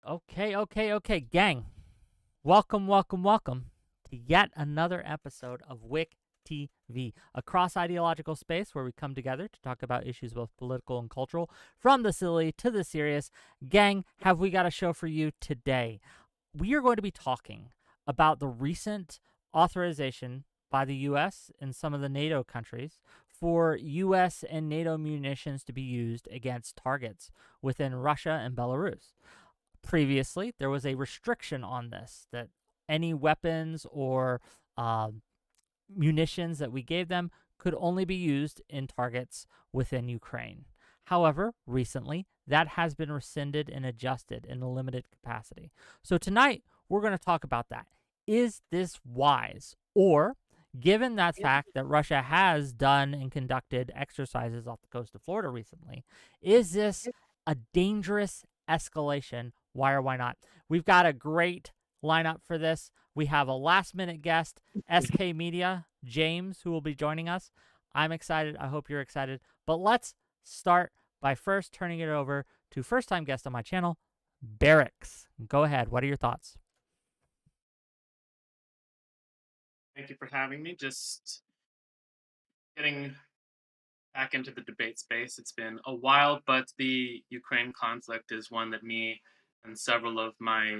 Okay, gang. Welcome to yet another episode of WIC TV, a cross-ideological space where we come together to talk about issues both political and cultural, from the silly to the serious. Gang, have we got a show for you today? We are going to be talking about the recent authorization by the U.S. and some of the NATO countries for U.S. and NATO munitions to be used against targets within Russia and Belarus. Previously, there was a restriction on this, that any weapons or munitions that we gave them could only be used in targets within Ukraine. However, recently, that has been rescinded and adjusted in a limited capacity. So tonight, we're going to talk about that. Is this wise? Or, given that fact that Russia has done and conducted exercises off the coast of Florida recently, is this a dangerous escalation? Why or why not? We've got a great lineup for this. We have a last-minute guest, SK Media, James, who will be joining us. I'm excited. I hope you're excited. But let's start by first turning it over to first-time guest on my channel, Barracks. Go ahead. What are your thoughts? Thank you for having me. Just getting back into the debate space. It's been a while, but the Ukraine conflict is one that me and several of my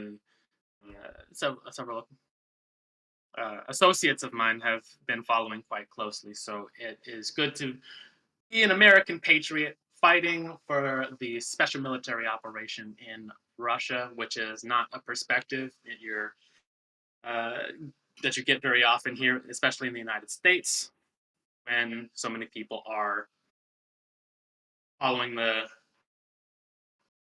several associates of mine have been following quite closely. So it is good to be an American patriot fighting for the special military operation in Russia, which is not a perspective uh, that you get very often here, especially in the United States, when so many people are following the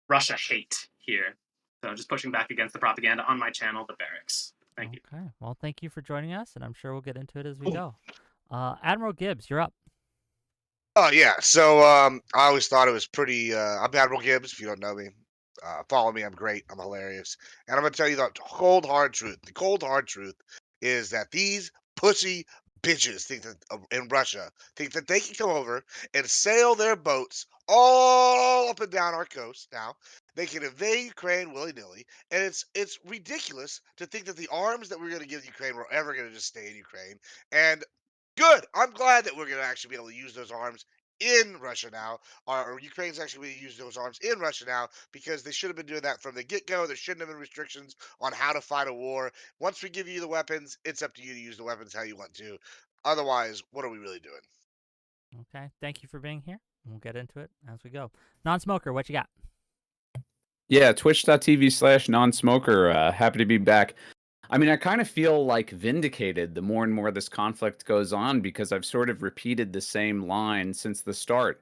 Russia hate here. So just pushing back against the propaganda on my channel, The Barracks. Thank you. Okay. Well, thank you for joining us, and I'm sure we'll get into it as we go. Admiral Gibbs, you're up. Oh yeah, so I always thought it was pretty. I'm Admiral Gibbs. If you don't know me, follow me. I'm great. I'm hilarious, and I'm gonna tell you the cold hard truth. The cold hard truth is that these pussy bitches think that in Russia think that they can come over and sail their boats all up and down our coast. Now they can invade Ukraine willy nilly, and it's ridiculous to think that the arms that we're gonna give Ukraine were ever gonna just stay in Ukraine. And good. I'm glad that we're going to actually be able to use those arms in Russia now, or Ukraine's actually going to use those arms in Russia now, because they should have been doing that from the get go. There shouldn't have been restrictions on how to fight a war. Once we give you the weapons, it's up to you to use the weapons how you want to. Otherwise, what are we really doing? Okay. Thank you for being here. We'll get into it as we go. Non-smoker, what you got? Yeah, twitch.tv/non-smoker. Happy to be back. I mean, I kind of feel like vindicated the more and more this conflict goes on, because I've sort of repeated the same line since the start.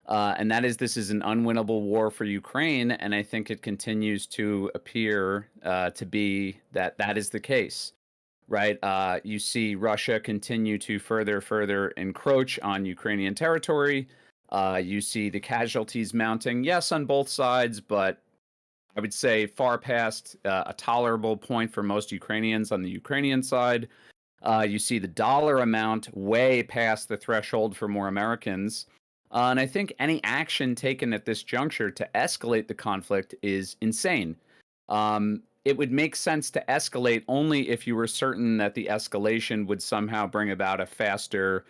And that is, this is an unwinnable war for Ukraine, and I think it continues to appear to be that is the case, right? You see Russia continue to further encroach on Ukrainian territory. You see the casualties mounting, yes, on both sides, but I would say far past a tolerable point for most Ukrainians on the Ukrainian side. You see the dollar amount way past the threshold for more Americans. And I think any action taken at this juncture to escalate the conflict is insane. It would make sense to escalate only if you were certain that the escalation would somehow bring about a faster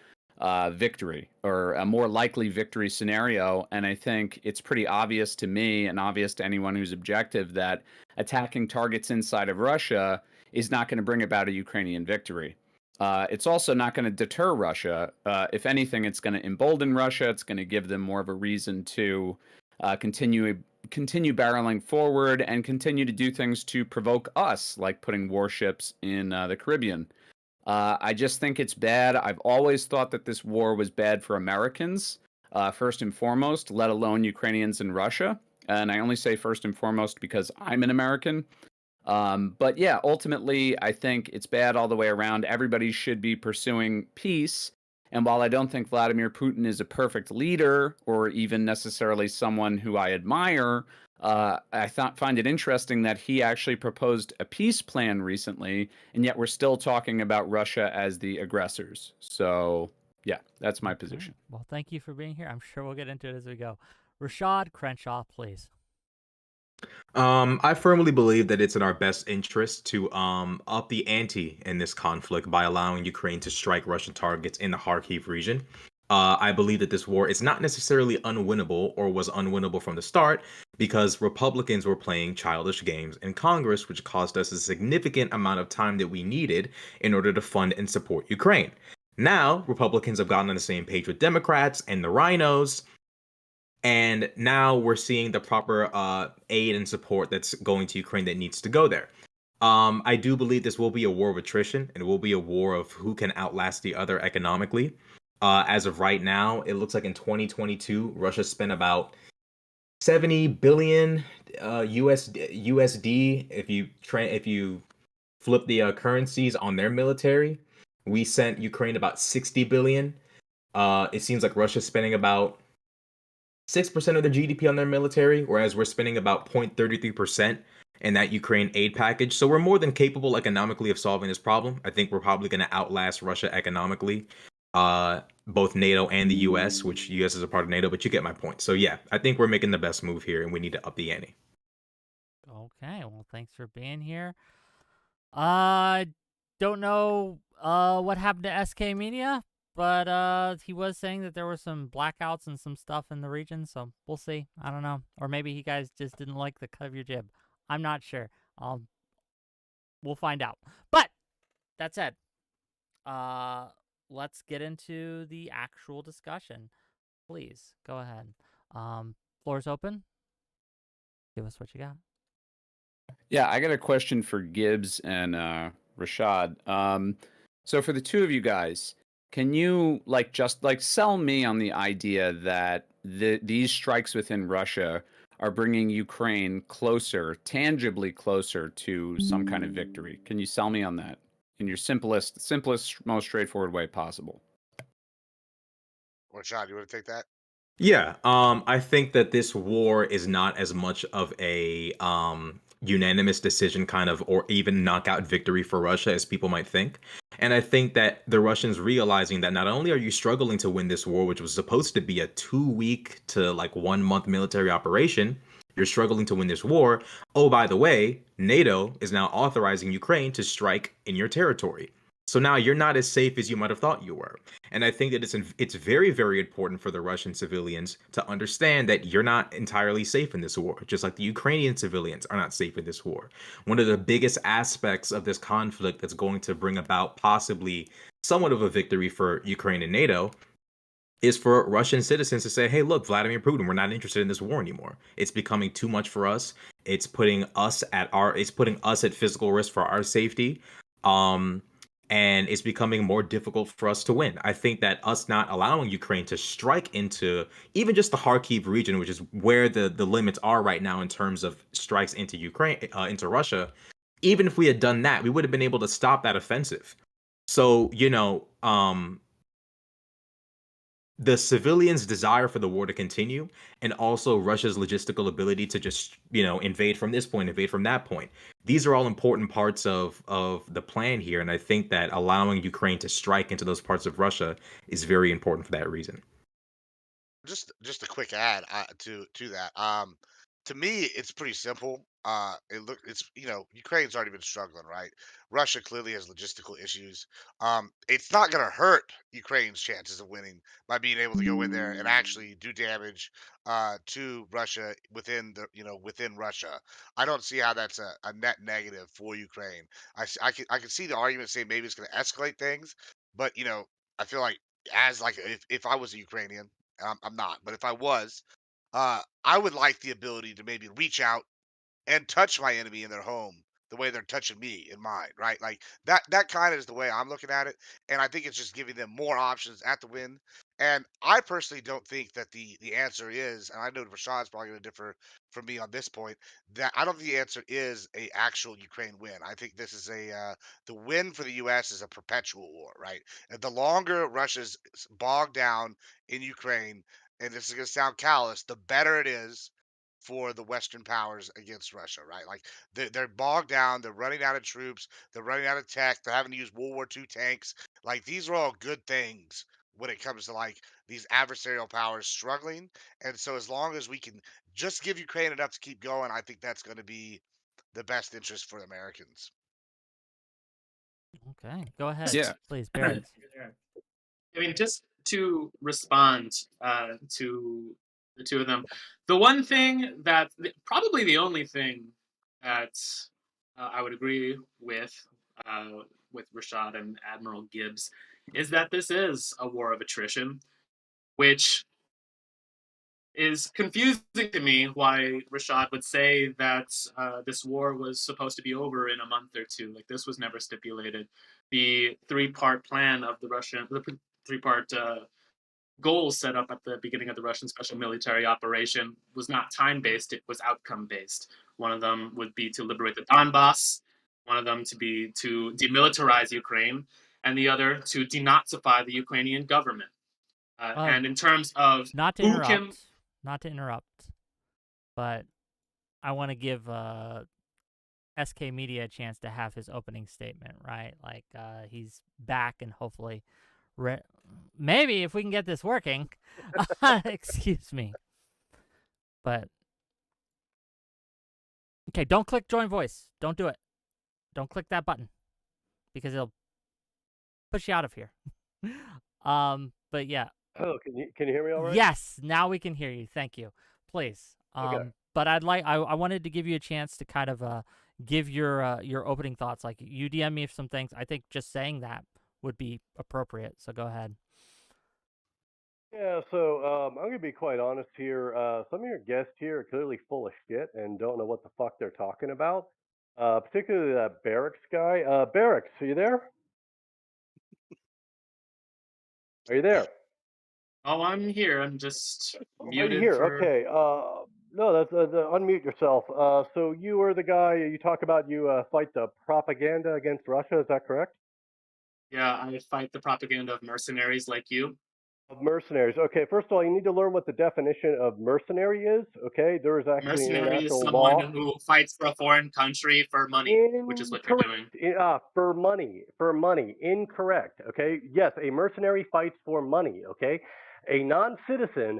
victory, or a more likely victory scenario. And I think it's pretty obvious to me, and obvious to anyone who's objective, that attacking targets inside of Russia is not going to bring about a Ukrainian victory. It's also not going to deter Russia. If anything, it's going to embolden Russia. It's going to give them more of a reason to continue barreling forward and continue to do things to provoke us, like putting warships in the Caribbean. I just think it's bad. I've always thought that this war was bad for Americans, first and foremost, let alone Ukrainians and Russia. And I only say first and foremost because I'm an American. But yeah, ultimately, I think it's bad all the way around. Everybody should be pursuing peace. And while I don't think Vladimir Putin is a perfect leader, or even necessarily someone who I admire, I find it interesting that he actually proposed a peace plan recently, and yet we're still talking about Russia as the aggressors. So yeah, that's my position. Well, thank you for being here. I'm sure we'll get into it as we go. Rashad Crenshaw, please. I firmly believe that it's in our best interest to up the ante in this conflict by allowing Ukraine to strike Russian targets in the Kharkiv region. I believe that this war is not necessarily unwinnable or was unwinnable from the start because Republicans were playing childish games in Congress, which cost us a significant amount of time that we needed in order to fund and support Ukraine. Now, Republicans have gotten on the same page with Democrats and the rhinos, and now we're seeing the proper aid and support that's going to Ukraine that needs to go there. I do believe this will be a war of attrition, and it will be a war of who can outlast the other economically. As of right now, it looks like in 2022, Russia spent about 70 billion USD. If you flip the currencies on their military, we sent Ukraine about 60 billion. It seems like Russia's spending about 6% of their GDP on their military, whereas we're spending about 0.33% in that Ukraine aid package. So we're more than capable economically of solving this problem. I think we're probably going to outlast Russia economically, both NATO and the US, which US is a part of NATO, but you get my point. So yeah, I think we're making the best move here and we need to up the ante. Okay, well, thanks for being here. I don't know what happened to SK Media, but he was saying that there were some blackouts and some stuff in the region, so we'll see. I don't know. Or maybe you guys just didn't like the cut of your jib. I'm not sure. We'll find out. But that said, uh let's get into the actual discussion. Please go ahead. Floor's open. Give us what you got. Yeah, I got a question for Gibbs and Rashad. So for the two of you guys, can you just sell me on the idea that these strikes within Russia are bringing Ukraine closer, tangibly closer to some kind of victory? Can you sell me on that in your simplest, most straightforward way possible? Or Sean, you want to take that? Yeah, I think that this war is not as much of a unanimous decision kind of or even knockout victory for Russia as people might think. And I think that the Russians realizing that not only are you struggling to win this war, which was supposed to be a 2 week to like 1 month military operation, you're struggling to win this war. Oh, by the way, NATO is now authorizing Ukraine to strike in your territory. So now you're not as safe as you might have thought you were. And I think that it's very, very important for the Russian civilians to understand that you're not entirely safe in this war, just like the Ukrainian civilians are not safe in this war. One of the biggest aspects of this conflict that's going to bring about possibly somewhat of a victory for Ukraine and NATO is for Russian citizens to say, hey, look, Vladimir Putin, we're not interested in this war anymore. It's becoming too much for us. It's putting us at physical risk for our safety. Um, and it's becoming more difficult for us to win. I think that us not allowing Ukraine to strike into even just the Kharkiv region, which is where the limits are right now in terms of strikes into Ukraine, into Russia, even if we had done that, we would have been able to stop that offensive. So, the civilians' desire for the war to continue, and also Russia's logistical ability to just, invade from this point, invade from that point. These are all important parts of the plan here, and I think that allowing Ukraine to strike into those parts of Russia is very important for that reason. Just a quick add to that. To me, it's pretty simple. It's Ukraine's already been struggling, right? Russia clearly has logistical issues. It's not going to hurt Ukraine's chances of winning by being able to go in there and actually do damage to Russia within Russia. I don't see how that's a net negative for Ukraine. I can see the argument saying maybe it's going to escalate things, but I feel like as like if I was a Ukrainian. I'm not, but if I was, I would like the ability to maybe reach out and touch my enemy in their home the way they're touching me in mine, right? Like that kind of is the way I'm looking at it. And I think it's just giving them more options at the win. And I personally don't think that the answer is, and I know Rashad's probably going to differ from me on this point, that I don't think the answer is a actual Ukraine win. I think this is the win for the US is a perpetual war, right? And the longer Russia's bogged down in Ukraine, and this is going to sound callous, the better it is for the Western powers against Russia, right? Like they're bogged down, they're running out of troops, they're running out of tech, they're having to use World War II tanks. Like these are all good things when it comes to like these adversarial powers struggling. And so as long as we can just give Ukraine enough to keep going, I think that's going to be the best interest for the Americans. Okay, go ahead, Yeah. please, Barracks. I mean, just to respond to the two of them, the one thing that probably the only thing that I would agree with Rashad and Admiral Gibbs is that this is a war of attrition, which is confusing to me why Rashad would say that this war was supposed to be over in a month or two. Like, this was never stipulated. The three-part plan of the three-part goal set up at the beginning of the Russian special military operation was not time-based, it was outcome-based. One of them would be to liberate the Donbass, one of them to be to demilitarize Ukraine, and the other to denazify the Ukrainian government. And in terms of not to who interrupt, but I want to give SK Media a chance to have his opening statement, right? Like, he's back, and hopefully, maybe if we can get this working, excuse me. But, okay, don't click join voice. Don't do it. Don't click that button, because it'll push you out of here. But yeah. Oh, can you hear me all right? Yes, now we can hear you. Thank you. Please. Okay. But I wanted to give you a chance to kind of give your opening thoughts. Like, you DM me some things. I think just saying that would be appropriate. So go ahead. Yeah, so I'm going to be quite honest here. Some of your guests here are clearly full of shit and don't know what the fuck they're talking about. Particularly that Barracks guy. Barracks, are you there? Are you there? Oh, I'm here. I'm just muted. Right here. For... Okay. No, that's unmute yourself. So you are the guy you talk about. You fight the propaganda against Russia. Is that correct? Yeah, I fight the propaganda of mercenaries like you. Of mercenaries. Okay. First of all, you need to learn what the definition of mercenary is. Okay. There is actually mercenary is someone law who fights for a foreign country for money, which is what you're doing. For money. For money. Incorrect. Okay. Yes, a mercenary fights for money. Okay. A non-citizen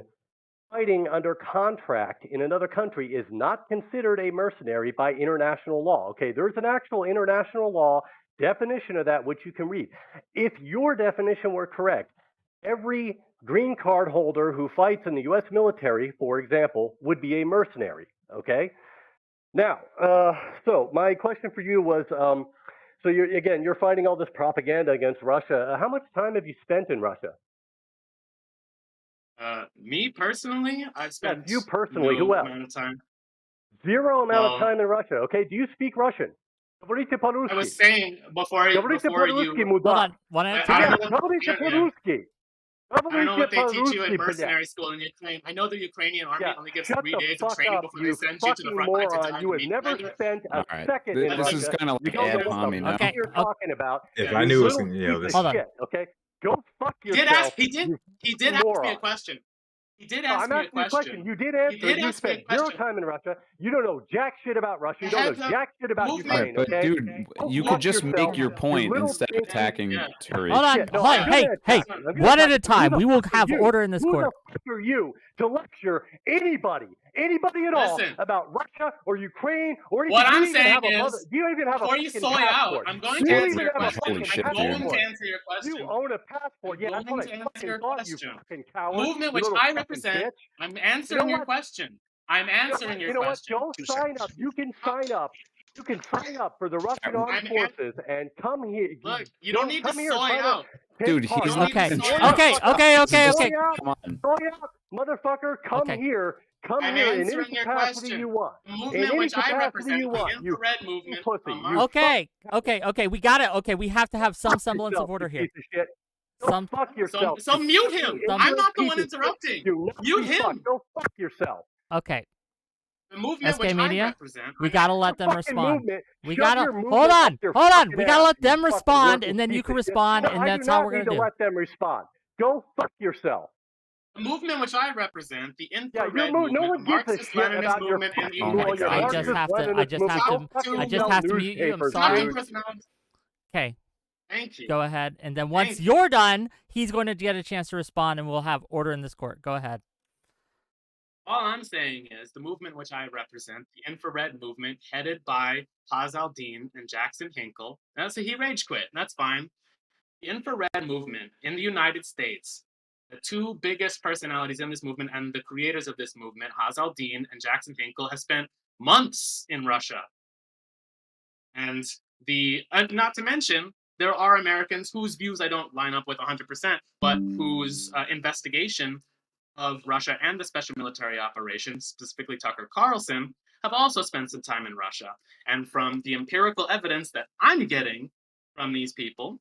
fighting under contract in another country is not considered a mercenary by international law. Okay, there's an actual international law definition of that which you can read. If your definition were correct, every green card holder who fights in the U.S. military, for example, would be a mercenary. Okay. Now, so my question for you was, so you're fighting all this propaganda against Russia. How much time have you spent in Russia? Me personally, I've spent you personally. no Who else? amount of time. Zero amount of time in Russia. Okay, do you speak Russian? I was saying before you. Hold on. I don't know what they teach you at mercenary school in Ukraine. I know the Ukrainian army only gives 3 days of training before they send you to the front lines to die. You have never spent a second in Russia. This is kind of like ad hominem now. Okay. You're talking about. If I knew it was, this. Hold on. Okay, go fuck yourself. He did ask me a question. He did ask me a question. You did answer. You spent zero time in Russia. You don't know jack shit about Russia. You don't know jack shit about Ukraine. But dude, you could just make your point instead of attacking Turi. Hold on. Hey, one at a time. We will have order in this court. Who the fuck are you to lecture anybody at all about Russia or Ukraine or anything? What I'm saying is, do you even have before you soy out, I'm going to answer your question. I'm going to answer your question. You own a passport. Yeah, I'm going to answer your question. You coward. Movement which I represent. I'm answering your question. I'm answering your question. You know what? Go sign up. You can sign up. You can sign up for the Russian Armed Forces and come here. Look, you don't need to soy out. Dude, he's not okay. Okay. Come on. Soy out, motherfucker. Come here. Come here in any capacity you want. The movement which I represent, the infrared movement. Okay. We got it. Okay, we have to have some semblance of order here. Fuck yourself. So mute him. I'm not the one interrupting. Mute him. Go fuck yourself. Okay. The movement SK which Media, I represent. we gotta let them respond. We gotta hold on. We gotta let them respond, and then you can respond, and that's how we're gonna do. Let them respond. Go fuck yourself. The movement which I represent, the infrared movement, no one gives a Marxist shit Leninist about movement, your and the I just have to. I just have to mute you. I'm sorry. Okay. Thank you. Go ahead. And then once Thank you. you're done, he's going to get a chance to respond, and we'll have order in this court. Go ahead. All I'm saying is the movement which I represent, the infrared movement, headed by Paz al-Din and Jackson Hinkle. Now, so he rage quit, and that's fine. The infrared movement in the United States, the two biggest personalities in this movement and the creators of this movement, Paz al-Din and Jackson Hinkle, have spent months in Russia. And not to mention, there are Americans whose views I don't line up with 100%, but whose investigation of Russia and the special military operation, specifically Tucker Carlson, have also spent some time in Russia. And from the empirical evidence that I'm getting from these people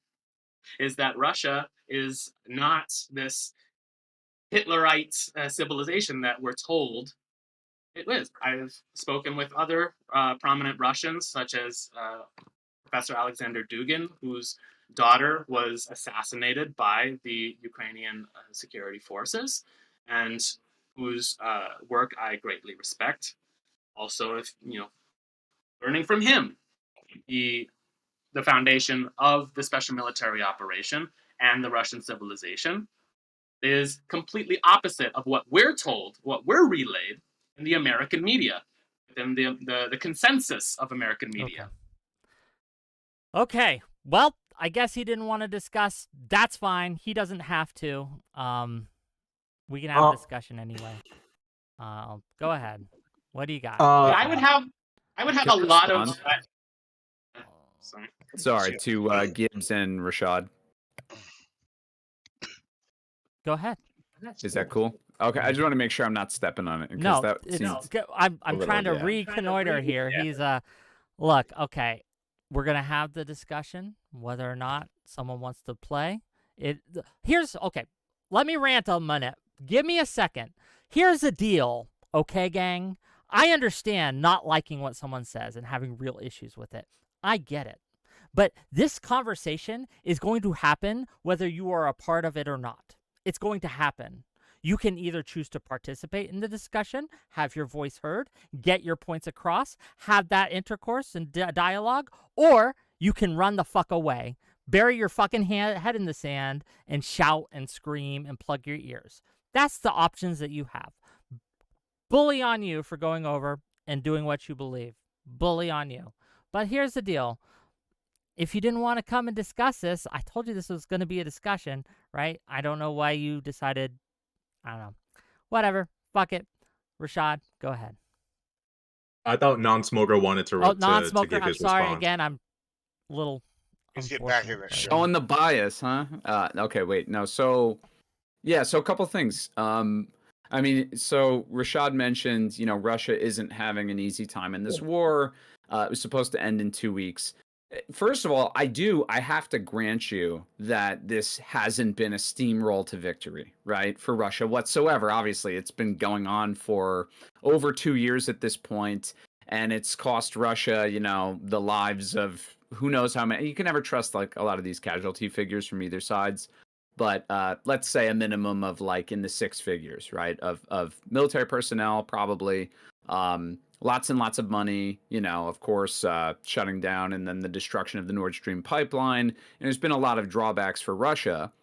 is that Russia is not this Hitlerite civilization that we're told it is. I've spoken with other prominent Russians, such as Professor Alexander Dugin, whose daughter was assassinated by the Ukrainian security forces, and whose work I greatly respect. Also, if learning from him, the foundation of the special military operation and the Russian civilization is completely opposite of what we're told, what we're relayed in the American media, in the consensus of American media. Okay. Well, I guess he didn't want to discuss. That's fine. He doesn't have to. We can have a discussion anyway. Go ahead. What do you got? I would have a lot of. Sorry to Gibbs and Rashad. Go ahead. Is that cool? Okay, I just want to make sure I'm not stepping on it. No, that seems I'm trying to reconnoiter here. He's look, okay, we're gonna have the discussion whether or not someone wants to play. Okay. Let me rant a minute. Give me a second. Here's the deal, okay, gang. I understand not liking what someone says and having real issues with it. I get it. But this conversation is going to happen whether you are a part of it or not. It's going to happen. You can either choose to participate in the discussion, have your voice heard, get your points across, have that intercourse and dialogue, or you can run the fuck away, bury your fucking head in the sand, and shout and scream and plug your ears. That's the options that you have. Bully on you for going over and doing what you believe. Bully on you. But here's the deal. If you didn't want to come and discuss this, I told you this was going to be a discussion, right? I don't know why you decided, I don't know. Whatever. Fuck it. Rashad, go ahead. I thought Non-Smoker wanted to Non-Smoker, give I'm his sorry. response. Again, I'm a little Let's get back in the show. showing the bias, huh? Okay, wait. No, so yeah, so a couple things. I mean, so Rashad mentioned, Russia isn't having an easy time in this war. It was supposed to end in 2 weeks. First of all, I have to grant you that this hasn't been a steamroll to victory, right, for Russia whatsoever. Obviously, it's been going on for over 2 years at this point, and it's cost Russia, the lives of who knows how many. You can never trust like a lot of these casualty figures from either sides, but let's say a minimum of like in the six figures, right, of military personnel, probably. Lots and lots of money, of course, shutting down, and then the destruction of the Nord Stream pipeline. And there's been a lot of drawbacks for Russia.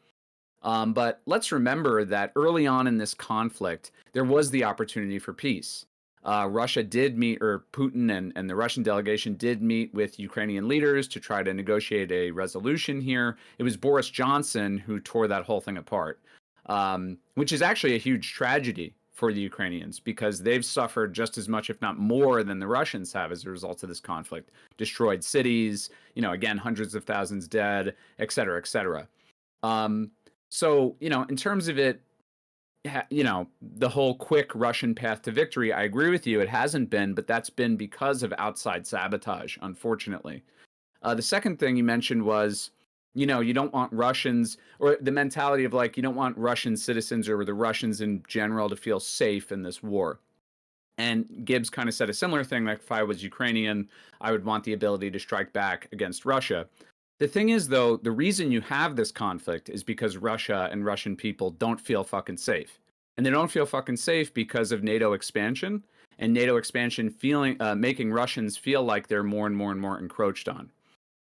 But let's remember that early on in this conflict, there was the opportunity for peace. Russia did meet, or Putin and the Russian delegation did meet with Ukrainian leaders to try to negotiate a resolution here. It was Boris Johnson who tore that whole thing apart, which is actually a huge tragedy for the Ukrainians, because they've suffered just as much, if not more, than the Russians have as a result of this conflict. Destroyed cities, again, hundreds of thousands dead, et cetera, et cetera. So, in terms of it, the whole quick Russian path to victory, I agree with you. It hasn't been, but that's been because of outside sabotage, unfortunately. The second thing you mentioned was, you don't want Russians, or the mentality of like, you don't want Russian citizens or the Russians in general to feel safe in this war. And Gibbs kind of said a similar thing, like if I was Ukrainian, I would want the ability to strike back against Russia. The thing is, though, the reason you have this conflict is because Russia and Russian people don't feel fucking safe. And they don't feel fucking safe because of NATO expansion, and NATO expansion making Russians feel like they're more and more and more encroached on.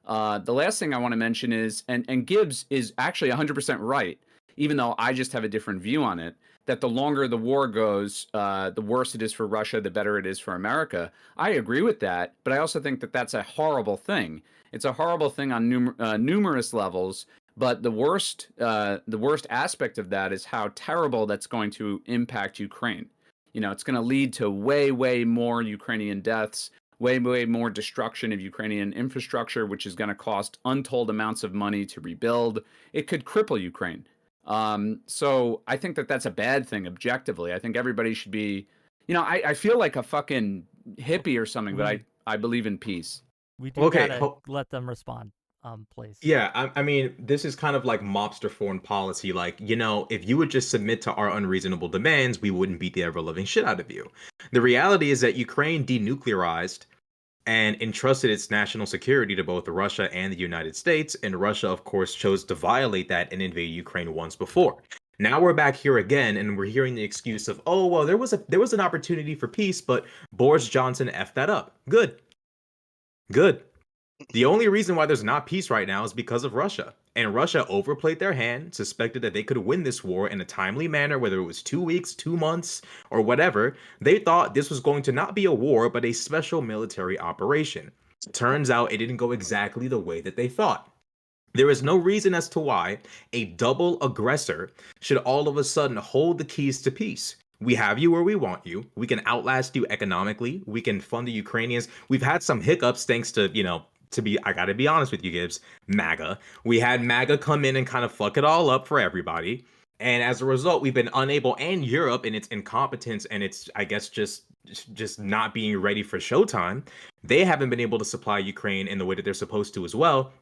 The last thing I want to mention is, and Gibbs is actually 100% right, even though I just have a different view on it, that the longer the war goes, the worse it is for Russia, the better it is for America. I agree with that, but I also think that that's a horrible thing. It's a horrible thing on numerous levels. But the worst aspect of that is how terrible that's going to impact Ukraine. You know, it's going to lead to way, way more Ukrainian deaths, way, way more destruction of Ukrainian infrastructure, which is going to cost untold amounts of money to rebuild. It could cripple Ukraine. So I think that that's a bad thing objectively. I think everybody should be, you know, I feel like a fucking hippie or something, but I believe in peace. We do Okay, gotta let them respond, please. yeah, I mean, this is kind of like mobster foreign policy. Like, you know, if you would just submit to our unreasonable demands, we wouldn't beat the ever living shit out of you. The reality is that Ukraine denuclearized and entrusted its national security to both Russia and the United States, and Russia, of course, chose to violate that and invade Ukraine once before. Now we're back here again, and we're hearing the excuse of, oh well, there was an opportunity for peace, but Boris Johnson effed that up. Good, good. The only reason why there's not peace right now is because of Russia. And Russia overplayed their hand, suspected that they could win this war in a timely manner, whether it was 2 weeks, 2 months, or whatever. They thought this was going to not be a war, but a special military operation. Turns out it didn't go exactly the way that they thought. There is no reason as to why a double aggressor should all of a sudden hold the keys to peace. We have you where we want you. We can outlast you economically. We can fund the Ukrainians. We've had some hiccups thanks to, you know, I gotta be honest with you, Gibbs, MAGA. We had MAGA come in and kind of fuck it all up for everybody. And as a result, we've been unable, and Europe in its incompetence and its, I guess, just not being ready for showtime, they haven't been able to supply Ukraine in the way that they're supposed to as well.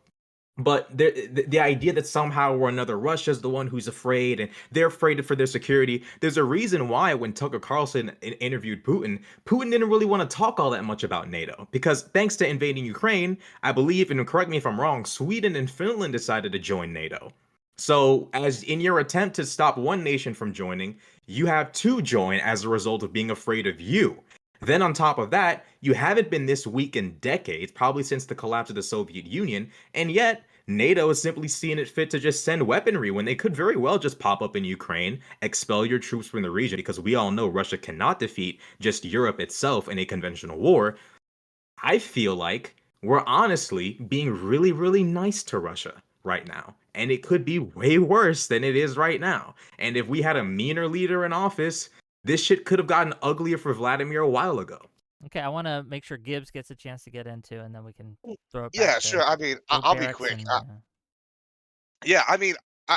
But the idea that somehow or another Russia's the one who's afraid and they're afraid for their security, there's a reason why when Tucker Carlson interviewed Putin didn't really want to talk all that much about NATO. Because thanks to invading Ukraine, I believe, and correct me if I'm wrong, Sweden and Finland decided to join NATO. So as in your attempt to stop one nation from joining, you have two join as a result of being afraid of you. Then on top of that, you haven't been this weak in decades, probably since the collapse of the Soviet Union, and yet NATO is simply seeing it fit to just send weaponry when they could very well just pop up in Ukraine, expel your troops from the region, because we all know Russia cannot defeat just Europe itself in a conventional war. I feel like we're honestly being really, really nice to Russia right now. And it could be way worse than it is right now. And if we had a meaner leader in office, this shit could have gotten uglier for Vladimir a while ago. Okay, I want to make sure Gibbs gets a chance to get into, and then we can throw it back. Yeah, sure. I mean, I'll be Barracks quick. and, Yeah, I mean,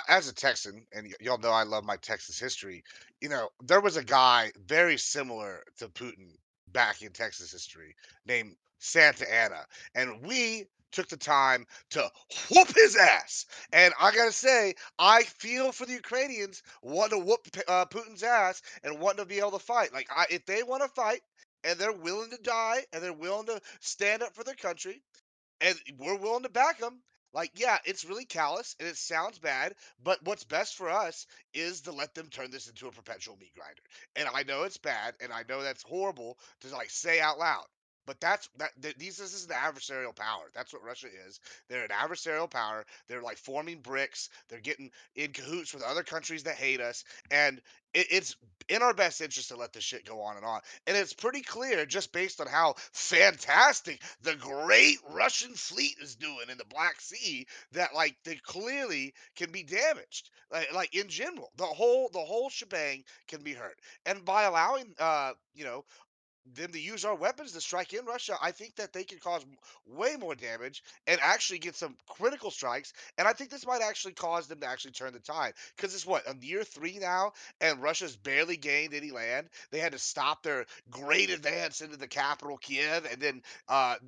as a Texan, and y'all know I love my Texas history. You know, there was a guy very similar to Putin back in Texas history named Santa Anna, and we took the time to whoop his ass. And I gotta say, I feel for the Ukrainians wanting to whoop Putin's ass and wanting to be able to fight. Like, if they want to fight and they're willing to die and they're willing to stand up for their country, and we're willing to back them. Like, yeah, it's really callous and it sounds bad, but what's best for us is to let them turn this into a perpetual meat grinder. And I know it's bad, and I know that's horrible to like say out loud. But this is the adversarial power. That's what Russia is. They're an adversarial power. They're like forming bricks. They're getting in cahoots with other countries that hate us, and it's in our best interest to let this shit go on and on. And it's pretty clear just based on how fantastic the great Russian fleet is doing in the Black Sea that like they clearly can be damaged. Like in general, the whole shebang can be hurt. And by allowing them to use our weapons to strike in Russia, I think that they can cause way more damage and actually get some critical strikes. And I think this might actually cause them to actually turn the tide. Because it's what, a year 3 now, and Russia's barely gained any land. They had to stop their great advance into the capital, Kiev, and then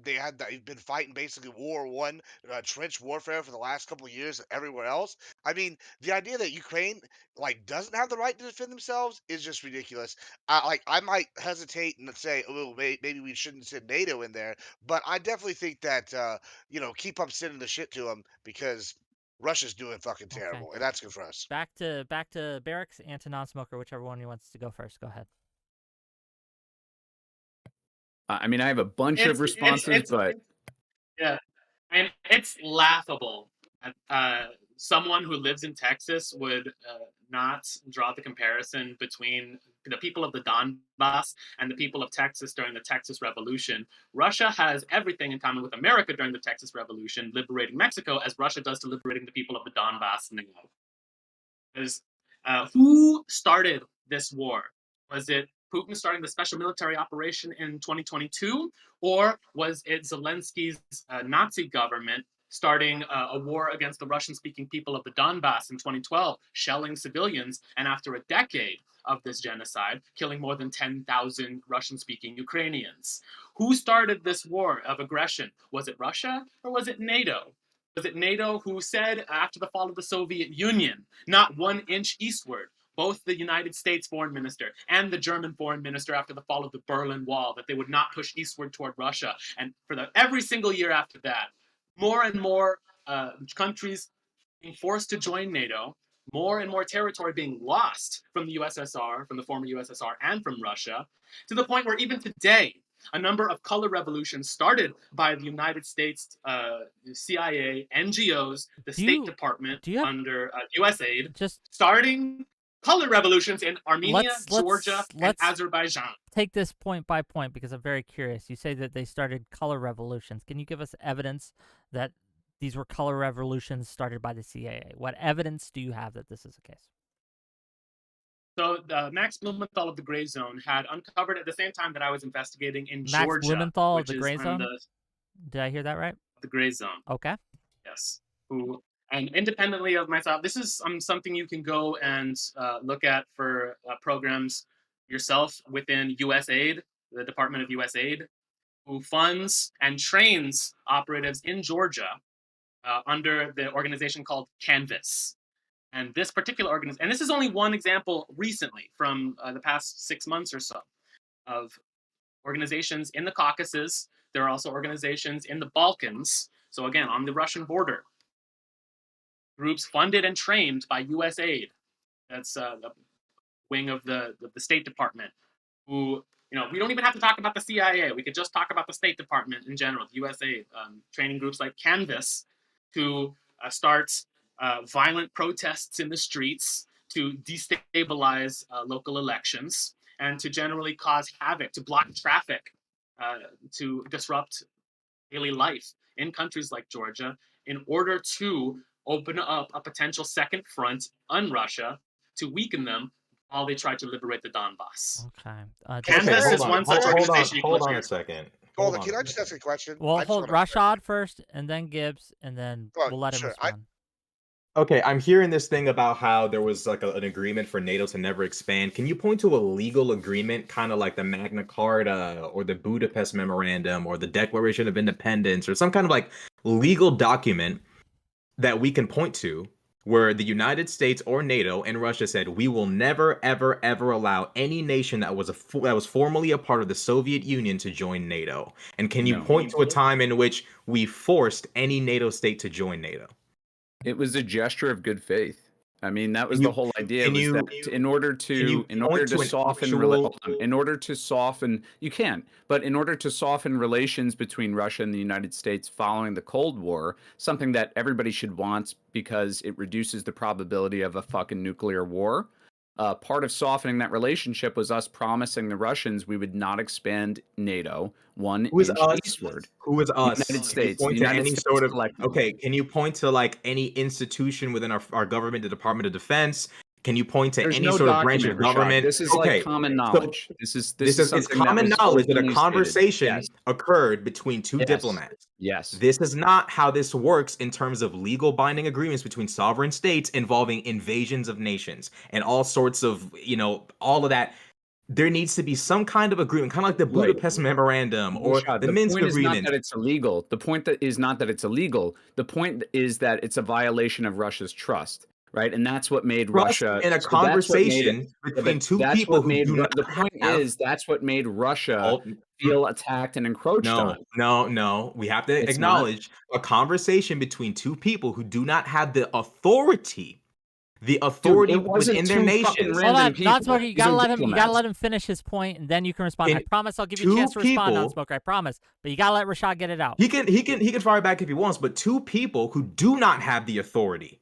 they've been fighting basically War 1, trench warfare for the last couple of years everywhere else. I mean, the idea that Ukraine like doesn't have the right to defend themselves is just ridiculous. I might hesitate and say, oh, maybe we shouldn't send NATO in there, but I definitely think that keep up sending the shit to them because Russia's doing fucking Okay. terrible, and that's good for us. back to Barracks and to non-smoker, whichever one wants to go first. Go ahead. I mean, I have a bunch of responses, but yeah. And it's laughable that someone who lives in Texas would not draw the comparison between the people of the Donbass and the people of Texas during the Texas Revolution. Russia has everything in common with America during the Texas Revolution, liberating Mexico, as Russia does to liberating the people of the Donbass now. Because who started this war? Was it Putin starting the special military operation in 2022, or was it Zelensky's Nazi government starting a war against the Russian-speaking people of the Donbass in 2012, shelling civilians, and after a decade of this genocide, killing more than 10,000 Russian-speaking Ukrainians? Who started this war of aggression? Was it Russia or was it NATO? Was it NATO who said after the fall of the Soviet Union, not 1 inch eastward, both the United States foreign minister and the German foreign minister after the fall of the Berlin Wall, that they would not push eastward toward Russia? And for every single year after that, more and more countries being forced to join NATO, more and more territory being lost from the USSR, from the former USSR, and from Russia, to the point where even today, a number of color revolutions started by the United States CIA, NGOs, the State Department under USAID, just starting color revolutions in Armenia, Georgia, and let's Azerbaijan. take this point by point because I'm very curious. You say that they started color revolutions. Can you give us evidence that these were color revolutions started by the CIA? What evidence do you have that this is the case? So Max Blumenthal of the Gray Zone had uncovered at the same time that I was investigating in Max Georgia. Blumenthal of the Gray Zone? Did I hear that right? The Gray Zone. Okay. Yes. Who, and independently of myself, this is something you can go and look at for programs yourself within USAID, the Department of USAID, who funds and trains operatives in Georgia under the organization called Canvas. And this particular organization, and this is only one example recently from the past 6 months or so of organizations in the Caucasus. There are also organizations in the Balkans. So again, on the Russian border, groups funded and trained by USAID. That's the wing of the State Department. Who, we don't even have to talk about the CIA. We could just talk about the State Department in general, the USAID, training groups like Canvas to start violent protests in the streets, to destabilize local elections, and to generally cause havoc, to block traffic, to disrupt daily life in countries like Georgia, in order to open up a potential second front on Russia to weaken them while they try to liberate the Donbass. Okay. Canvas is one such organization. Hold on a second. Hold on, can I just ask a question? Well, hold Rashad first, and then Gibbs, and then we'll let him respond. Okay, I'm hearing this thing about how there was like an agreement for NATO to never expand. Can you point to a legal agreement, kind of like the Magna Carta or the Budapest Memorandum or the Declaration of Independence or some kind of like legal document that we can point to where the United States or NATO and Russia said we will never, ever, ever allow any nation that was formerly a part of the Soviet Union to join NATO? And can you point to a time in which we forced any NATO state to join NATO? It was a gesture of good faith. I mean, that was the whole idea. In order to soften relations between Russia and the United States following the Cold War, something that everybody should want because it reduces the probability of a fucking nuclear war. Part of softening that relationship was us promising the Russians we would not expand NATO 1 inch eastward. Who is us? The United States. Point to any sort of okay. Can you point to like any institution within our government, the Department of Defense? Can you point to any sort of branch of government? This is like common knowledge. So this is common knowledge that a conversation occurred between two diplomats. Yes. This is not how this works in terms of legal binding agreements between sovereign states involving invasions of nations and all sorts of, all of that. There needs to be some kind of agreement, kind of like the Budapest Memorandum or the Minsk Agreement. The point is not that it's illegal. The point is not that it's illegal. The point is that it's a violation of Russia's trust. Right, and that's what made Russia in a conversation between two people who do not. The point is that's what made Russia feel attacked and encroached on. No. We have to acknowledge a conversation between two people who do not have the authority The Dude, authority it wasn't within their two fucking nations. Hold random on, people. non-smoker, you These are gotta diplomats. let him finish his point, and then you can respond. I And promise I'll give you a chance to respond, people- non-smoker. I promise, but you gotta let Rashad get it out. He can fire back if he wants, but two people who do not have the authority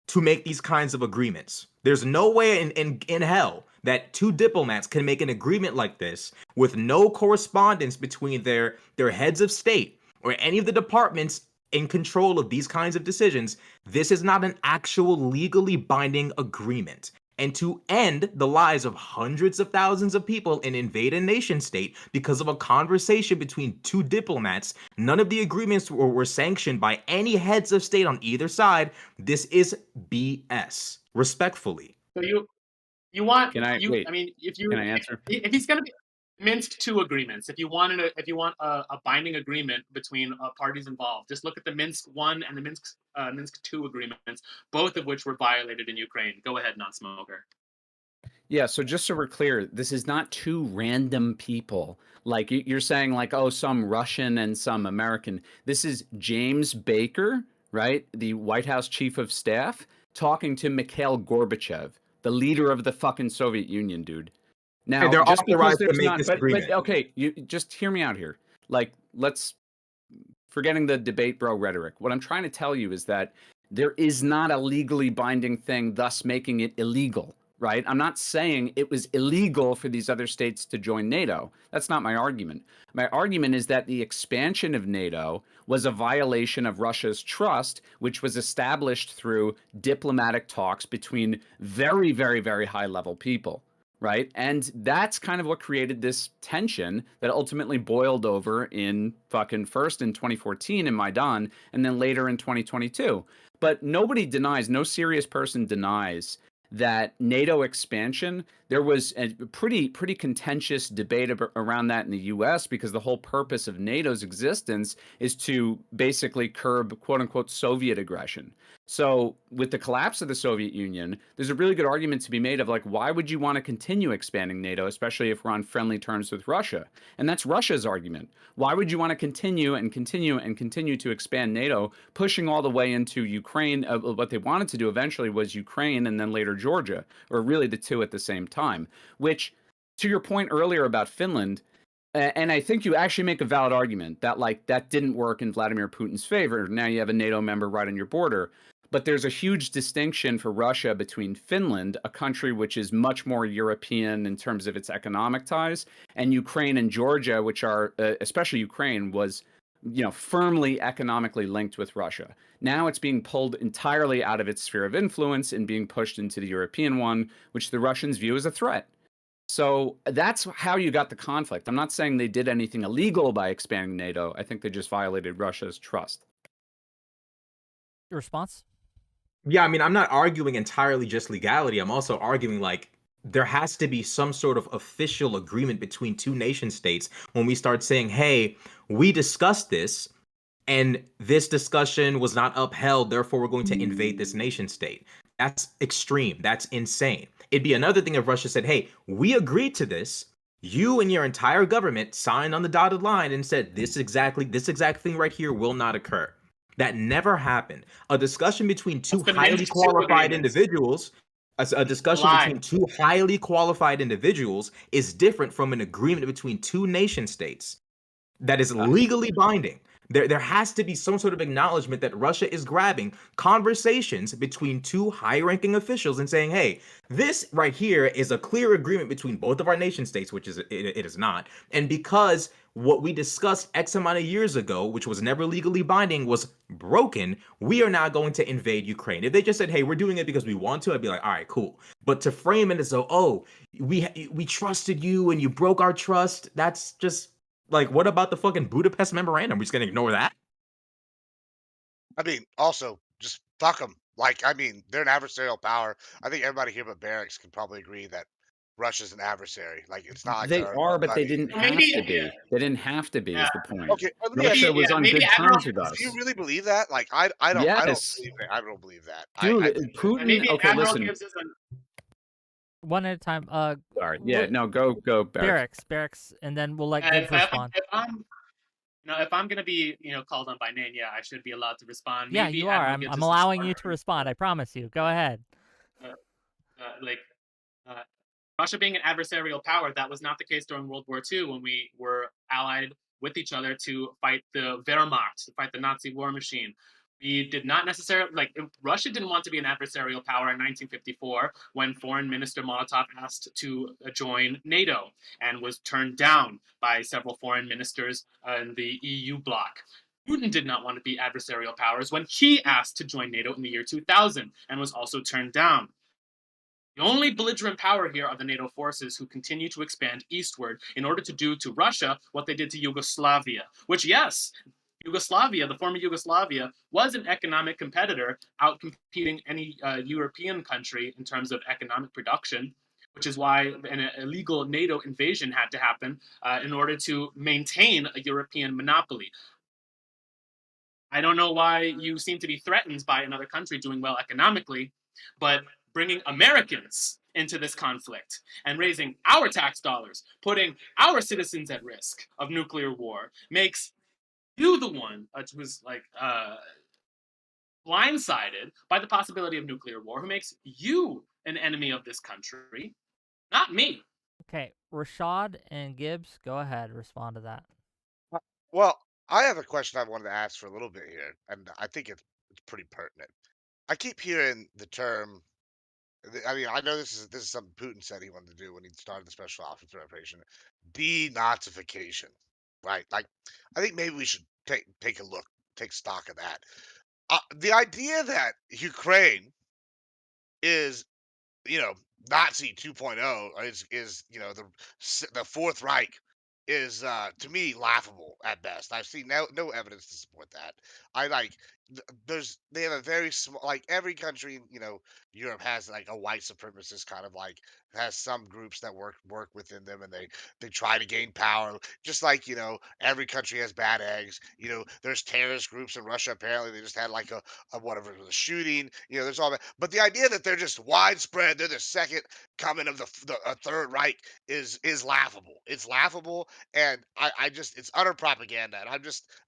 to make these kinds of agreements. There's no way in hell that two diplomats can make an agreement like this with no correspondence between their heads of state or any of the departments in control of these kinds of decisions. This is not an actual legally binding agreement. And to end the lives of hundreds of thousands of people and invade a nation state because of a conversation between two diplomats, none of the agreements were sanctioned by any heads of state on either side. This is BS, respectfully. So you want Can I wait? I mean, Can I answer? if he's going to be Minsk two agreements, if you want a binding agreement between parties involved, just look at the Minsk one and the Minsk two agreements, both of which were violated in Ukraine. Go ahead, non-smoker. Yeah, so just so we're clear, this is not two random people. Like you're saying, like, oh, some Russian and some American. This is James Baker, right? The White House chief of staff, talking to Mikhail Gorbachev, the leader of the fucking Soviet Union, dude. Now, And they're just because authorized to there's make not, this but agreement. okay, you just hear me out here. Like, let's forgetting the debate bro rhetoric. What I'm trying to tell you is that there is not a legally binding thing, thus making it illegal, right? I'm not saying it was illegal for these other states to join NATO. That's not my argument. My argument is that the expansion of NATO was a violation of Russia's trust, which was established through diplomatic talks between very, very, very high level people. Right. And that's kind of what created this tension that ultimately boiled over in fucking first in 2014 in Maidan and then later in 2022. But nobody denies, no serious person denies that NATO expansion, there was a pretty contentious debate around that in the US because the whole purpose of NATO's existence is to basically curb quote unquote Soviet aggression. So with the collapse of the Soviet Union, there's a really good argument to be made of like, why would you want to continue expanding NATO, especially if we're on friendly terms with Russia? And that's Russia's argument. Why would you want to continue to expand NATO, pushing all the way into Ukraine? What they wanted to do eventually was Ukraine and then later Georgia, or really the two at the same time, which to your point earlier about Finland, and I think you actually make a valid argument that like that didn't work in Vladimir Putin's favor. Now you have a NATO member right on your border. But there's a huge distinction for Russia between Finland, a country which is much more European in terms of its economic ties, and Ukraine and Georgia, which are, especially Ukraine, was, firmly economically linked with Russia. Now it's being pulled entirely out of its sphere of influence and being pushed into the European one, which the Russians view as a threat. So that's how you got the conflict. I'm not saying they did anything illegal by expanding NATO. I think they just violated Russia's trust. Your response? Yeah, I mean, I'm not arguing entirely just legality. I'm also arguing like there has to be some sort of official agreement between two nation states when we start saying, hey, we discussed this and this discussion was not upheld, therefore we're going to invade this nation state. That's extreme. That's insane. It'd be another thing if Russia said, hey, we agreed to this. You and your entire government signed on the dotted line and said this exact thing right here will not occur. That never happened. A discussion between two highly qualified individuals, a discussion between two highly qualified individuals is different from an agreement between two nation states that is legally binding. There has to be some sort of acknowledgement that Russia is grabbing conversations between two high-ranking officials and saying, hey, this right here is a clear agreement between both of our nation states, which it is not. And because what we discussed X amount of years ago, which was never legally binding, was broken, we are now going to invade Ukraine. If they just said, hey, we're doing it because we want to, I'd be like, all right, cool. But to frame it as though, oh, we trusted you and you broke our trust, that's just... like, what about the fucking Budapest Memorandum? We're just gonna ignore that? I mean, also, just fuck them. Like, I mean, they're an adversarial power. I think everybody here but Barracks can probably agree that Russia's an adversary. Like, it's not like They they're are, but they buddy. didn't have to be. They didn't have to be, is the point. Okay, let me ask Russia you, was on maybe good Admiral- terms with us. do you really believe that? Like, I don't Yes. believe that. I don't believe that. Dude, Putin. Maybe Okay, Admiral listen. gives us One at a time. Sorry. Yeah, no, go, Barracks, and then we'll let if Gibbs respond. if I'm gonna be called on by name, yeah, I should be allowed to respond. Yeah, Maybe you are. Admiral I'm gives us allowing you some- to respond. I promise you. Go ahead. like uh, Russia being an adversarial power, that was not the case during World War II when we were allied with each other to fight the Wehrmacht, to fight the Nazi war machine. We did not necessarily, Russia didn't want to be an adversarial power in 1954 when Foreign Minister Molotov asked to join NATO and was turned down by several foreign ministers in the EU bloc. Putin did not want to be adversarial powers when he asked to join NATO in the year 2000 and was also turned down. The only belligerent power here are the NATO forces who continue to expand eastward in order to do to Russia what they did to Yugoslavia, which, yes, Yugoslavia, the former Yugoslavia, was an economic competitor, outcompeting any European country in terms of economic production, which is why an illegal NATO invasion had to happen in order to maintain a European monopoly. I don't know why you seem to be threatened by another country doing well economically, but bringing Americans into this conflict and raising our tax dollars, putting our citizens at risk of nuclear war, makes you the one who's blindsided by the possibility of nuclear war, who makes you an enemy of this country, not me. Okay, Rashad and Gibbs, go ahead, respond to that. Well, I have a question I wanted to ask for a little bit here, and I think it's pretty pertinent. I keep hearing the term. I mean, I know this is something Putin said he wanted to do when he started the special ops operation, denazification, right? Like, I think maybe we should take a look, take stock of that. The idea that Ukraine is, you know, Nazi 2.0 is the Fourth Reich is to me laughable at best. I've seen no evidence to support that. I like they have a very small, like every country, Europe has like a white supremacist kind of like, has some groups that work within them, and they try to gain power, just like every country has bad eggs. There's terrorist groups in Russia. Apparently they just had like a whatever, it was a shooting. There's all that, but the idea that they're just widespread, they're the second coming of the Third Reich is laughable. It's laughable, and I just, it's utter propaganda, and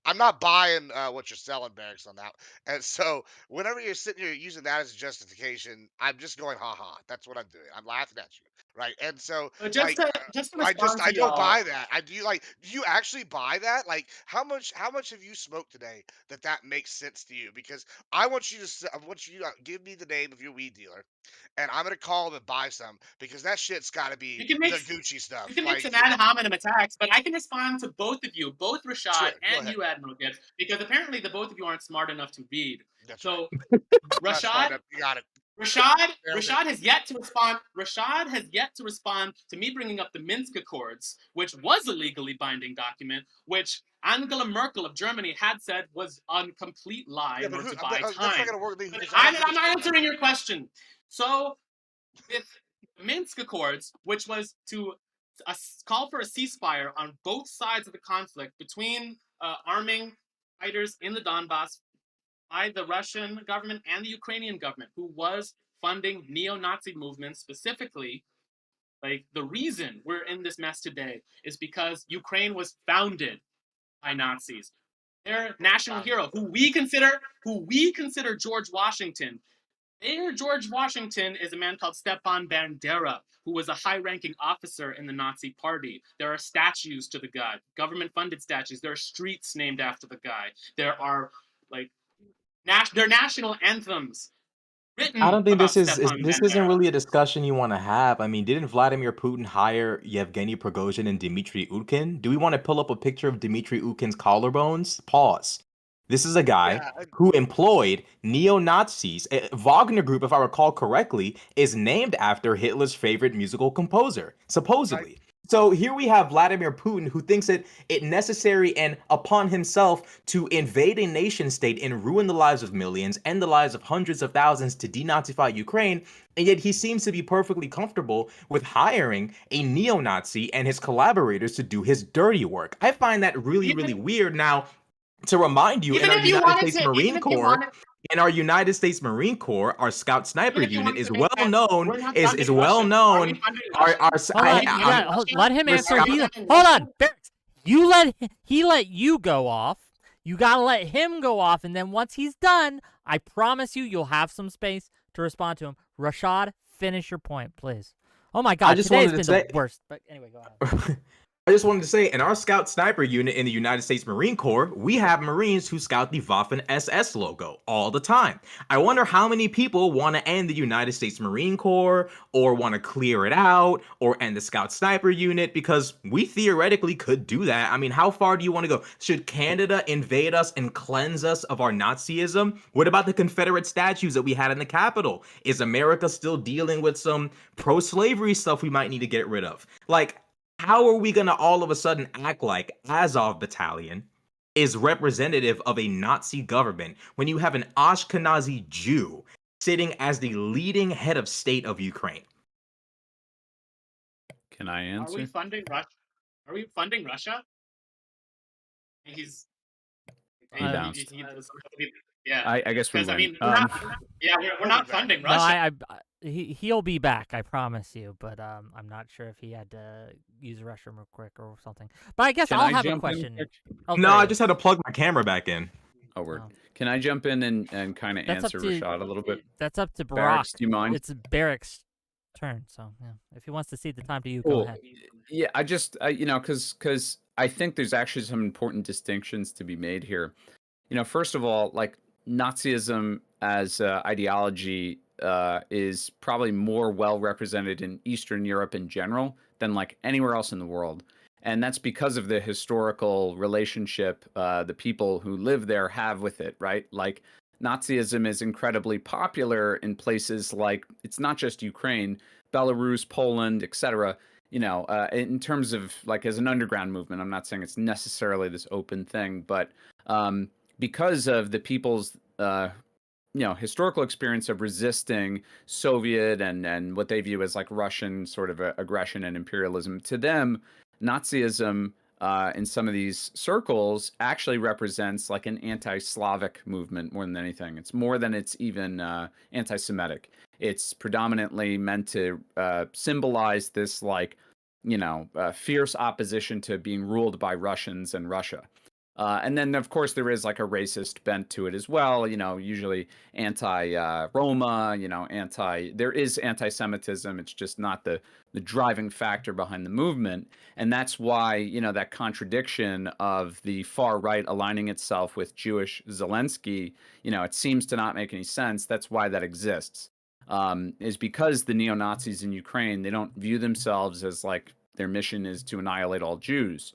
I'm not buying what you're selling, Barracks, on that. And so whenever you're sitting here using that as a justification, I'm just going, ha ha. That's what I'm doing. I'm laughing at you, right? And so, But like, just to respond I to don't y'all, buy that. Do you actually buy that? Like, how much have you smoked today that makes sense to you? Because I want you to give me the name of your weed dealer, and I'm gonna call him and buy some, because that shit's got to be you can the make Gucci you stuff. can make Like, some ad hominem attacks, but I can respond to both of you, both sure, Rashad go and ahead. you, Admiral Gibbs, because apparently the both of you aren't smart enough to read. That's right. So I'm not smart Rashad, enough. You got it. Nailed it. Rashad has yet to respond. Rashad has yet to respond to me bringing up the Minsk Accords, which was a legally binding document, which Angela Merkel of Germany had said was a complete lie Yeah, in but order who? to buy That's not time. gonna work with me But because I don't give a I'm shit not about answering that. your question. So with the Minsk Accords, which was to call for a ceasefire on both sides of the conflict between arming fighters in the Donbass by the Russian government and the Ukrainian government, who was funding neo-Nazi movements specifically. Like, the reason we're in this mess today is because Ukraine was founded by Nazis. Their national hero, who we consider George Washington. Their George Washington is a man called Stepan Bandera, who was a high-ranking officer in the Nazi party. There are statues to the guy, government-funded statues. There are streets named after the guy. There are like their national anthems I written don't think about is Stepan this isn't Bandera. really a discussion you want to have. I mean, didn't Vladimir Putin hire Yevgeny Prigozhin and Dmitry Utkin? Do we want to pull up a picture of Dmitry Utkin's collarbones? Pause. This is a guy Yeah, who employed neo-Nazis. Wagner Group, if I recall correctly, is named after Hitler's favorite musical composer, right. supposedly. So here we have Vladimir Putin, who thinks it necessary and upon himself to invade a nation state and ruin the lives of millions and the lives of hundreds of thousands to denazify Ukraine, and yet he seems to be perfectly comfortable with hiring a neo-Nazi and his collaborators to do his dirty work. I find that really, really Even weird. Now, to remind you, even if you wanted to, even if you wanted, our Scout Sniper even if you unit wanted is to make well that, known we're not is funding well Russia. Are we known. funding Our Russia? Hold Are on, we you funding got Russia? let him the answer. Are Scout. we Hold funding on, Russia? Barracks. He let you go off. You gotta let him go off, and then once he's done, I promise you'll have some space to respond to him. Rashad, finish your point, please. Oh my I God, just today has wanted been to the say. worst. But anyway, go ahead. I just wanted to say, in our Scout Sniper unit in the United States Marine Corps, we have Marines who scout the Waffen SS logo all the time. I wonder how many people want to end the United States Marine Corps, or want to clear it out, or end the Scout Sniper unit, because we theoretically could do that. I mean, how far do you want to go? Should Canada invade us and cleanse us of our Nazism? What about the Confederate statues that we had in the Capitol? Is America still dealing with some pro-slavery stuff we might need to get rid of? Like, how are we going to all of a sudden act like Azov Battalion is representative of a Nazi government when you have an Ashkenazi Jew sitting as the leading head of state of Ukraine? Can I Are we answer? funding Russia? Are we funding Russia? He's He bounced. yeah. I guess we Because I win. mean, we're not funding No, Russia. he'll be back, I promise you. But I'm not sure if he had to use the restroom real quick or something. But I guess Can I'll I have a jump in question. quick? Oh, No, there I he just is. had to plug my camera back in. Oh, word. Oh. Can I jump in and kind of That's up answer to- Rashad a little bit? That's up to Barracks, Barack. do you mind? It's Barracks' turn. So yeah, if he wants to cede the time to you, go Cool. ahead. Yeah, I just because I think there's actually some important distinctions to be made here. First of all, like Nazism as ideology is probably more well represented in Eastern Europe in general than like anywhere else in the world. And that's because of the historical relationship the people who live there have with it, right? Like Nazism is incredibly popular in places like, it's not just Ukraine, Belarus, Poland, etc. In terms of like as an underground movement, I'm not saying it's necessarily this open thing, but because of the people's historical experience of resisting Soviet and what they view as like Russian sort of aggression and imperialism, to them, Nazism in some of these circles actually represents like an anti-Slavic movement more than anything. It's more than it's even anti-Semitic. It's predominantly meant to symbolize this like fierce opposition to being ruled by Russians and Russia. And then, of course, there is like a racist bent to it as well. Usually anti-Roma. There is anti-Semitism. It's just not the driving factor behind the movement, and that's why that contradiction of the far right aligning itself with Jewish Zelensky. It seems to not make any sense. That's why that exists. Is because the neo-Nazis in Ukraine, they don't view themselves as like their mission is to annihilate all Jews.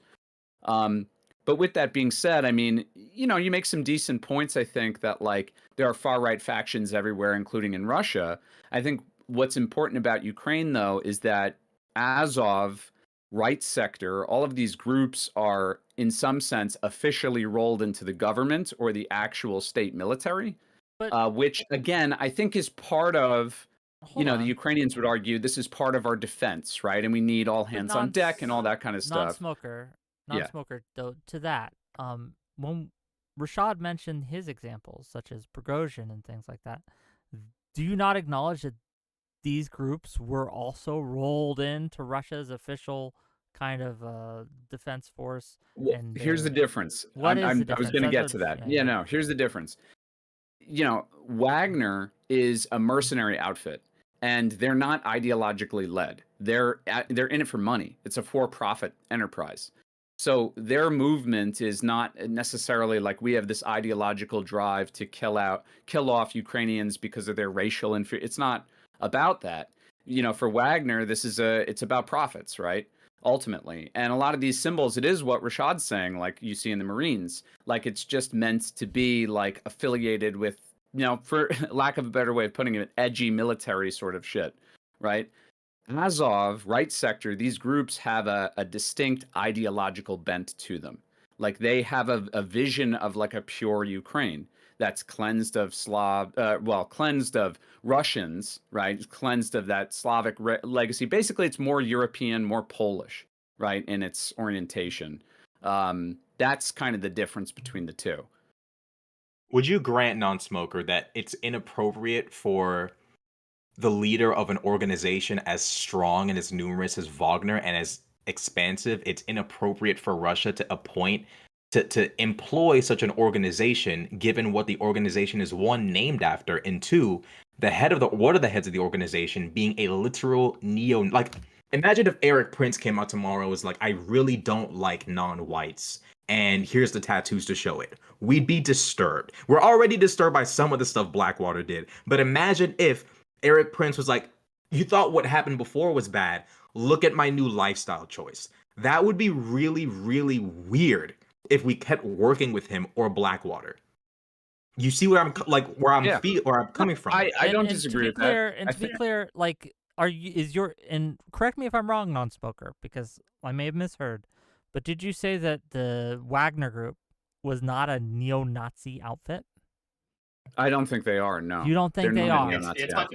But with that being said, I mean, you make some decent points, I think, that like there are far-right factions everywhere, including in Russia. I think what's important about Ukraine, though, is that Azov, right sector, all of these groups are, in some sense, officially rolled into the government or the actual state military, But which, again, I think is part of, hold on. the Ukrainians would argue this is part of our defense, right? And we need all hands on deck and all that kind of stuff. Non-smoker, though, to that, when Rashad mentioned his examples, such as Prigozhin and things like that, do you not acknowledge that these groups were also rolled into Russia's official kind of defense force? Well, And here's the difference. What is the I was difference? going to That's get what- to that. yeah. No, here's the difference. Wagner is a mercenary outfit, and they're not ideologically led. They're in it for money. It's a for-profit enterprise. So their movement is not necessarily like we have this ideological drive to kill off Ukrainians because of their racial inferiority. It's not about that. For Wagner, it's about profits, right? Ultimately. And a lot of these symbols, it is what Rashad's saying, like you see in the Marines. Like it's just meant to be like affiliated with, for lack of a better way of putting it, edgy military sort of shit, right? Azov, right sector, these groups have a distinct ideological bent to them. Like they have a vision of like a pure Ukraine that's cleansed of cleansed of Russians, right? Cleansed of that Slavic legacy. Basically, it's more European, more Polish, right, in its orientation. That's kind of the difference between the two. Would you grant non-smoker that it's inappropriate for the leader of an organization as strong and as numerous as Wagner and as expansive, it's inappropriate for Russia to appoint to employ such an organization, given what the organization is, one, named after, and two, one of the heads of the organization being a literal like, imagine if Eric Prince came out tomorrow and was like, I really don't like non-whites, and here's the tattoos to show it. We'd be disturbed. We're already disturbed by some of the stuff Blackwater did, but imagine if Eric Prince was like, you thought what happened before was bad, look at my new lifestyle choice. That would be really, really weird if we kept working with him or Blackwater. You see where I'm where I'm coming from. I don't disagree with that. And to be clear, like, and correct me if I'm wrong, non-smoker, because I may have misheard, but did you say that the Wagner Group was not a neo-Nazi outfit? I don't think they are. No, you don't think they are? It's not.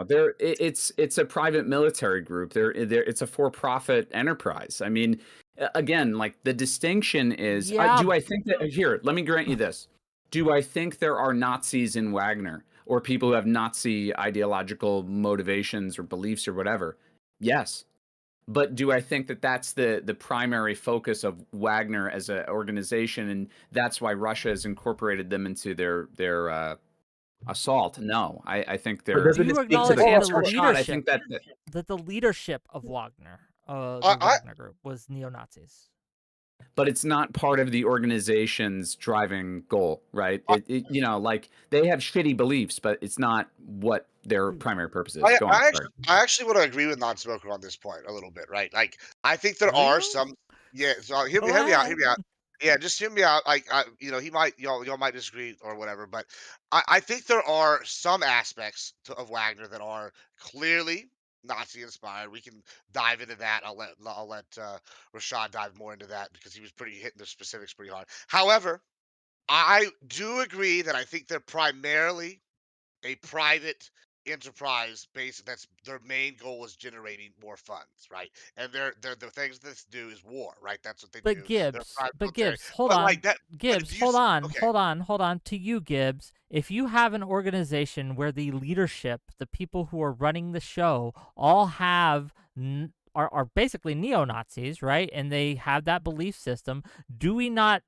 No. It's a private military group. It's a for-profit enterprise. I mean, again, like the distinction is, do I think that here? Let me grant you this. Do I think there are Nazis in Wagner or people who have Nazi ideological motivations or beliefs or whatever? Yes. But do I think that that's the primary focus of Wagner as an organization, and that's why Russia has incorporated them into their assault? No, I think they're. Do you acknowledge I think that the leadership of Wagner, the Wagner Group, was neo-Nazis? But it's not part of the organization's driving goal, right? You know, like they have shitty beliefs, but it's not what their primary purpose is. I actually want to agree with non-smoker on this point a little bit, right? Like, I think there are some. Yeah, so hear me out. Yeah, just hear me out. Like, you know, y'all might disagree or whatever, but I think there are some aspects of Wagner that are clearly Nazi inspired. We can dive into that. I'll let Rashad dive more into that because he was pretty hitting the specifics pretty hard. However, I do agree that I think they're primarily a private enterprise base. That's their main goal is generating more funds, right? And the things that do is war, right? That's what they do. Gibbs, hold on. To you, Gibbs, if you have an organization where the leadership, the people who are running the show, all are basically neo-Nazis, right? And they have that belief system, do we not,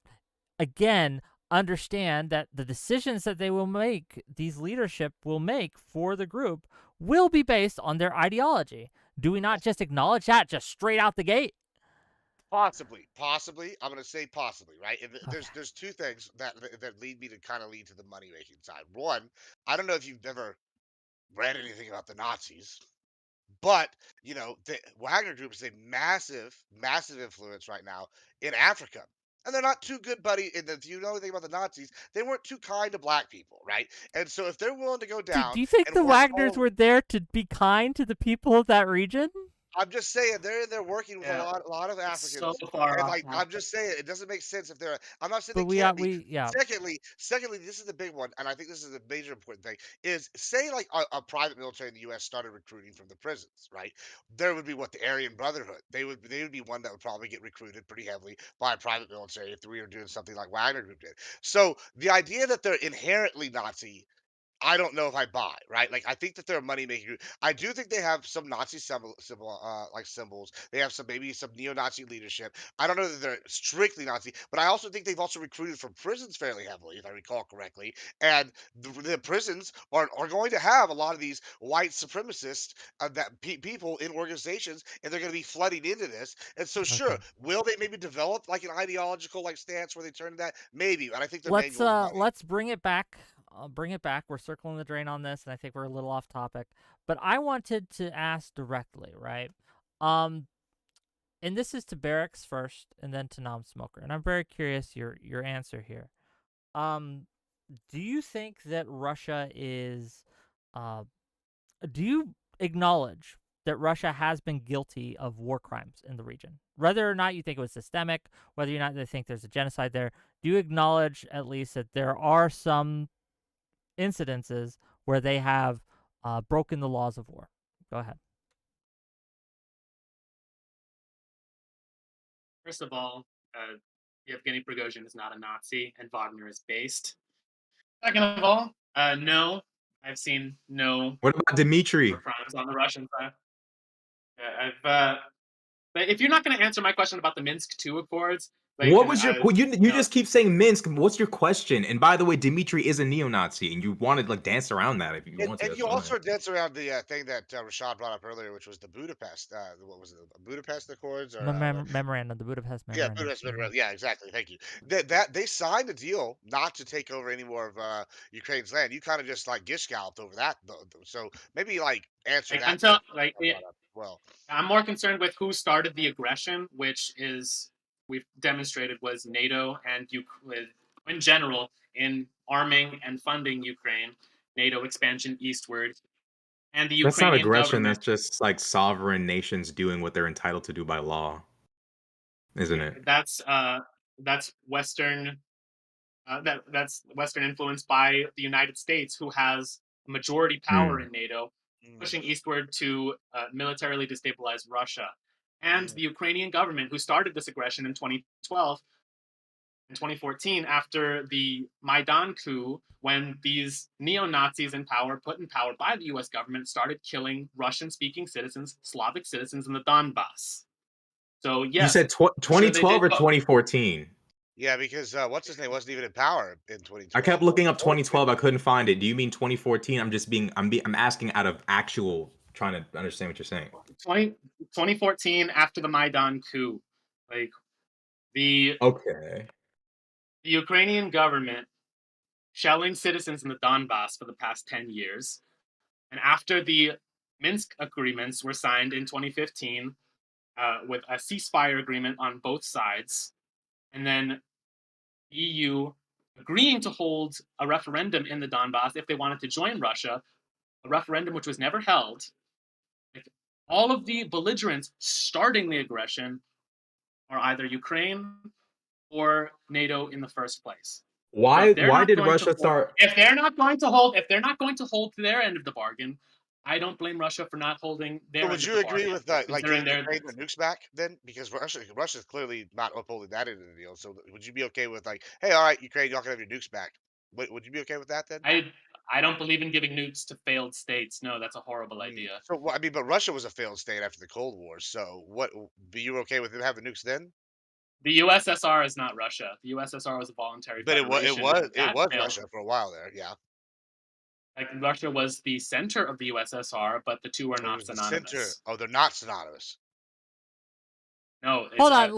again, understand that the decisions that they will make, these leadership will make for the group, will be based on their ideology? Do we not just acknowledge that just straight out the gate? Possibly. I'm going to say possibly, right? And there's two things that lead me to kind of lead to the money making side. One, I don't know if you've ever read anything about the Nazis, but you know the Wagner Group is a massive influence right now in Africa. And they're not too good, buddy. And if you know anything about the Nazis, they weren't too kind to black people, right? And so if they're willing to go down, do you think the Wagners were there to be kind to the people of that region? I'm just saying they're working with a lot of Africans. So far and off, I'm just saying it doesn't make sense if they're. I'm not saying but they can't be. Yeah. Secondly, this is the big one, and I think this is a major important thing. Is say like a private military in the U.S. started recruiting from the prisons, right? There would be the Aryan Brotherhood. They would be one that would probably get recruited pretty heavily by a private military if we were doing something like Wagner Group did. So the idea that they're inherently Nazi, I don't know if I buy, right? Like, I think that they're a money making group. I do think they have some Nazi symbols. They have maybe some neo-Nazi leadership. I don't know that they're strictly Nazi, but I also think they've also recruited from prisons fairly heavily, if I recall correctly. And the prisons are going to have a lot of these white supremacists people in organizations, and they're going to be flooding into this. And so, sure, will they maybe develop like an ideological like stance where they turn to that? Maybe, but I think let's bring it back. We're circling the drain on this, and I think we're a little off topic. But I wanted to ask directly, right? And this is to Barracks first, and then to non-smoker. And I'm very curious your answer here. Do you think that Russia is? Do you acknowledge that Russia has been guilty of war crimes in the region? Whether or not you think it was systemic, whether or not they think there's a genocide there, do you acknowledge at least that there are some incidences where they have broken the laws of war? Go ahead. First of all, Yevgeny Prigozhin is not a Nazi, and Wagner is based. Second of all, no, I've seen no. What about Dmitry? Crimes on the Russian side. But if you're not going to answer my question about the Minsk II Accords, Like, What was your you no. just keep saying Minsk? What's your question? And by the way, Dmitry is a neo-Nazi, and you want to like dance around that if you want to. And That's you fine. also dance around the thing that Rashad brought up earlier, which was the Budapest. What was it? Budapest Accords or Memorandum, the Budapest yeah, Memorandum. Budapest Memorandum. Yeah, exactly. Thank you. That they signed a deal not to take over any more of Ukraine's land. You kind of just like gish galloped over that, though. So maybe like answer Like, that until question like I brought up as well. I'm more concerned with who started the aggression, which is we've demonstrated was NATO and in general in arming and funding Ukraine, NATO expansion eastward, and the That's not Ukrainian aggression. government. That's just like sovereign nations doing what they're entitled to do by law, isn't it? That's Western. That's Western influence by the United States, who has majority power in NATO, pushing eastward to militarily destabilize Russia. And the Ukrainian government, who started this aggression in 2012 and 2014 after the Maidan coup, when these neo-Nazis in power, put in power by the US government, started killing Russian-speaking citizens, Slavic citizens in the Donbass. So You yes, said 2012 or 2014? Yeah, because what's his name wasn't even in power in 2012. I kept looking up 2012. I couldn't find it. Do you mean 2014? I'm asking out of actual trying to understand what you're saying. 2014 after the Maidan coup, like the Okay. Ukrainian government shelling citizens in the Donbass for the past 10 years. And after the Minsk agreements were signed in 2015 with a ceasefire agreement on both sides, and then EU agreeing to hold a referendum in the Donbass if they wanted to join Russia, a referendum which was never held. Like, all of the belligerents starting the aggression are either Ukraine or NATO in the first place. So Why did Russia start? If they're not going to hold to their end of the bargain, I don't blame Russia for not holding their So end would of you the agree bargain. with like Considering giving they're Ukraine the nukes back then? Because Russia's clearly not upholding that end of the deal. So would you be okay with like, hey, all right, Ukraine, y'all can have your nukes back? Would you be okay with that then? I don't believe in giving nukes to failed states. No, that's a horrible idea. So I mean, but Russia was a failed state after the Cold War. So what? Be you okay with them having nukes then? The USSR is not Russia. The USSR was a voluntary But federation, and it that was failed. Russia for a while there. Yeah, Like, Russia was the center of the USSR, but the two are it not was the center. synonymous. Oh, they're not synonymous. No, it's Hold on,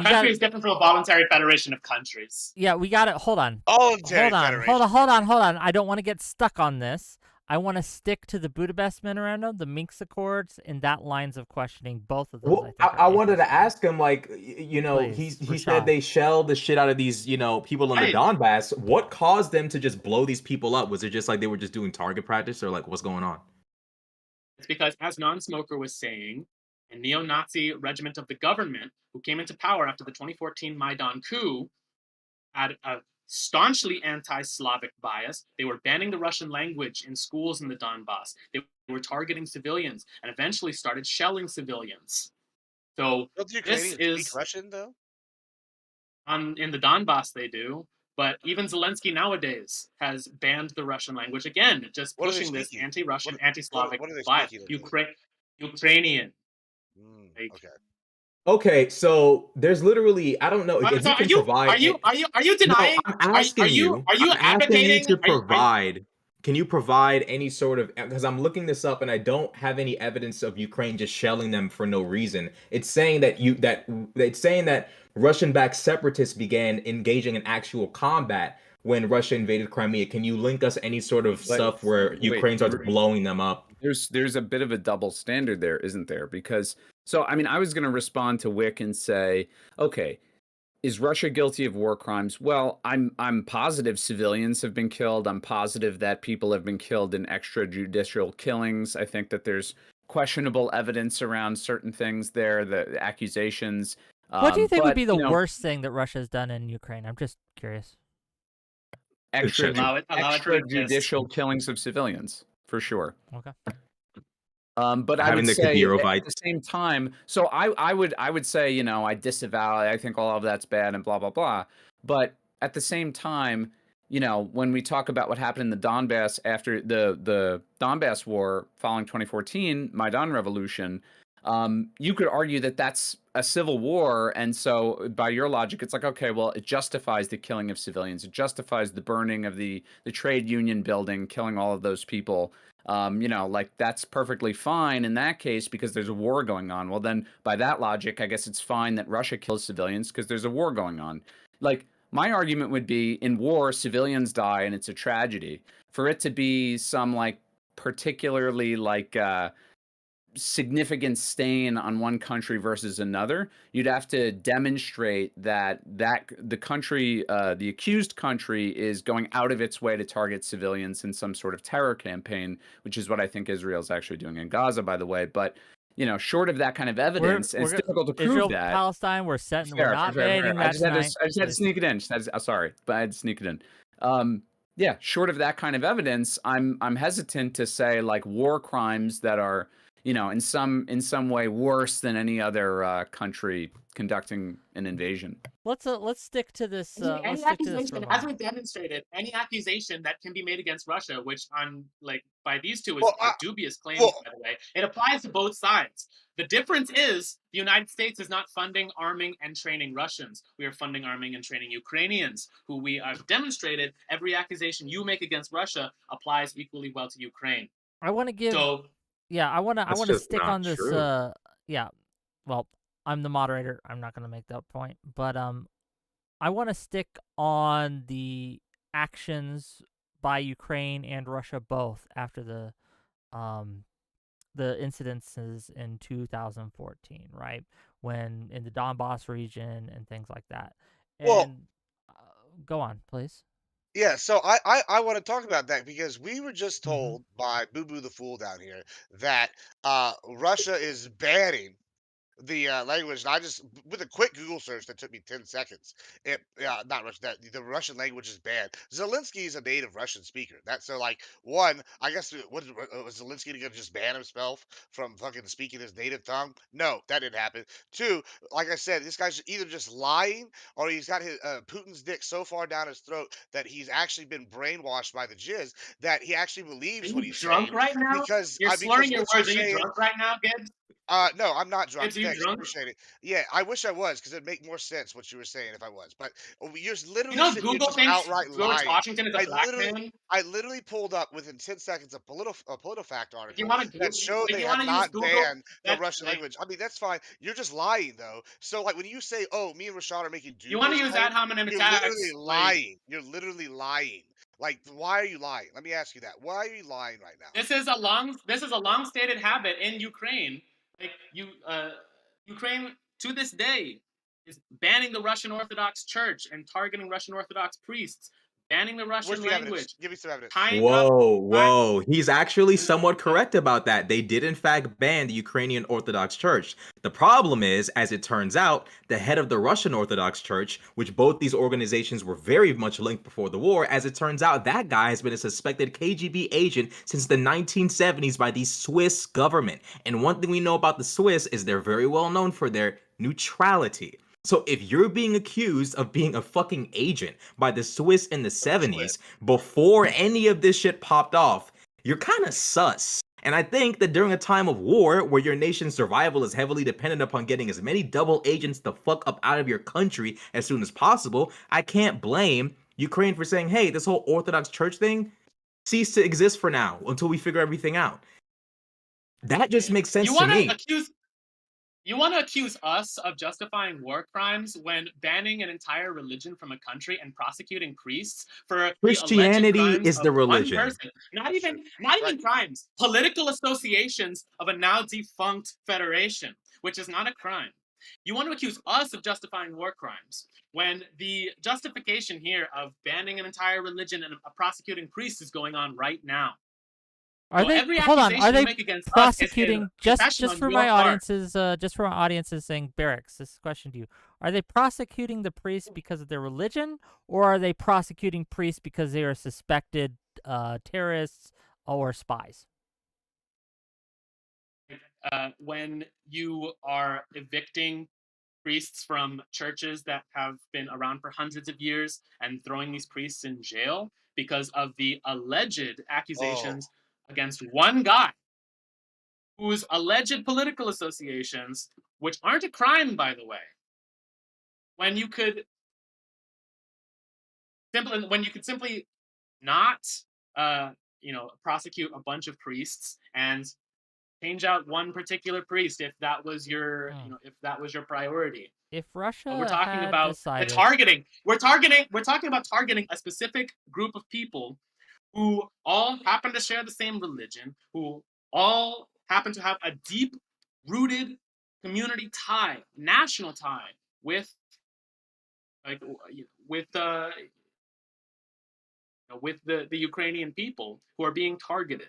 a country is different from a voluntary federation of countries. Yeah, we got it. Hold on. Voluntary Hold on. federation. Hold on. I don't want to get stuck on this. I want to stick to the Budapest Memorandum, the Minsk Accords, in that lines of questioning. Both of those. Well, I wanted to ask him, like, Please, he said they shelled the shit out of these, people in the Donbass. What caused them to just blow these people up? Was it just like they were just doing target practice, or like what's going on? It's because, as Non-Smoker was saying, a neo-Nazi regiment of the government who came into power after the 2014 Maidan coup had a staunchly anti-Slavic bias. They were banning the Russian language in schools in the Donbass. They were targeting civilians and eventually started shelling civilians. So Don't the Ukrainians speak Russian though? In the Donbass they do, but even Zelensky nowadays has banned the Russian language again, just pushing this anti-Russian, anti-Slavic bias. Ukrainian. Okay. Okay, so there's literally, I don't know if you can provide. Are you denying? No, I'm asking you. Are you advocating to provide? Can you provide any sort of? Because I'm looking this up and I don't have any evidence of Ukraine just shelling them for no reason. It's saying that Russian-backed separatists began engaging in actual combat when Russia invaded Crimea. Can you link us any sort of stuff where Ukraine starts blowing them up? There's a bit of a double standard there, isn't there? Because I mean, I was going to respond to Wick and say, okay, is Russia guilty of war crimes? Well, I'm positive civilians have been killed. I'm positive that people have been killed in extrajudicial killings. I think that there's questionable evidence around certain things there, the accusations. What do you think would be the worst thing that Russia's done in Ukraine? I'm just curious. Extrajudicial killings of civilians, for sure. Okay. But I would say at the same time, so I would say, I disavow, I think all of that's bad and blah, blah, blah. But at the same time, when we talk about what happened in the Donbass after the Donbass war following 2014, Maidan Revolution, You could argue that that's a civil war, and so by your logic, it's like, okay, well, it justifies the killing of civilians, it justifies the burning of the trade union building, killing all of those people. Like that's perfectly fine in that case because there's a war going on. Well, then by that logic, I guess it's fine that Russia kills civilians because there's a war going on. Like my argument would be in war, civilians die and it's a tragedy. For it to be some like particularly like significant stain on one country versus another, you'd have to demonstrate that the country, the accused country, is going out of its way to target civilians in some sort of terror campaign, which is what I think Israel's actually doing in Gaza, by the way. But short of that kind of evidence, and it's difficult to prove Israel, that. Palestine, we're setting. We're Fair, not fair, fair. debating I that just had tonight. to Please. sneak it in. Sorry, but I had to sneak it in. Yeah, short of that kind of evidence, I'm hesitant to say like war crimes that are in some way worse than any other country conducting an invasion. Let's stick to this. Any accusation, as we've demonstrated, any accusation that can be made against Russia, which on by these two are dubious claims, by the way, it applies to both sides. The difference is the United States is not funding, arming, and training Russians. We are funding, arming, and training Ukrainians, who we have demonstrated every accusation you make against Russia applies equally well to Ukraine. I want to give. So, yeah, I want to stick on this. True. Yeah, well, I'm the moderator. I'm not going to make that point, but I want to stick on the actions by Ukraine and Russia both after the incidences in 2014, right? When in the Donbass region and things like that. And Well, go on, please. yeah, so I want to talk about that because we were just Mhm. told by Boo Boo the Fool down here that Russia is banning the language. And I just with a quick Google search that took me 10 seconds. It not Russian. That the Russian language is banned. Zelensky is a native Russian speaker. That's so like one. I guess was Zelensky gonna just ban himself from fucking speaking his native tongue? No, that didn't happen. Two, like I said, this guy's either just lying or he's got his Putin's dick so far down his throat that he's actually been brainwashed by the jizz that he actually are believes what you he's drunk saying right now? because You're because slurring your what you're words. Are you saying. drunk right now, Gibbs? No, I'm not drunk. Gibbs, are you Thanks, drunk? appreciate it. Yeah, I wish I was because it'd make more sense what you were saying if I was. But you're You literally know, sitting here Google just thinks outright George lying. Washington is a I black literally, man. I literally pulled up within 10 seconds a PolitiFact If you article want to that showed if they you have want to use not Google, banned the that Russian like language. I mean, that's fine. You're just lying though. So like when you say, "Oh, me and Rashad are making you want to dubious use ad claims," hominem you're literally attacks, like lying. You're literally lying. Like, why are you lying? Let me ask you that. Why are you lying right now? this is a long stated habit in Ukraine. Like Ukraine to this day is banning the Russian Orthodox Church and targeting Russian Orthodox priests, banning the Where's Russian the evidence? language, Give me some evidence. tying up. Whoa. He's actually somewhat correct about that. They did, in fact, ban the Ukrainian Orthodox Church. The problem is, as it turns out, the head of the Russian Orthodox Church, which both these organizations were very much linked before the war, as it turns out, that guy has been a suspected KGB agent since the 1970s by the Swiss government. And one thing we know about the Swiss is they're very well known for their neutrality. So if you're being accused of being a fucking agent by the Swiss in the 70s before any of this shit popped off, you're kind of sus. And I think that during a time of war where your nation's survival is heavily dependent upon getting as many double agents the fuck up out of your country as soon as possible, I can't blame Ukraine for saying, hey, this whole Orthodox Church thing cease to exist for now until we figure everything out. That just makes sense to me. You want to accuse us of justifying war crimes when banning an entire religion from a country and prosecuting priests for the alleged Christianity crimes is the of one religion. person? Not even crimes. Political associations of a now defunct federation, which is not a crime. You want to accuse us of justifying war crimes when the justification here of banning an entire religion and prosecuting priests is going on right now. Are they? Every Hold on. Are accusation you they make against us is prosecuting a confession just on for your my part. audiences? Just for my audiences, saying Barracks. This question to you: are they prosecuting the priests because of their religion, or are they prosecuting priests because they are suspected terrorists or spies? When you are evicting priests from churches that have been around for hundreds of years and throwing these priests in jail because of the alleged Oh, accusations against one guy whose alleged political associations, which aren't a crime, by the way, when you could simply not, prosecute a bunch of priests and change out one particular priest if that was your, if that was your priority. If We're Russia talking had about the decided, targeting. We're talking about targeting a specific group of people who all happen to share the same religion, who all happen to have a deep-rooted community tie, national tie with, like, with the Ukrainian people who are being targeted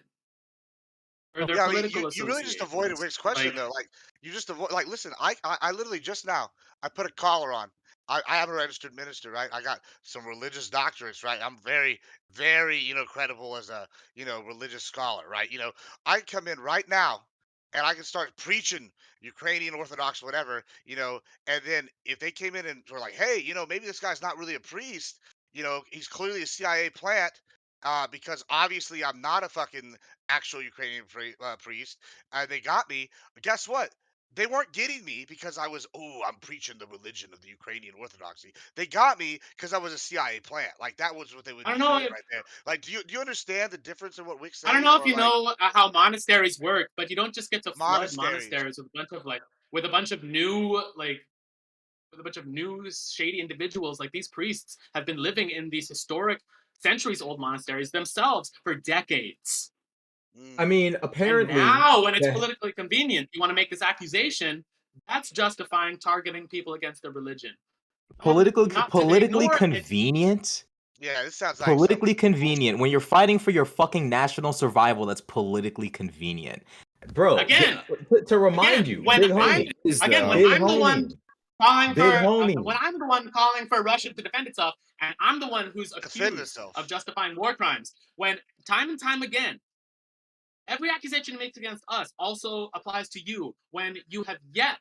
for their Yeah, I mean, political you really just avoided associations. Rick's question Like, though. Like, you just avoid. Like, listen, I literally just now I put a collar on. I am a registered minister, right? I got some religious doctorates, right? I'm very, very, credible as a, religious scholar, right? I come in right now and I can start preaching Ukrainian Orthodox, whatever, and then if they came in and were like, hey, maybe this guy's not really a priest, he's clearly a CIA plant, because obviously I'm not a fucking actual Ukrainian priest. They got me. But guess what? They weren't getting me because I'm preaching the religion of the Ukrainian Orthodoxy. They got me because I was a CIA plant. Like, that was what they would I be don't know doing if right there. Like, do you understand the difference in what Wick's I don't saying? know if Or you like know how monasteries work, but you don't just get to flood monasteries. monasteries with a bunch of with a bunch of new with a bunch of new shady individuals. Like, these priests have been living in these historic, centuries old monasteries themselves for decades. I Mm. mean, And apparently, now, when it's the politically convenient, you want to make this accusation. That's justifying targeting people against their religion. Not to politically ignore it. convenient. Yeah, this sounds like some Politically convenient. bullshit. When you're fighting for your fucking national survival, that's politically convenient. Bro, Again, to remind you, when big I'm homie, Is when though. big I'm the one homie, calling big for homie. Russia to defend itself, and I'm the one who's Defend accused of itself. justifying war crimes. When time and time again, every accusation you make against us also applies to you. When you have yet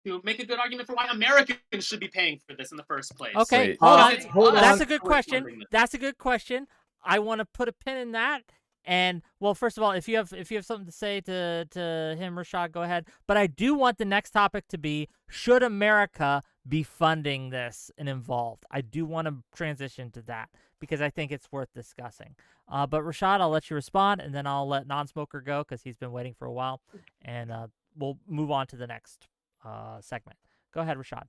to make a good argument for why Americans should be paying for this in the first place. okay, Wait. hold Because on. it's Hold us That's on. a good who are question. funding this. That's a good question. I want to put a pin in that. And well, first of all, if you have something to say to him, Rashad, go ahead. But I do want the next topic to be: should America be funding this and involved? I do want to transition to that because I think it's worth discussing. But Rashad, I'll let you respond, and then I'll let Non-Smoker go because he's been waiting for a while, and we'll move on to the next segment. Go ahead, Rashad.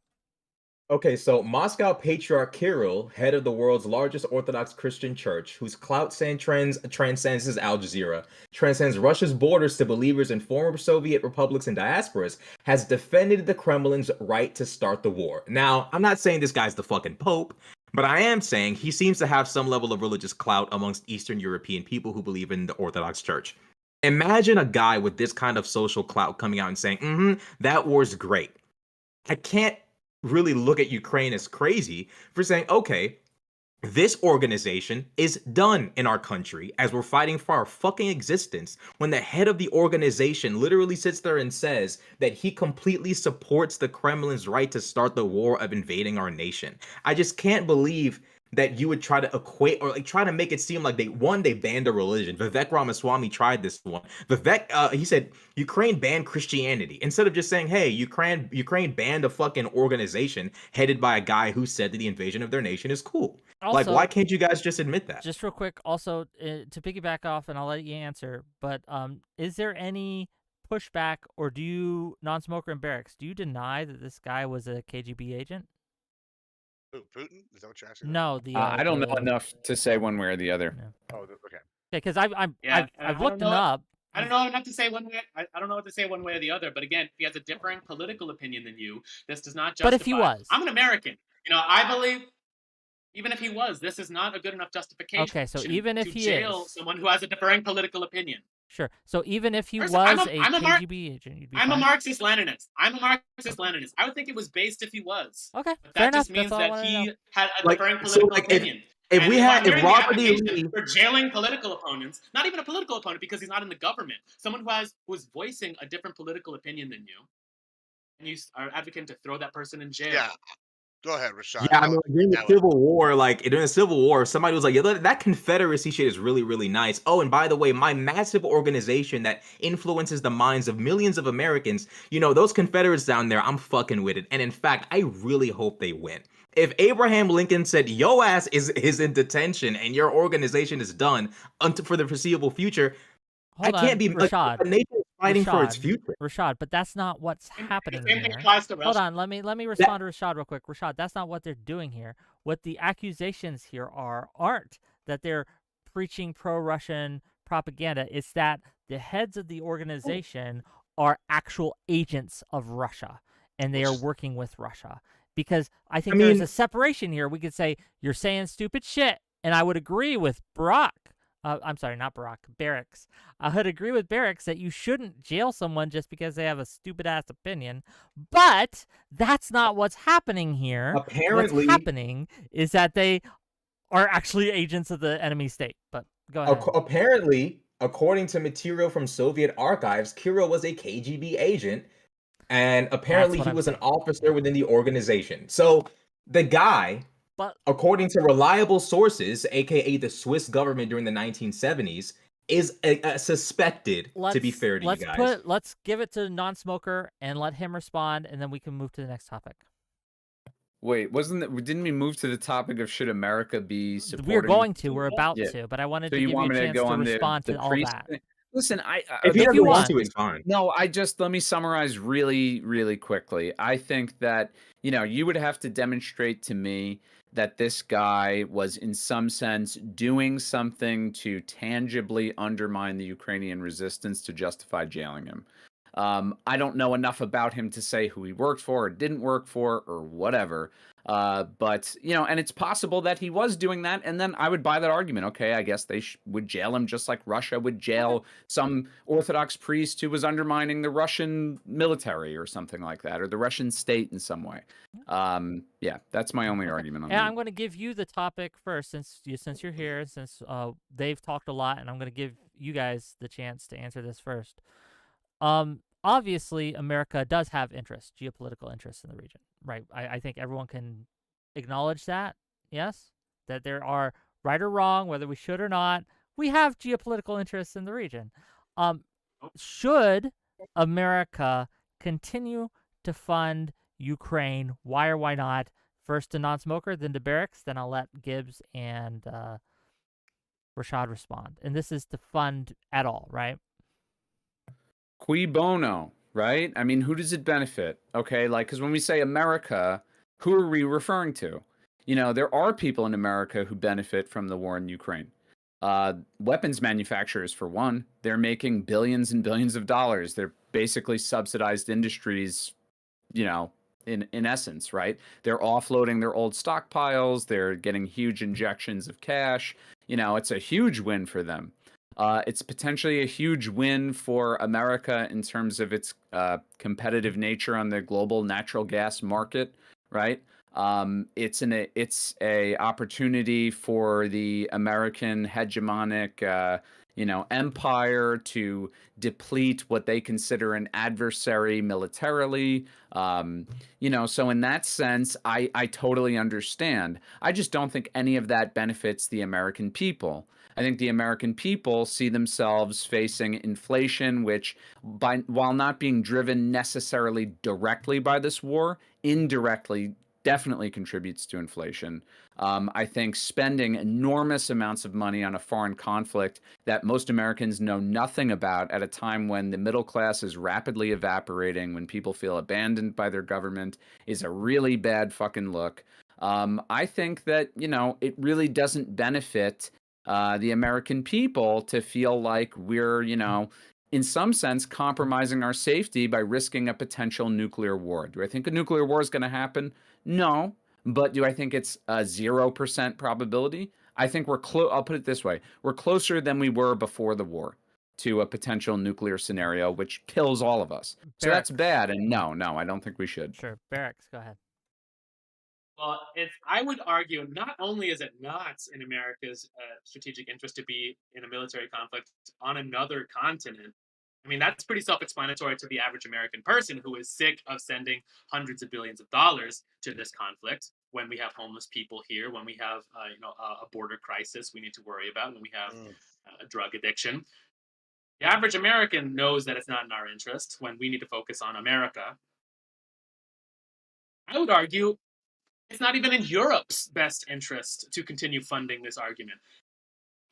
Okay, so Moscow Patriarch Kirill, head of the world's largest Orthodox Christian church, whose clout transcends his Al Jazeera, transcends Russia's borders to believers in former Soviet republics and diasporas, has defended the Kremlin's right to start the war. Now, I'm not saying this guy's the fucking Pope, but I am saying he seems to have some level of religious clout amongst Eastern European people who believe in the Orthodox Church. Imagine a guy with this kind of social clout coming out and saying, that war's great. I can't really look at Ukraine as crazy for saying, okay, this organization is done in our country as we're fighting for our fucking existence, when the head of the organization literally sits there and says that he completely supports the Kremlin's right to start the war of invading our nation. I just can't believe that you would try to equate or try to make it seem like they banned a religion. Vivek Ramaswamy tried this one. Vivek, he said Ukraine banned Christianity instead of just saying, hey, Ukraine banned a fucking organization headed by a guy who said that the invasion of their nation is cool. Also, Why can't you guys just admit that? Just real quick, also to piggyback off, and I'll let you answer. But is there any pushback, or do you, Non-Smoker and Barracks, do you deny that this guy was a KGB agent? Putin? Is that what you're asking? No, I don't know enough to say one way or the other. No. Oh, okay. Because I've looked him up. I don't know enough to say one way. I don't know what to say one way or the other. But again, if he has a differing political opinion than you, this does not justify. But if he was, I'm an American. I believe. Even if he was, this is not a good enough justification. Okay, so even if to he jail is someone who has a differing political opinion. Sure. So even if he First, was a KGB agent, you'd be I'm fine? a Marxist-Leninist. I would think it was based if he was. Okay, But fair that just enough. means That's all I that wanted to know. he had a differing political opinion. If Robert E. Lee Lee, for jailing political opponents, not even a political opponent because he's not in the government, someone who's voicing a different political opinion than you, and you are advocating to throw that person in jail. Yeah, Go ahead, Rashad. Yeah, I mean, Go like, during the nail it. Civil War, during the Civil War, somebody was like, "Yeah, that Confederacy shit is really, really nice." Oh, and by the way, my massive organization that influences the minds of millions of Americans, those Confederates down there, I'm fucking with it. And in fact, I really hope they win. If Abraham Lincoln said, "Yo ass is in detention and your organization is done until for the foreseeable future," I Hold can't on, be like, Rashad. a nation is fighting for its Rashad, future. Rashad, but that's not what's And happening the same thing here. applies to Hold Russia. on, let me respond to Rashad real quick. Rashad, that's not what they're doing here. What the accusations here aren't that they're preaching pro-Russian propaganda. It's that the heads of the organization are actual agents of Russia, and they are working with Russia. Because I think I there's mean, a separation here. We could say, you're saying stupid shit, and I would agree with Barack. I'm sorry, not Barack, Barracks. I would agree with Barracks that you shouldn't jail someone just because they have a stupid-ass opinion, but that's not what's happening here. What's apparently, happening is that they are actually agents of the enemy state. But go ahead. apparently, according to material from Soviet archives, Kirill was a KGB agent, and apparently what he I'm was an saying. officer within the organization. So the guy, But according to reliable sources, aka the Swiss government during the 1970s, is suspected, to be fair to you guys. let's give it to non-smoker and let him respond, and then we can move to the next topic. Wait, didn't we move to the topic of should America be supporting? We're going to. the We're war? about Yeah. to, but I wanted So to you give you want a me to chance go to on respond the to all priest that. thing? Listen, If he If doesn't you want want. to, it's fine. No, let me summarize really, really quickly. I think that, you would have to demonstrate to me that this guy was in some sense doing something to tangibly undermine the Ukrainian resistance to justify jailing him. I don't know enough about him to say who he worked for or didn't work for or whatever. But, and it's possible that he was doing that. And then I would buy that argument. Okay, I guess they would jail him just like Russia would jail some Orthodox priest who was undermining the Russian military or something like that, or the Russian state in some way. Yeah, that's my only argument on And that. I'm going to give you the topic first, since you're here, since they've talked a lot, and I'm going to give you guys the chance to answer this first. Obviously, America does have geopolitical interests in the region, right? I think everyone can acknowledge that, yes? That there are, right or wrong, whether we should or not, we have geopolitical interests in the region. Should America continue to fund Ukraine? Why or why not? First to non-smoker, then to Barracks, then I'll let Gibbs and Rashad respond. And this is to fund at all, right? Cui bono, right? I mean, who does it benefit? Okay, because when we say America, who are we referring to? There are people in America who benefit from the war in Ukraine. Weapons manufacturers, for one, they're making billions and billions of dollars. They're basically subsidized industries, in essence, right? They're offloading their old stockpiles. They're getting huge injections of cash. It's a huge win for them. It's potentially a huge win for America in terms of its competitive nature on the global natural gas market, right? It's a opportunity for the American hegemonic, empire to deplete what they consider an adversary militarily. So in that sense, I totally understand. I just don't think any of that benefits the American people. I think the American people see themselves facing inflation, which, while not being driven necessarily directly by this war, indirectly definitely contributes to inflation. I think spending enormous amounts of money on a foreign conflict that most Americans know nothing about at a time when the middle class is rapidly evaporating, when people feel abandoned by their government, is a really bad fucking look. I think that, it really doesn't benefit the American people to feel like we're, in some sense, compromising our safety by risking a potential nuclear war. Do I think a nuclear war is going to happen? No. But do I think it's a 0% probability? I think we're close. I'll put it this way. We're closer than we were before the war to a potential nuclear scenario, which kills all of us. So that's bad. And no, I don't think we should. Sure. Barracks, go ahead. Well, I would argue not only is it not in America's strategic interest to be in a military conflict on another continent. I mean, that's pretty self-explanatory to the average American person who is sick of sending hundreds of billions of dollars to this conflict. when we have homeless people here, when we have a border crisis we need to worry about, when we have Mm. drug addiction. The average American knows that it's not in our interest when we need to focus on America. I would argue it's not even in Europe's best interest to continue funding this argument.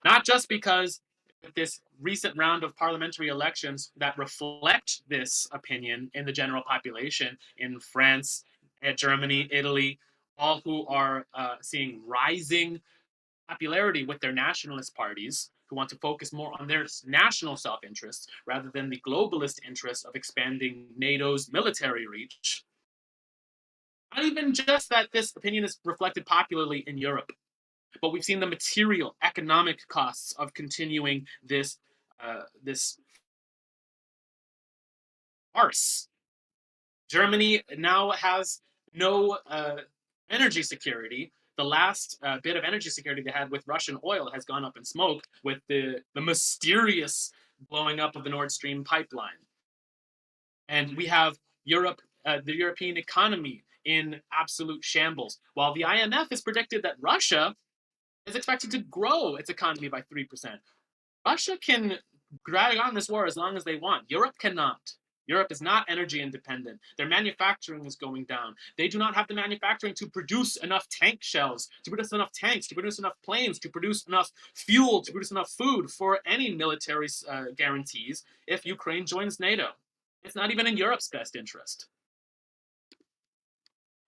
Not just because with this recent round of parliamentary elections that reflect this opinion in the general population in France, Germany, Italy, all who are seeing rising popularity with their nationalist parties who want to focus more on their national self interests rather than the globalist interest of expanding NATO's military reach. Not even just that this opinion is reflected popularly in Europe, but we've seen the material, economic costs of continuing this farce. Germany now has no energy security. The last bit of energy security they had with Russian oil has gone up in smoke with the mysterious blowing up of the Nord Stream pipeline. And we have Europe, the European economy in absolute shambles. While the IMF has predicted that Russia is expected to grow its economy by 3%. Russia can drag on this war as long as they want. Europe cannot. Europe is not energy independent. Their manufacturing is going down. They do not have the manufacturing to produce enough tank shells, to produce enough tanks, to produce enough planes, to produce enough fuel, to produce enough food for any military guarantees if Ukraine joins NATO. It's not even in Europe's best interest.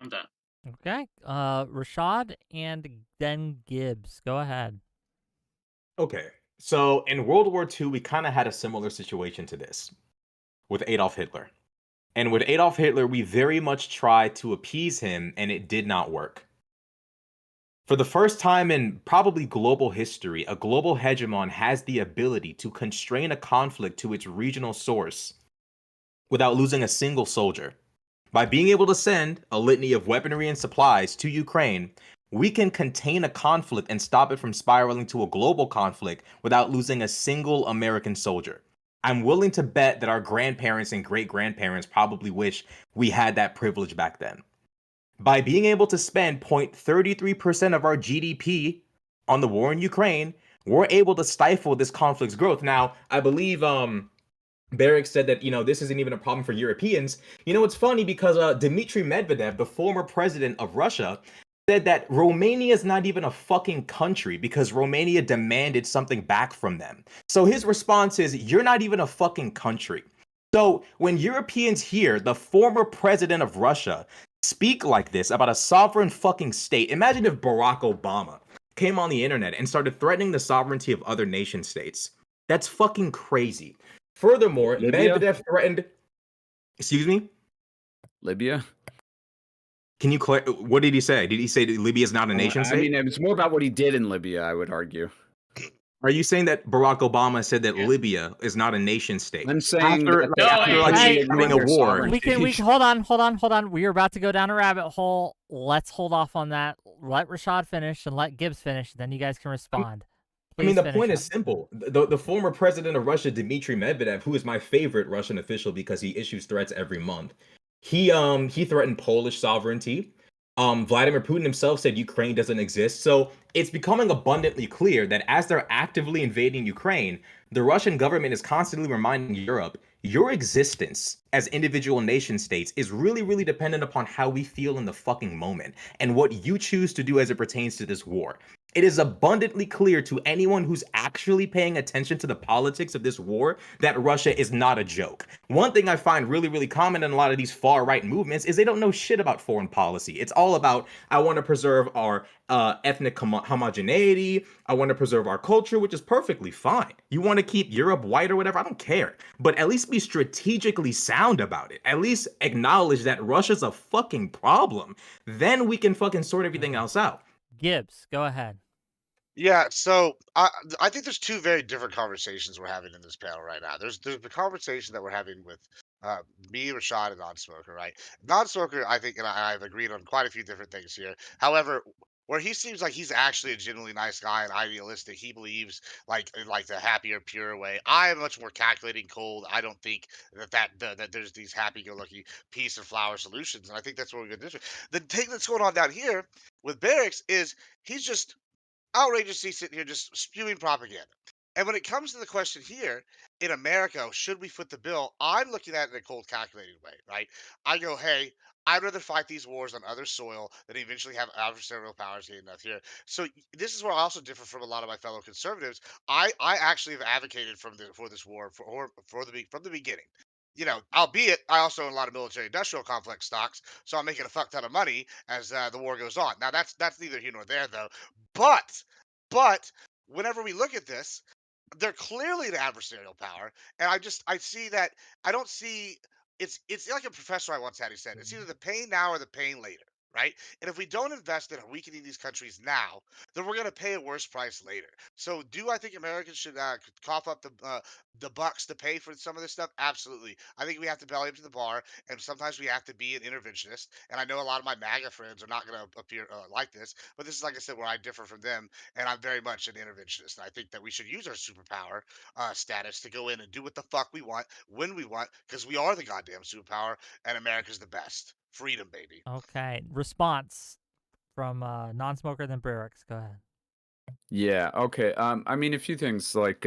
I'm done. Okay. Rashad and then Gibbs. Go ahead. Okay. So in World War II, we kind of had a similar situation to this with Adolf Hitler. And with Adolf Hitler, we very much tried to appease him, and it did not work. For the first time in probably global history, a global hegemon has the ability to constrain a conflict to its regional source without losing a single soldier. By being able to send a litany of weaponry and supplies to Ukraine, we can contain a conflict and stop it from spiraling to a global conflict without losing a single American soldier. I'm willing to bet that our grandparents and great-grandparents probably wish we had that privilege back then. By being able to spend 0.33% of our GDP on the war in Ukraine, we're able to stifle this conflict's growth. Now, I believe Barracks said that, this isn't even a problem for Europeans. It's funny because Dmitry Medvedev, the former president of Russia, said that Romania is not even a fucking country because Romania demanded something back from them. So his response is, you're not even a fucking country. So when Europeans hear the former president of Russia speak like this about a sovereign fucking state, imagine if Barack Obama came on the internet and started threatening the sovereignty of other nation states. That's fucking crazy. Furthermore, Libya? Medvedev threatened. Excuse me? Libya? Can you what did he say? Did he say that Libya is not a nation I state? mean, it's more about what he did in Libya, I would argue. Are you saying that Barack Obama said that Libya is not a nation state? I'm saying after having a war. We hold on. We are about to go down a rabbit hole. Let's hold off on that. Let Rashad finish and let Gibbs finish. Then you guys can respond. The point is simple. The former president of Russia, Dmitry Medvedev, who is my favorite Russian official because he issues threats every month, he threatened Polish sovereignty. Vladimir Putin himself said Ukraine doesn't exist. So it's becoming abundantly clear that as they're actively invading Ukraine, the Russian government is constantly reminding Europe, your existence as individual nation states is really, really dependent upon how we feel in the fucking moment and what you choose to do as it pertains to this war. It is abundantly clear to anyone who's actually paying attention to the politics of this war that Russia is not a joke. One thing I find really, really common in a lot of these far-right movements is they don't know shit about foreign policy. It's all about, I want to preserve our ethnic homogeneity. I want to preserve our culture, which is perfectly fine. You want to keep Europe white or whatever, I don't care. But at least be strategically sound about it. At least acknowledge that Russia's a fucking problem. Then we can fucking sort everything else out. Gibbs, go ahead. Yeah, so I think there's two very different conversations we're having in this panel right now. There's the conversation that we're having with me, Rashad, and Non-Smoker, right? Non-Smoker, I think, and I've agreed on quite a few different things here. However, where he seems like he's actually a genuinely nice guy and idealistic. He believes like in like the happier, pure way. I am much more calculating, cold. I don't think that there's these happy-go-lucky peace and flower solutions, and I think that's what we're going to do. The thing that's going on down here with Barracks is he's just outrageously sitting here just spewing propaganda. And when it comes to the question here in America, should we foot the bill? I'm looking at it in a cold, calculated way, right? I go, hey, I'd rather fight these wars on other soil than eventually have adversarial powers get enough here. So this is where I also differ from a lot of my fellow conservatives. I actually have advocated for this war from the beginning. You know, albeit I also own a lot of military industrial complex stocks, so I'm making a fuck ton of money as the war goes on. Now that's neither here nor there though. But but whenever we look at this, they're clearly an adversarial power, and I see that I don't see it's like a professor I once had. He said it's either the pain now or the pain later, right? And if we don't invest in weakening these countries now, then we're going to pay a worse price later. So, do I think Americans should cough up the bucks to pay for some of this stuff? Absolutely. I think we have to belly up to the bar, and sometimes we have to be an interventionist. And I know a lot of my MAGA friends are not going to appear like this, but this is like I said, where I differ from them, and I'm very much an interventionist. And I think that we should use our superpower status to go in and do what the fuck we want when we want, because we are the goddamn superpower, and America's the best. Freedom, baby. Okay. Response from non-smoker then Barracks. Go ahead. Yeah, okay. I mean, a few things like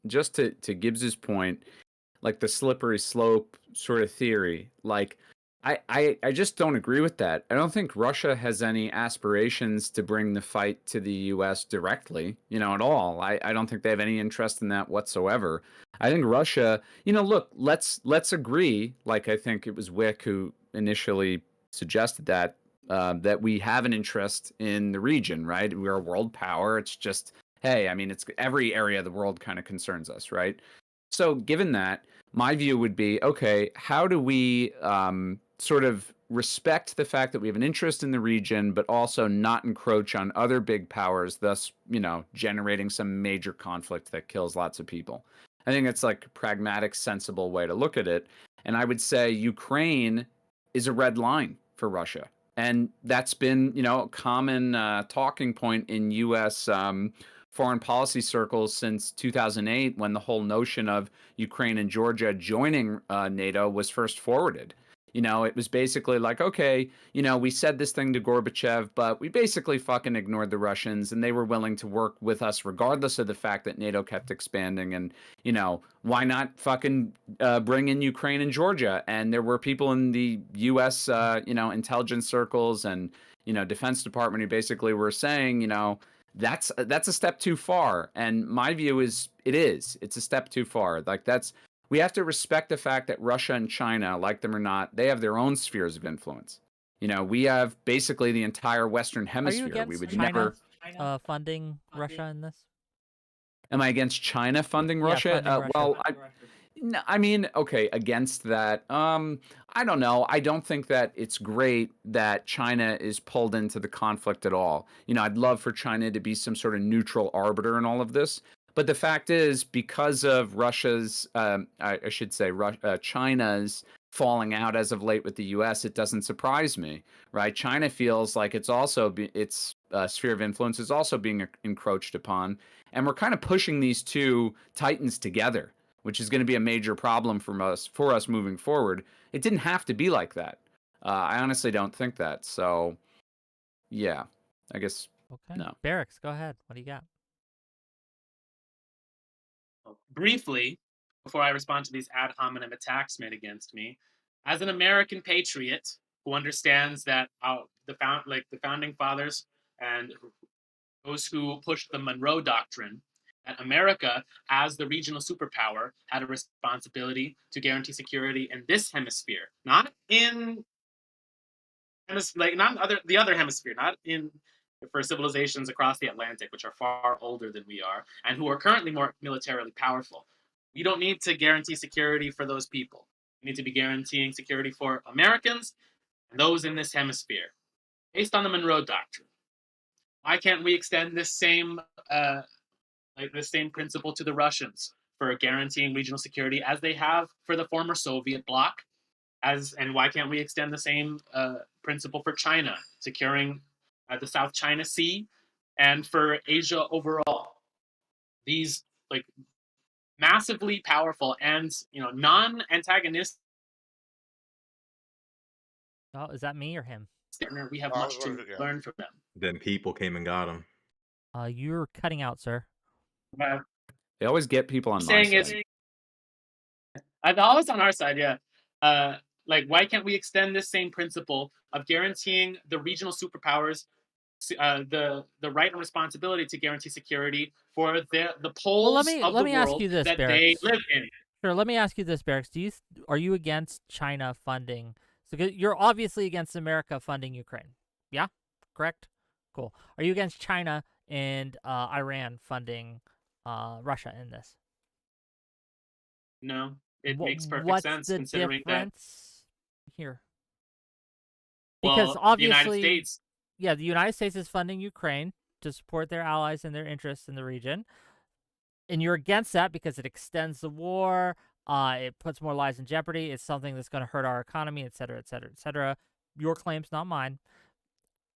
just to Gibbs's point, like the slippery slope sort of theory. Like, I just don't agree with that. I don't think Russia has any aspirations to bring the fight to the U.S. directly, at all. I don't think they have any interest in that whatsoever. I think Russia, look, let's agree. Like, I think it was Wick who initially suggested that we have an interest in the region, right? We're a world power. It's just, hey, I mean, it's every area of the world kind of concerns us, right? So, given that, my view would be, okay, how do we sort of respect the fact that we have an interest in the region, but also not encroach on other big powers, thus, generating some major conflict that kills lots of people? I think it's like a pragmatic, sensible way to look at it. And I would say Ukraine is a red line for Russia. And that's been, a common talking point in U.S. Foreign policy circles since 2008, when the whole notion of Ukraine and Georgia joining NATO was first forwarded. It was basically like, okay, we said this thing to Gorbachev, but we basically fucking ignored the Russians, and they were willing to work with us regardless of the fact that NATO kept expanding. And, why not fucking bring in Ukraine and Georgia? And there were people in the U.S., intelligence circles and, Defense Department who basically were saying, that's a step too far. And my view is it's a step too far. Like, we have to respect the fact that Russia and China, like them or not, they have their own spheres of influence. We have basically the entire Western Are you hemisphere. We against would China never. funding Russia in this? Am I against China funding Yeah, Russia? funding Russia. Well, no, I mean, okay, against that. I don't know. I don't think that it's great that China is pulled into the conflict at all. I'd love for China to be some sort of neutral arbiter in all of this. But the fact is, because of Russia's, I should say, China's falling out as of late with the U.S., it doesn't surprise me, right? China feels like its sphere of influence is also being encroached upon, and we're kind of pushing these two titans together, which is going to be a major problem for us moving forward. It didn't have to be like that. I honestly don't think that. So, yeah, I guess Okay. no. Barracks, go ahead. What do you got? Briefly, before I respond to these ad hominem attacks made against me, as an American patriot who understands that the founding fathers and those who pushed the Monroe Doctrine, that America, as the regional superpower, had a responsibility to guarantee security in this hemisphere, not in the other hemisphere, not in for civilizations across the Atlantic, which are far older than we are, and who are currently more militarily powerful. We don't need to guarantee security for those people. We need to be guaranteeing security for Americans and those in this hemisphere, based on the Monroe Doctrine. Why can't we extend this same principle to the Russians for guaranteeing regional security as they have for the former Soviet bloc? And why can't we extend the same principle for China, securing the South China Sea, and for Asia overall. These like massively powerful and non-antagonistic. Oh, is that me or him? We have Oh, I much was to wondering, yeah. learn from them. Then people came and got him. You're cutting out, sir. They always get people on my Saying is, side. I've always on our side, yeah. Like, why can't we extend this same principle of guaranteeing the regional superpowers the right and responsibility to guarantee security for the poles of let the me ask world you this, that Barracks. they live in? Sure, let me ask you this, Barracks. Are you against China funding? So you're obviously against America funding Ukraine. Yeah, correct. Cool. Are you against China and Iran funding Russia in this? No, it makes perfect What's sense the considering that. difference here? Because Well, the United obviously, States. yeah, the United States is funding Ukraine to support their allies and their interests in the region. And you're against that because it extends the war, it puts more lives in jeopardy, it's something that's going to hurt our economy, et cetera, et cetera, et cetera. Your claims, not mine.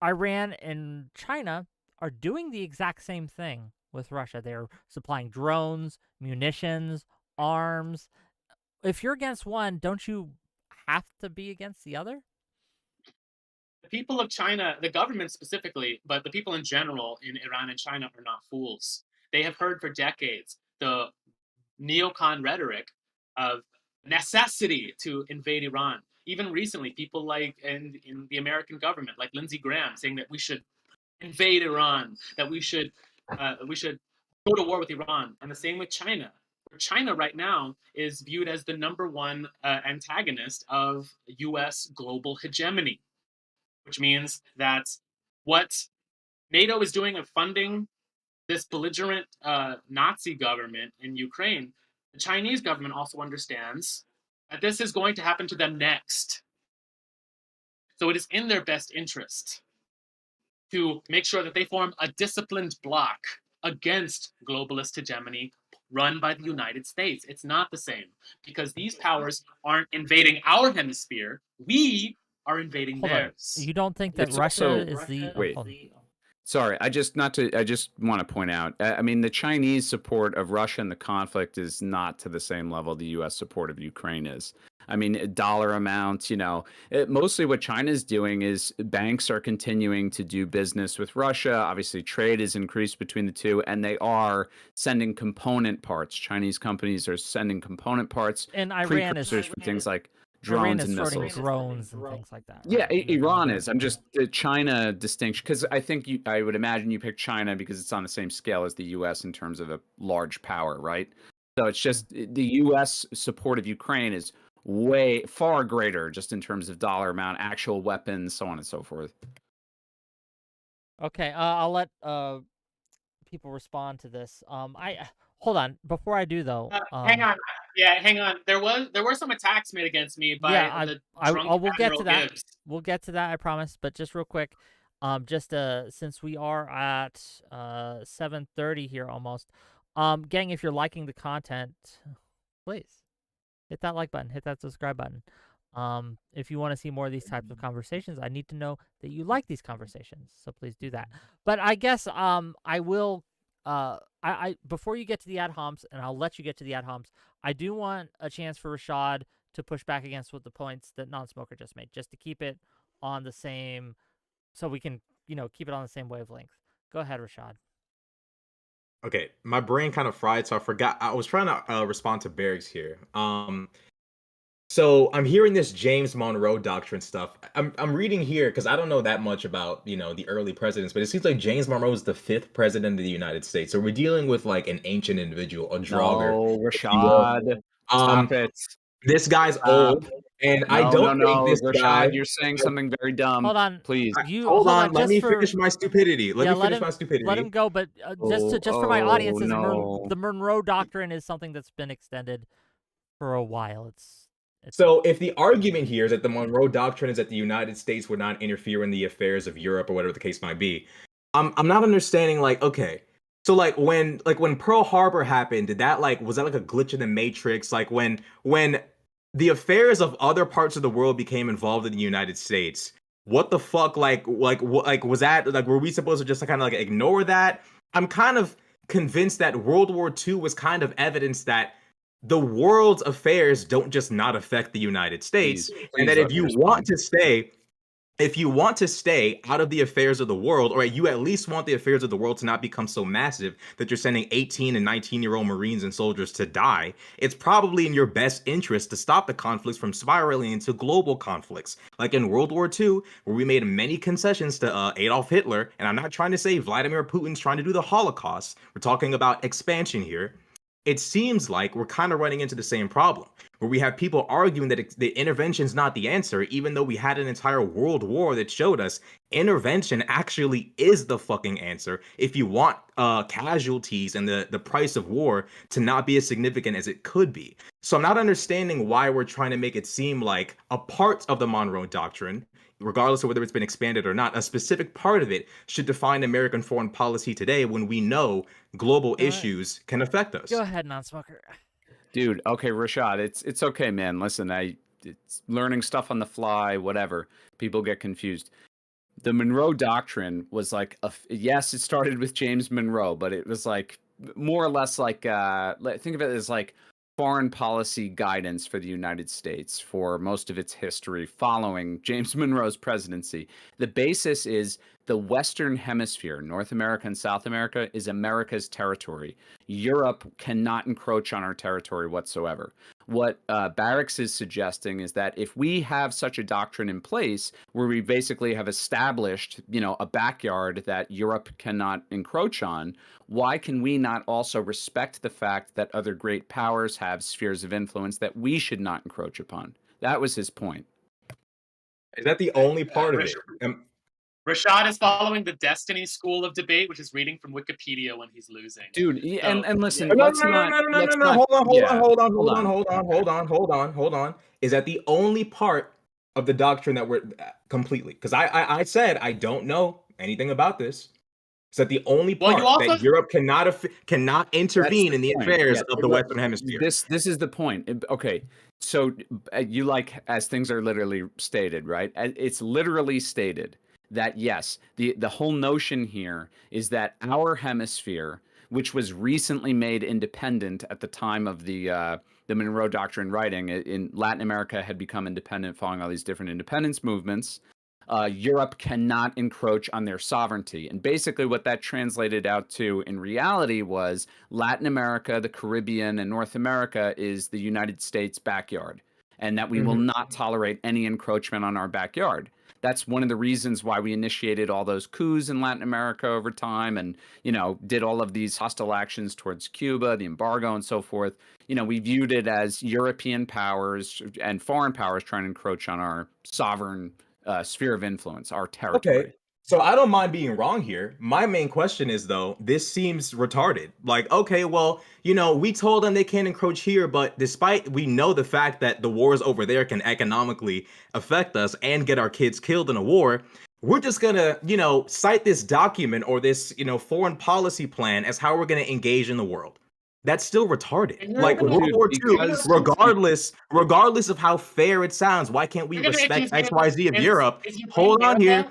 Iran and China are doing the exact same thing with Russia. They're supplying drones, munitions, arms. If you're against one, don't you have to be against the other? The people of China, the government specifically, but the people in general in Iran and China are not fools. They have heard for decades the neocon rhetoric of necessity to invade Iran. Even recently, people like in the American government, like Lindsey Graham, saying that we should invade Iran, that we should go to war with Iran, and the same with China. China right now is viewed as the number one antagonist of U.S. global hegemony, which means that what NATO is doing of funding this belligerent Nazi government in Ukraine, the Chinese government also understands that this is going to happen to them next. So it is in their best interest to make sure that they form a disciplined bloc against globalist hegemony run by the United States. It's not the same because these powers aren't invading our hemisphere. We are invading Hold on. theirs. You don't think that It's Russia also- is the... Wait. oh, Sorry, I just want to point out. I mean, the Chinese support of Russia in the conflict is not to the same level the U.S. support of Ukraine is. I mean, dollar amounts, mostly what China's doing is banks are continuing to do business with Russia. Obviously, trade has increased between the two, and they are sending component parts. Chinese companies are sending component parts, and Iran is... precursors for things like Iran drones is and sorting missiles. drones and things like that. Yeah, right? Iran is. I'm just the China distinction because I think I would imagine you pick China because it's on the same scale as the U.S. in terms of a large power, right? So it's just the U.S. support of Ukraine is way far greater just in terms of dollar amount, actual weapons, so on and so forth. Okay, I'll let people respond to this. Hold on before I do though. Hang on. Yeah, hang on. There were some attacks made against me by the drunk we'll get to Admiral that. Gibbs. We'll get to that, I promise. But just real quick, since we are at 7:30 here almost, gang, if you're liking the content, please hit that like button, hit that subscribe button. If you want to see more of these types of conversations, I need to know that you like these conversations, so please do that. But I guess I will. I before you get to the ad homs, and I'll let you get to the ad homs, I do want a chance for Rashad to push back against what the points that Non-Smoker just made, just to keep it on the same, so we can, keep it on the same wavelength. Go ahead, Rashad. Okay, my brain kind of fried, so I forgot. I was trying to respond to Barracks here. So I'm hearing this James Monroe doctrine stuff. I'm reading here because I don't know that much about the early presidents, but it seems like James Monroe is the 5th president of the United States. So we're dealing with like an ancient individual, a drogger. No, Rashad, stop it. This guy's old, and I don't think this Rashad, guy. you're saying something very dumb. Hold on, please. Hold on. Let just me for- finish my stupidity. Let me finish my stupidity. Let him go, but just for my audiences, no. the Monroe Doctrine is something that's been extended for a while. It's So if the argument here is that the Monroe Doctrine is that the United States would not interfere in the affairs of Europe or whatever the case might be, I'm not understanding. Like, okay, so like when Pearl Harbor happened, was that like a glitch in the Matrix? Like when the affairs of other parts of the world became involved in the United States, what the fuck, like was that like, were we supposed to just kind of like ignore that? I'm kind of convinced that World War II was kind of evidence that the world's affairs don't just not affect the United States, and that let me respond. if you want to stay out of the affairs of the world, or you at least want the affairs of the world to not become so massive that you're sending 18 and 19-year-old Marines and soldiers to die, it's probably in your best interest to stop the conflicts from spiraling into global conflicts. Like in World War II, where we made many concessions to Adolf Hitler, and I'm not trying to say Vladimir Putin's trying to do the Holocaust. We're talking about expansion here. It seems like we're kind of running into the same problem, where we have people arguing that the intervention's not the answer, even though we had an entire world war that showed us intervention actually is the fucking answer if you want casualties and the price of war to not be as significant as it could be. So I'm not understanding why we're trying to make it seem like a part of the Monroe Doctrine, regardless of whether it's been expanded or not, a specific part of it should define American foreign policy today when we know global issues can affect us. Go ahead, non-smoker. Dude, okay, Rashad, it's okay, man. Listen, it's learning stuff on the fly, whatever. People get confused. The Monroe Doctrine was like, yes, it started with James Monroe, but it was like more or less like, think of it as like foreign policy guidance for the United States for most of its history following James Monroe's presidency. The basis is the Western Hemisphere, North America and South America, is America's territory. Europe cannot encroach on our territory whatsoever. What Barracks is suggesting is that if we have such a doctrine in place where we basically have established, a backyard that Europe cannot encroach on, why can we not also respect the fact that other great powers have spheres of influence that we should not encroach upon? That was his point. Is that the only part of it? Rashad is following the Destiny school of debate, which is reading from Wikipedia when he's losing. Dude, and listen, No, let's not. Hold on. Is that the only part of the doctrine that we're completely? Because I said I don't know anything about this. Is that the only part that Europe cannot intervene in the affairs of the Western Hemisphere? This is the point. Okay, so you like, as things are literally stated, right? It's literally stated that yes, the whole notion here is that our hemisphere, which was recently made independent at the time of the Monroe Doctrine writing, in Latin America had become independent following all these different independence movements. Europe cannot encroach on their sovereignty. And basically what that translated out to in reality was Latin America, the Caribbean, and North America is the United States backyard, and that we will not tolerate any encroachment on our backyard. That's one of the reasons why we initiated all those coups in Latin America over time and, did all of these hostile actions towards Cuba, the embargo and so forth. We viewed it as European powers and foreign powers trying to encroach on our sovereign sphere of influence, our territory. Okay. So I don't mind being wrong here. My main question is, though, this seems retarded. Like, okay, well, we told them they can't encroach here, but despite we know the fact that the wars over there can economically affect us and get our kids killed in a war, we're just gonna, cite this document or this, foreign policy plan as how we're gonna engage in the world. That's still retarded. Like World War II, regardless of how fair it sounds, why can't we respect XYZ of Europe? Hold on here.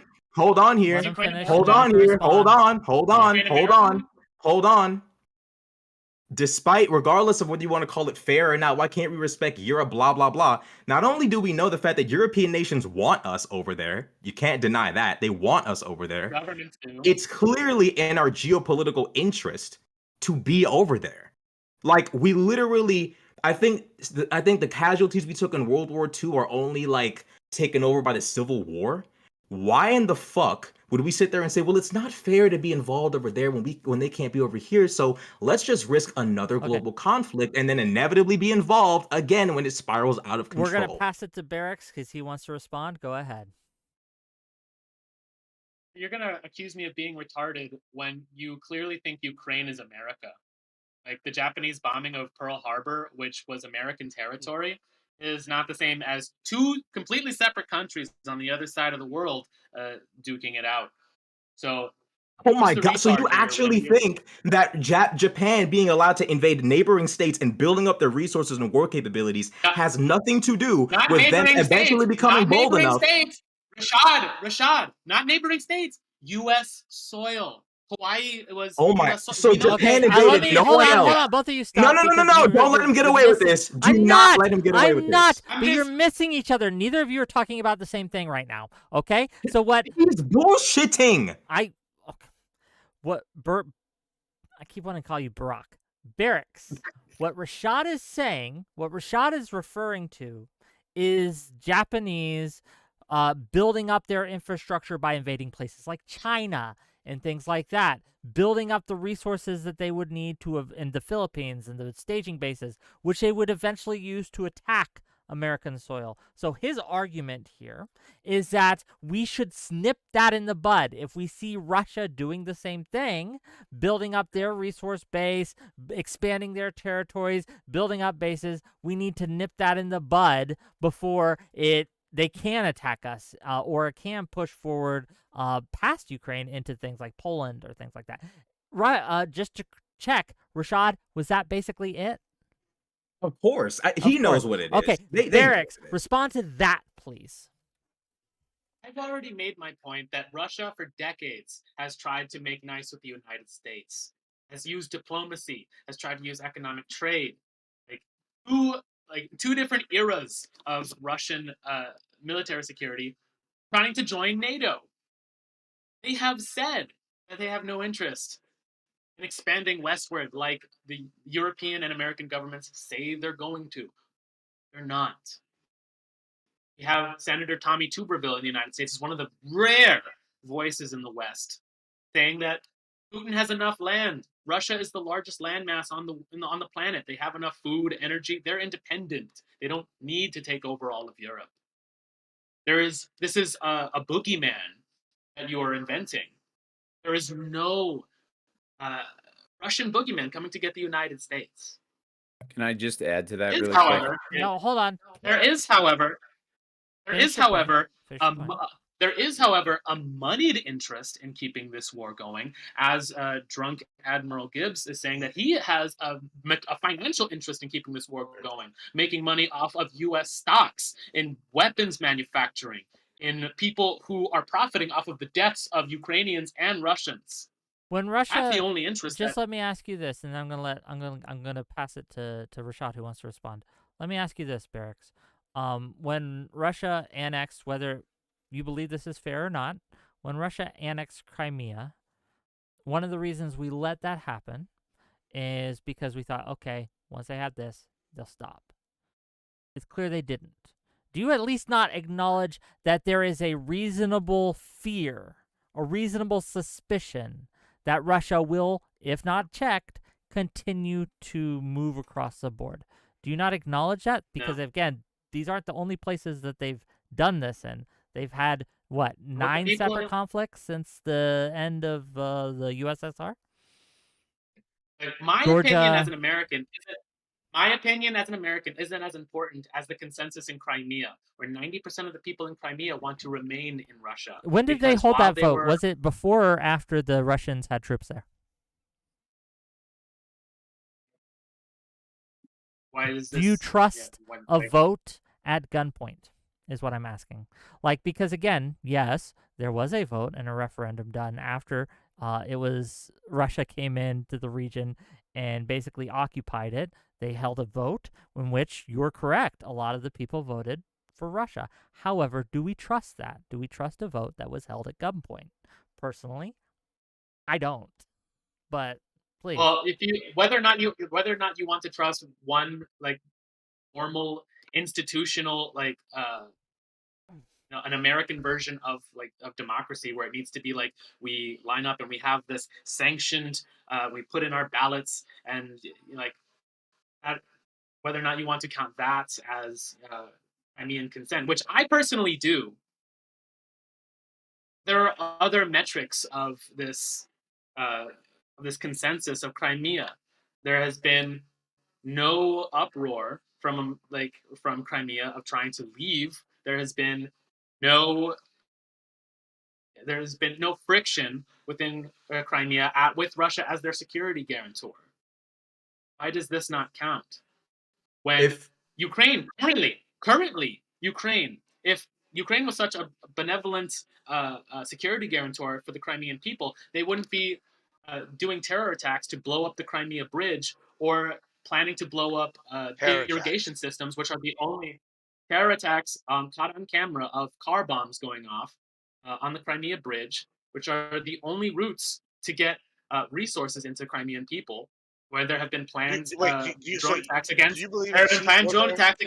Despite, regardless of whether you want to call it fair or not, why can't we respect Europe, blah, blah, blah? Not only do we know the fact that European nations want us over there, you can't deny that, they want us over there. Governments do. It's clearly in our geopolitical interest to be over there. Like, we literally, I think the casualties we took in World War II are only, like, taken over by the Civil War. Why in the fuck would we sit there and say, well, it's not fair to be involved over there when they can't be over here, so let's just risk another global conflict and then inevitably be involved again when it spirals out of control. We're going to pass it to Barracks because he wants to respond. Go ahead. You're going to accuse me of being retarded when you clearly think Ukraine is America. Like, the Japanese bombing of Pearl Harbor, which was American territory, is not the same as two completely separate countries on the other side of the world duking it out. So, oh my God! So you actually think that Japan being allowed to invade neighboring states and building up their resources and war capabilities has nothing to do with them eventually becoming bold enough? Rashad, not neighboring states, U.S. soil. Hawaii was Oh my! U.S. soil. So We know Japan Okay, invaded. let me No hold one on, else. both of you No, stop no, no, no, because no! you're Don't let him get you're away with missing. this. Do I'm not let him get away with I'm not. this. But you're missing each other. Neither of you are talking about the same thing right now. Okay, so what? He's bullshitting. Okay. What I keep wanting to call you Barack. Barracks. What Rashad is saying, what Rashad is referring to, is Japanese building up their infrastructure by invading places like China and things like that, building up the resources that they would need to have in the Philippines and the staging bases, which they would eventually use to attack American soil. So his argument here is that we should snip that in the bud. If we see Russia doing the same thing, building up their resource base, expanding their territories, building up bases, we need to nip that in the bud before they can attack us or it can push forward past Ukraine into things like Poland or things like that. Right? Just to check, Rashad, was that basically it? Of course, he knows what it is. Okay, Barracks, respond to that, please. I've already made my point that Russia, for decades, has tried to make nice with the United States, has used diplomacy, has tried to use economic trade. Two different eras of Russian military security, trying to join NATO. They have said that they have no interest in expanding westward like the European and American governments say they're going to. They're not. We have Senator Tommy Tuberville in the United States, is one of the rare voices in the West, saying that Putin has enough land. Russia is the largest landmass on the planet. They have enough food, energy. They're independent. They don't need to take over all of Europe. This is a boogeyman that you are inventing. There is no Russian boogeyman coming to get the United States. Can I just add to that really However, quick? No, hold on. There is, however, a moneyed interest in keeping this war going, as drunk Admiral Gibbs is saying that he has a financial interest in keeping this war going, making money off of U.S. stocks in weapons manufacturing, in people who are profiting off of the deaths of Ukrainians and Russians. When Russia, that's the only interest. Just let me ask you this, and I'm gonna pass it to Rashad, who wants to respond. Let me ask you this, Barracks. When Russia annexed, whether you believe this is fair or not, when Russia annexed Crimea, one of the reasons we let that happen is because we thought, okay, once they have this, they'll stop. It's clear they didn't. Do you at least not acknowledge that there is a reasonable fear, a reasonable suspicion that Russia will, if not checked, continue to move across the board? Do you not acknowledge that? Because, again, these aren't the only places that they've done this in. They've had, 9 separate conflicts since the end of the USSR? My opinion as an American isn't as important as the consensus in Crimea, where 90% of the people in Crimea want to remain in Russia. When did they hold that vote? Was it before or after the Russians had troops there? Do you trust a vote at gunpoint is what I'm asking. Because, again, yes, there was a vote and a referendum done after Russia came into the region and basically occupied it. They held a vote in which, you're correct, a lot of the people voted for Russia. However, do we trust that? Do we trust a vote that was held at gunpoint? Personally, I don't. But please. Well, whether or not you want to trust one normal institutional an American version of democracy, where it needs to be we line up and we have this sanctioned, we put in our ballots, and whether or not you want to count that as Crimean consent, which I personally do. There are other metrics of this consensus of Crimea. There has been no uproar from Crimea of trying to leave. There has been no friction within Crimea with Russia as their security guarantor. Why does this not count? When Ukraine, currently Ukraine, if Ukraine was such a benevolent security guarantor for the Crimean people, they wouldn't be doing terror attacks to blow up the Crimea bridge or planning to blow up Terror irrigation attacks. systems, which are the only terror attacks caught on camera of car bombs going off on the Crimea bridge, which are the only routes to get resources into Crimean people, where there have been planned Wait, drone attacks do against you believe there in have been planned ceasefire? drone attacks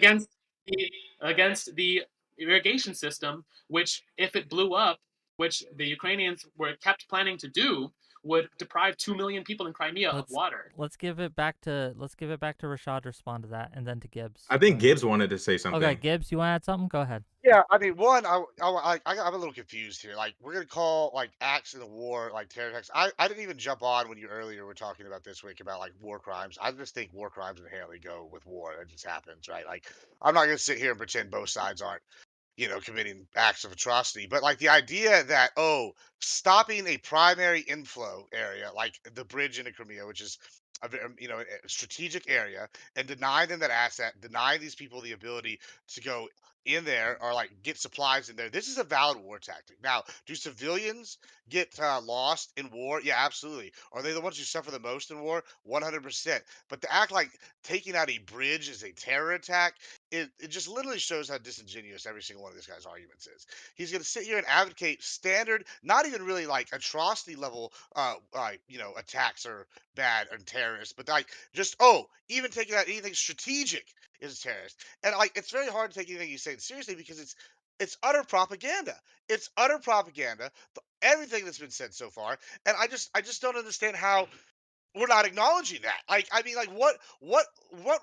against the irrigation system, which if it blew up, which the Ukrainians were kept planning to do, would deprive 2 million people in Crimea of water. Let's give it back to Rashad to respond to that, and then to Gibbs. I think Gibbs wanted to say something. Okay, Gibbs, you want to add something? Go ahead. Yeah, I mean, one, I'm a little confused here. Like, we're gonna call like acts in the war like terror attacks. I didn't even jump on when you earlier were talking about this week about like war crimes. I just think war crimes inherently go with war. It just happens, right? Like, I'm not gonna sit here and pretend both sides aren't, committing acts of atrocity. But like the idea that, oh, stopping a primary inflow area like the bridge into Crimea, which is a strategic area, and denying them that asset, denying these people the ability to go in there or like get supplies in there. This is a valid war tactic. Now, do civilians get lost in war? Yeah, absolutely. Are they the ones who suffer the most in war? 100%. But to act like taking out a bridge is a terror attack, it just literally shows how disingenuous every single one of this guy's arguments is. He's going to sit here and advocate standard, not even really like atrocity level, attacks are bad and terrorist, but like just, oh, even taking out anything strategic is a terrorist. And like it's very hard to take anything you say seriously because it's utter propaganda. It's utter propaganda. Everything that's been said so far, and I just don't understand how we're not acknowledging that. Like, I mean, like, what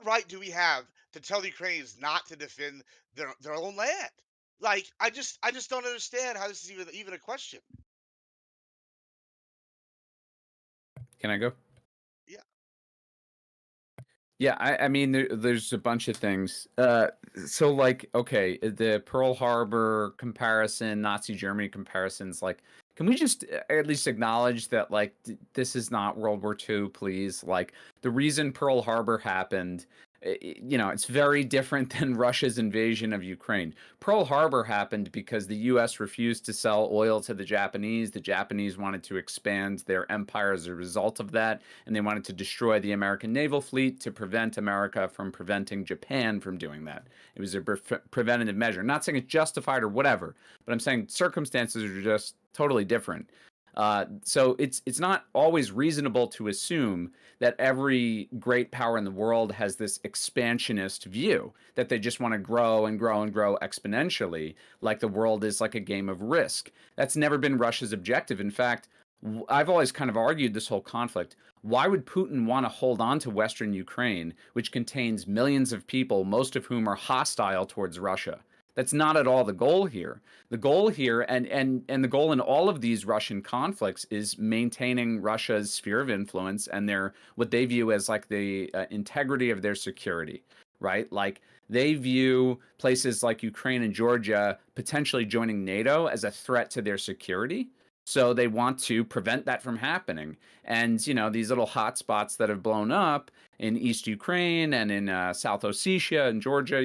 right do we have to tell the Ukrainians not to defend their own land? Like, I just don't understand how this is even a question. Can I go? Yeah. Yeah, I mean, there's a bunch of things. So like, okay, the Pearl Harbor comparison, Nazi Germany comparisons, like, can we just at least acknowledge that, like, this is not World War II, please? Like, the reason Pearl Harbor happened, it's very different than Russia's invasion of Ukraine. Pearl Harbor happened because the U.S. refused to sell oil to the Japanese. The Japanese wanted to expand their empire as a result of that, and they wanted to destroy the American naval fleet to prevent America from preventing Japan from doing that. It was a preventative measure. I'm not saying it's justified or whatever, but I'm saying circumstances are just totally different. So it's not always reasonable to assume that every great power in the world has this expansionist view that they just want to grow and grow and grow exponentially, like the world is like a game of Risk. That's never been Russia's objective. In fact, I've always kind of argued this whole conflict. Why would Putin want to hold on to Western Ukraine, which contains millions of people, most of whom are hostile towards Russia? That's not at all the goal here. The goal here, and the goal in all of these Russian conflicts, is maintaining Russia's sphere of influence and their what they view as like the integrity of their security, right? Like they view places like Ukraine and Georgia potentially joining NATO as a threat to their security. So they want to prevent that from happening. And these little hot spots that have blown up in East Ukraine and in South Ossetia and Georgia,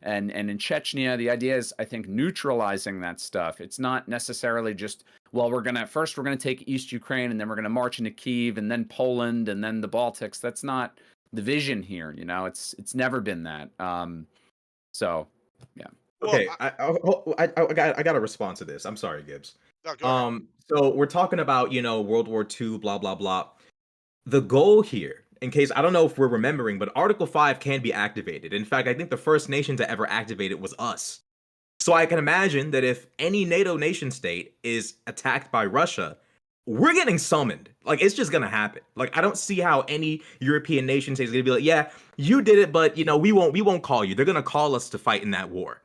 and in Chechnya, the idea is, I think, neutralizing that stuff. It's not necessarily just, well, we're gonna take East Ukraine and then we're gonna march into Kyiv and then Poland and then the Baltics. That's not the vision here. It's never been that. So yeah. Okay, Well, I got to respond to this. I'm sorry, Gibbs. no, go ahead. So we're talking about World War II, blah blah blah. The goal here, in case I don't know if we're remembering, but Article 5 can be activated. In fact, I think the first nation to ever activate it was us. So I can imagine that if any NATO nation state is attacked by Russia, we're getting summoned. Like, it's just gonna happen. Like, I don't see how any European nation state is gonna be like, yeah, you did it, but we won't call you. They're gonna call us to fight in that war.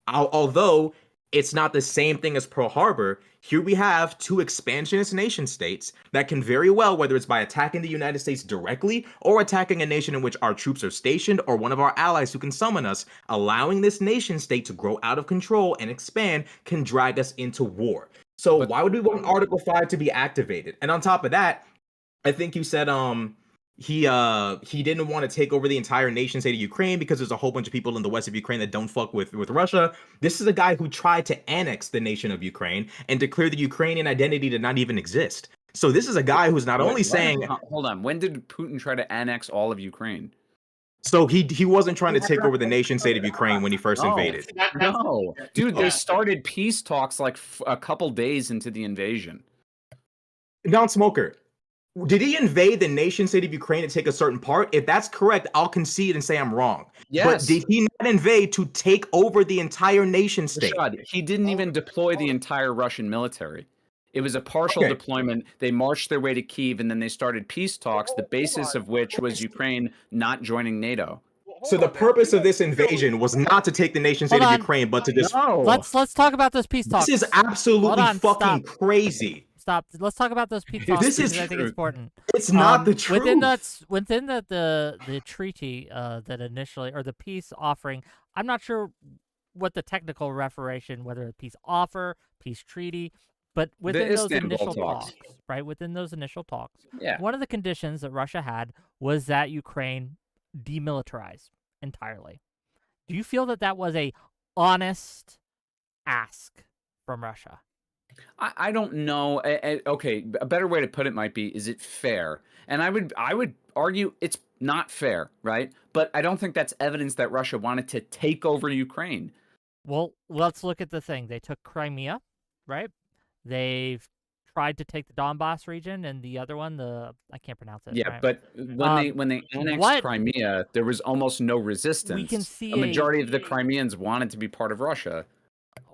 Although it's not the same thing as Pearl Harbor, here we have two expansionist nation states that can very well, whether it's by attacking the United States directly or attacking a nation in which our troops are stationed or one of our allies who can summon us, allowing this nation state to grow out of control and expand can drag us into war. So why would we want Article 5 to be activated? And on top of that, I think you said he didn't want to take over the entire nation state of Ukraine because there's a whole bunch of people in the west of Ukraine that don't fuck with Russia. This is a guy who tried to annex the nation of Ukraine and declare the Ukrainian identity to not even exist. So this is a guy who's not only saying, hold on, when did Putin try to annex all of Ukraine? so he wasn't trying to take over the nation state of Ukraine when he first invaded. No, dude, they started peace talks like a couple days into the invasion. Non-smoker, did he invade the nation state of Ukraine to take a certain part? If that's correct, I'll concede and say I'm wrong. Yes. But did he not invade to take over the entire nation state? Rashad, he didn't even deploy the entire Russian military. It was a partial deployment. They marched their way to Kyiv, and then they started peace talks, the basis of which was Ukraine not joining NATO. So the purpose of this invasion was not to take the nation state of Ukraine, but to just... Let's talk about those peace talks. This is absolutely fucking crazy. Stop. Let's talk about those peace talks. This is I think it's important. It's not the truth. Within the treaty that initially, or the peace offering, I'm not sure what the technical referendum, whether a peace offer, peace treaty, but within those initial talks, right? Within those initial talks, one of the conditions that Russia had was that Ukraine demilitarize entirely. Do you feel that that was a honest ask from Russia? I don't know. Okay, a better way to put it might be, is it fair? And I would argue it's not fair, right? But I don't think that's evidence that Russia wanted to take over Ukraine. Well, let's look at the thing. They took Crimea, right? They've tried to take the Donbass region, and the other one, I can't pronounce it. Yeah, right? but when they annexed Crimea, there was almost no resistance. We can see a majority of the Crimeans wanted to be part of Russia.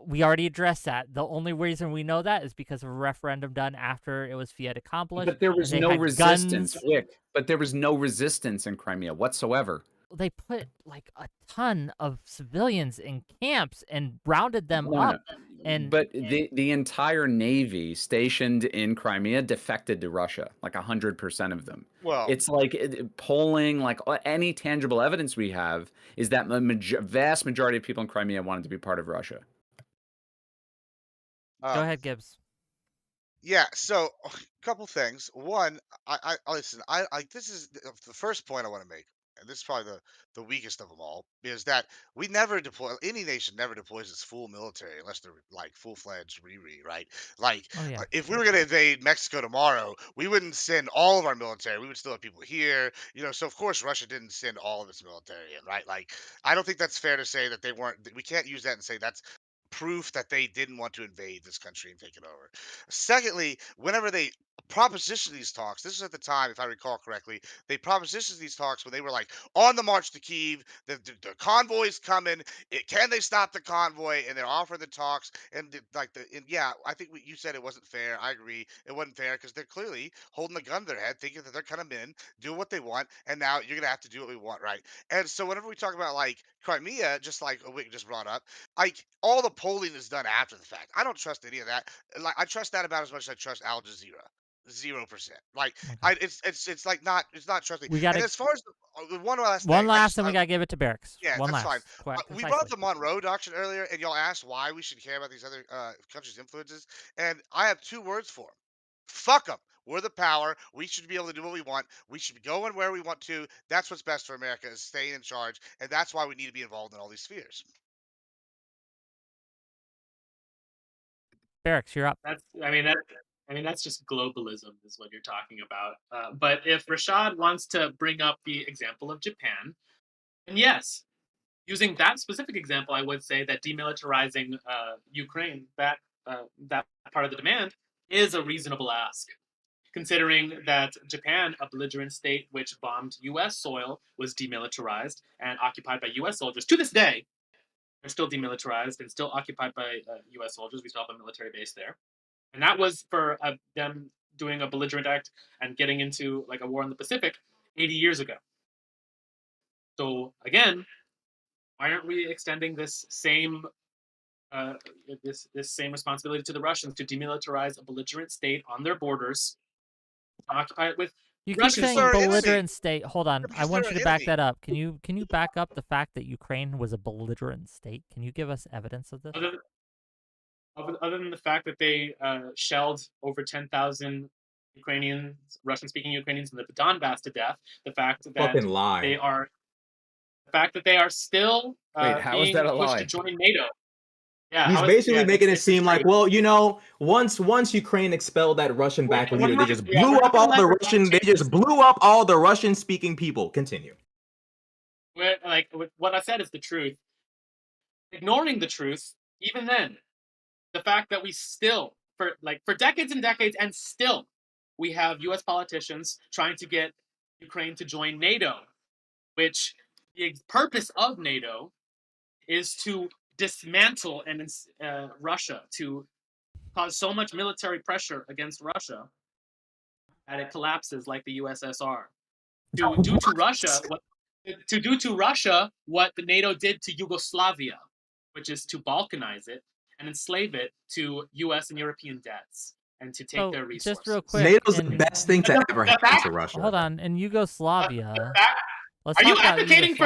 We already addressed that. The only reason we know that is because of a referendum done after it was fiat accomplished. But there was no resistance, Rick. But there was no resistance in Crimea whatsoever. They put like a ton of civilians in camps and rounded them up. But the entire Navy stationed in Crimea defected to Russia, like 100% of them. Well, it's like polling, like any tangible evidence we have is that the vast majority of people in Crimea wanted to be part of Russia. Go ahead, Gibbs. Yeah, so a couple things. One, I listen. I this is the first point I want to make, and this is probably the weakest of them all, is that we never deploy. Any nation never deploys its full military unless they're like full-fledged Riri, right? Like, if we were gonna invade Mexico tomorrow, we wouldn't send all of our military. We would still have people here, So of course Russia didn't send all of its military in, right? Like, I don't think that's fair to say that they weren't. We can't use that and say that's proof that they didn't want to invade this country and take it over. Secondly, whenever they propositioned these talks, this is at the time, if I recall correctly, they propositioned these talks when they were like on the march to Kyiv, the convoy's coming. Can they stop the convoy? And they're offering the talks. And yeah, I think you said it wasn't fair. I agree. It wasn't fair because they're clearly holding the gun to their head, thinking that they're coming in, doing what they want. And now you're going to have to do what we want, right? And so whenever we talk about like Crimea, just like Wick just brought up, like all the polling is done after the fact. I don't trust any of that. Like I trust that about as much as I trust Al Jazeera. 0%. Like it's like not trusting. We got and as far as the one last and we gotta give it to Barracks. Yeah, one that's last. fine. We brought up the Monroe Doctrine earlier, and y'all asked why we should care about these other countries' influences, and I have two words for them. Fuck them. We're the power. We should be able to do what we want. We should be going where we want to. That's what's best for America, is staying in charge, and that's why we need to be involved in all these spheres. Barracks, you're up. That's just globalism is what you're talking about. But if Rashad wants to bring up the example of Japan, then yes, using that specific example, I would say that demilitarizing Ukraine, that part of the demand, is a reasonable ask, considering that Japan, a belligerent state which bombed U.S. soil, was demilitarized and occupied by U.S. soldiers. To this day, they're still demilitarized and still occupied by U.S. soldiers. We still have a military base there. And that was for them doing a belligerent act and getting into like a war in the Pacific 80 years ago. So again, why aren't we extending this same this same responsibility to the Russians to demilitarize a belligerent state on their borders, occupy it with You keep saying belligerent state. Hold on, I want you to back that up. Can you back up the fact that Ukraine was a belligerent state? Can you give us evidence of this? Other than the fact that they shelled over 10,000 Ukrainians, Russian-speaking Ukrainians in the Donbass to death. The fact that Fucking lie. they are still Wait, how is being that a pushed lie? to join NATO. Yeah, He's how is- basically yeah, making it it's the seem like, truth. well, you know, once Ukraine expelled that Russian-backed We're leader, they not- just yeah, blew we're not up gonna all let the Russia Russian. They change just blew up all the Russian-speaking people. Continue. What I said is the truth. Ignoring the truth, even then, the fact that we still, for decades and decades, and still, we have U.S. politicians trying to get Ukraine to join NATO, which the purpose of NATO is to dismantle Russia, to cause so much military pressure against Russia that it collapses like the USSR. To do to Russia what the NATO did to Yugoslavia, which is to balkanize it and enslave it to U.S. and European debts and to take their resources. Just real quick, NATO's the best thing to ever happen to Russia. Hold on, in Yugoslavia. Are you advocating for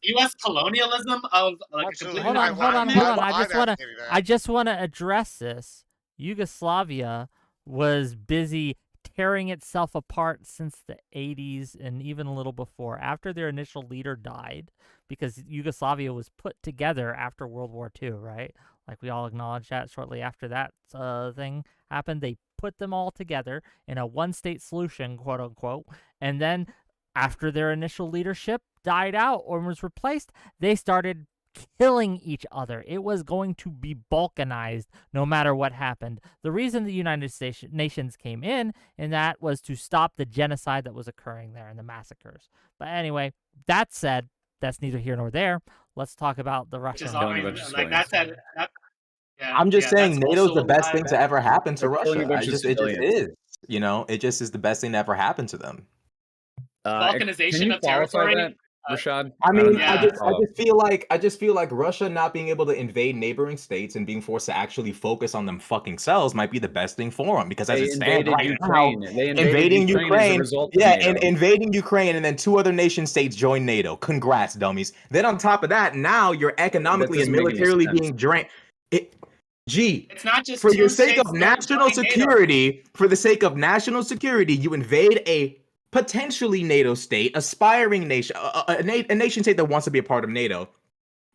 U.S. colonialism of a completely? Hold on. I just want to address this. Yugoslavia was busy tearing itself apart since the 80s and even a little before, after their initial leader died, because Yugoslavia was put together after World War II, right? Like we all acknowledge that shortly after that thing happened, they put them all together in a one-state solution, quote unquote, and then after their initial leadership died out or was replaced, they started killing each other. It was going to be balkanized no matter what happened. The reason the United Nations came in, and that was to stop the genocide that was occurring there and the massacres. But anyway, that said, that's neither here nor there. Let's talk about the Russian. I'm just saying NATO's the best thing to ever happen to They're killing a Russia. bunch of It just civilians. is. You know, it just is the best thing to ever happen to them. Balkanization can you of qualify territory. that, Rashad? I mean, Yeah. I just feel like Russia not being able to invade neighboring states and being forced to actually focus on them fucking selves might be the best thing for them, because as They it stands invaded right Ukraine. now, They invaded invading Ukraine as a Ukraine, result of yeah, NATO. and invading Ukraine, and then 2 other nation states join NATO. Congrats, dummies. Then on top of that, now you're economically and doesn't make any militarily sense. being drained. It's not just For two the sake states of national joining NATO. security, you invade a potentially NATO state, aspiring nation, a nation state that wants to be a part of NATO.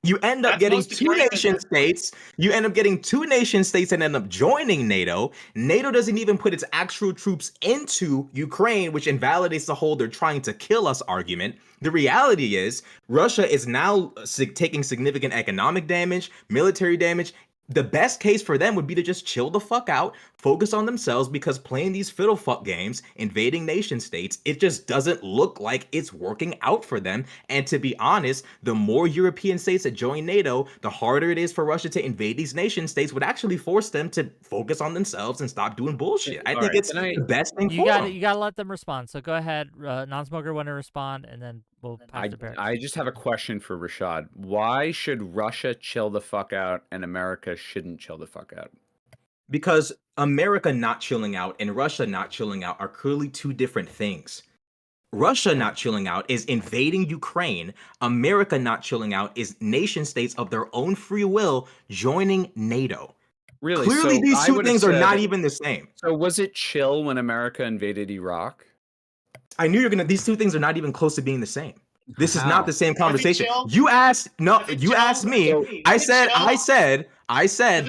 You end up getting most 2 Ukrainians. nation states. You end up getting 2 nation states and end up joining NATO. NATO doesn't even put its actual troops into Ukraine, which invalidates the whole "they're trying to kill us" argument. The reality is Russia is now taking significant economic damage, military damage. The best case for them would be to just chill the fuck out, focus on themselves, because playing these fiddle fuck games, invading nation states, it just doesn't look like it's working out for them. And to be honest, the more European states that join NATO, the harder it is for Russia to invade these nation states, would actually force them to focus on themselves and stop doing bullshit. I think it's the best thing for them. You gotta let them respond. So go ahead, non-smoker, want to respond, and then we'll pass to Barracks. I just have a question for Rashad. Why should Russia chill the fuck out and America shouldn't chill the fuck out? Because America not chilling out and Russia not chilling out are clearly 2 different things. Russia not chilling out is invading Ukraine. America not chilling out is nation states of their own free will joining NATO. Really? Clearly, So these I 2 would've things are said- not even the same. So was it chill when America invaded Iraq? I knew these 2 things are not even close to being the same. This is How? not the same conversation. chill? You asked, no, Was it you chill? asked me. Was I it said chill?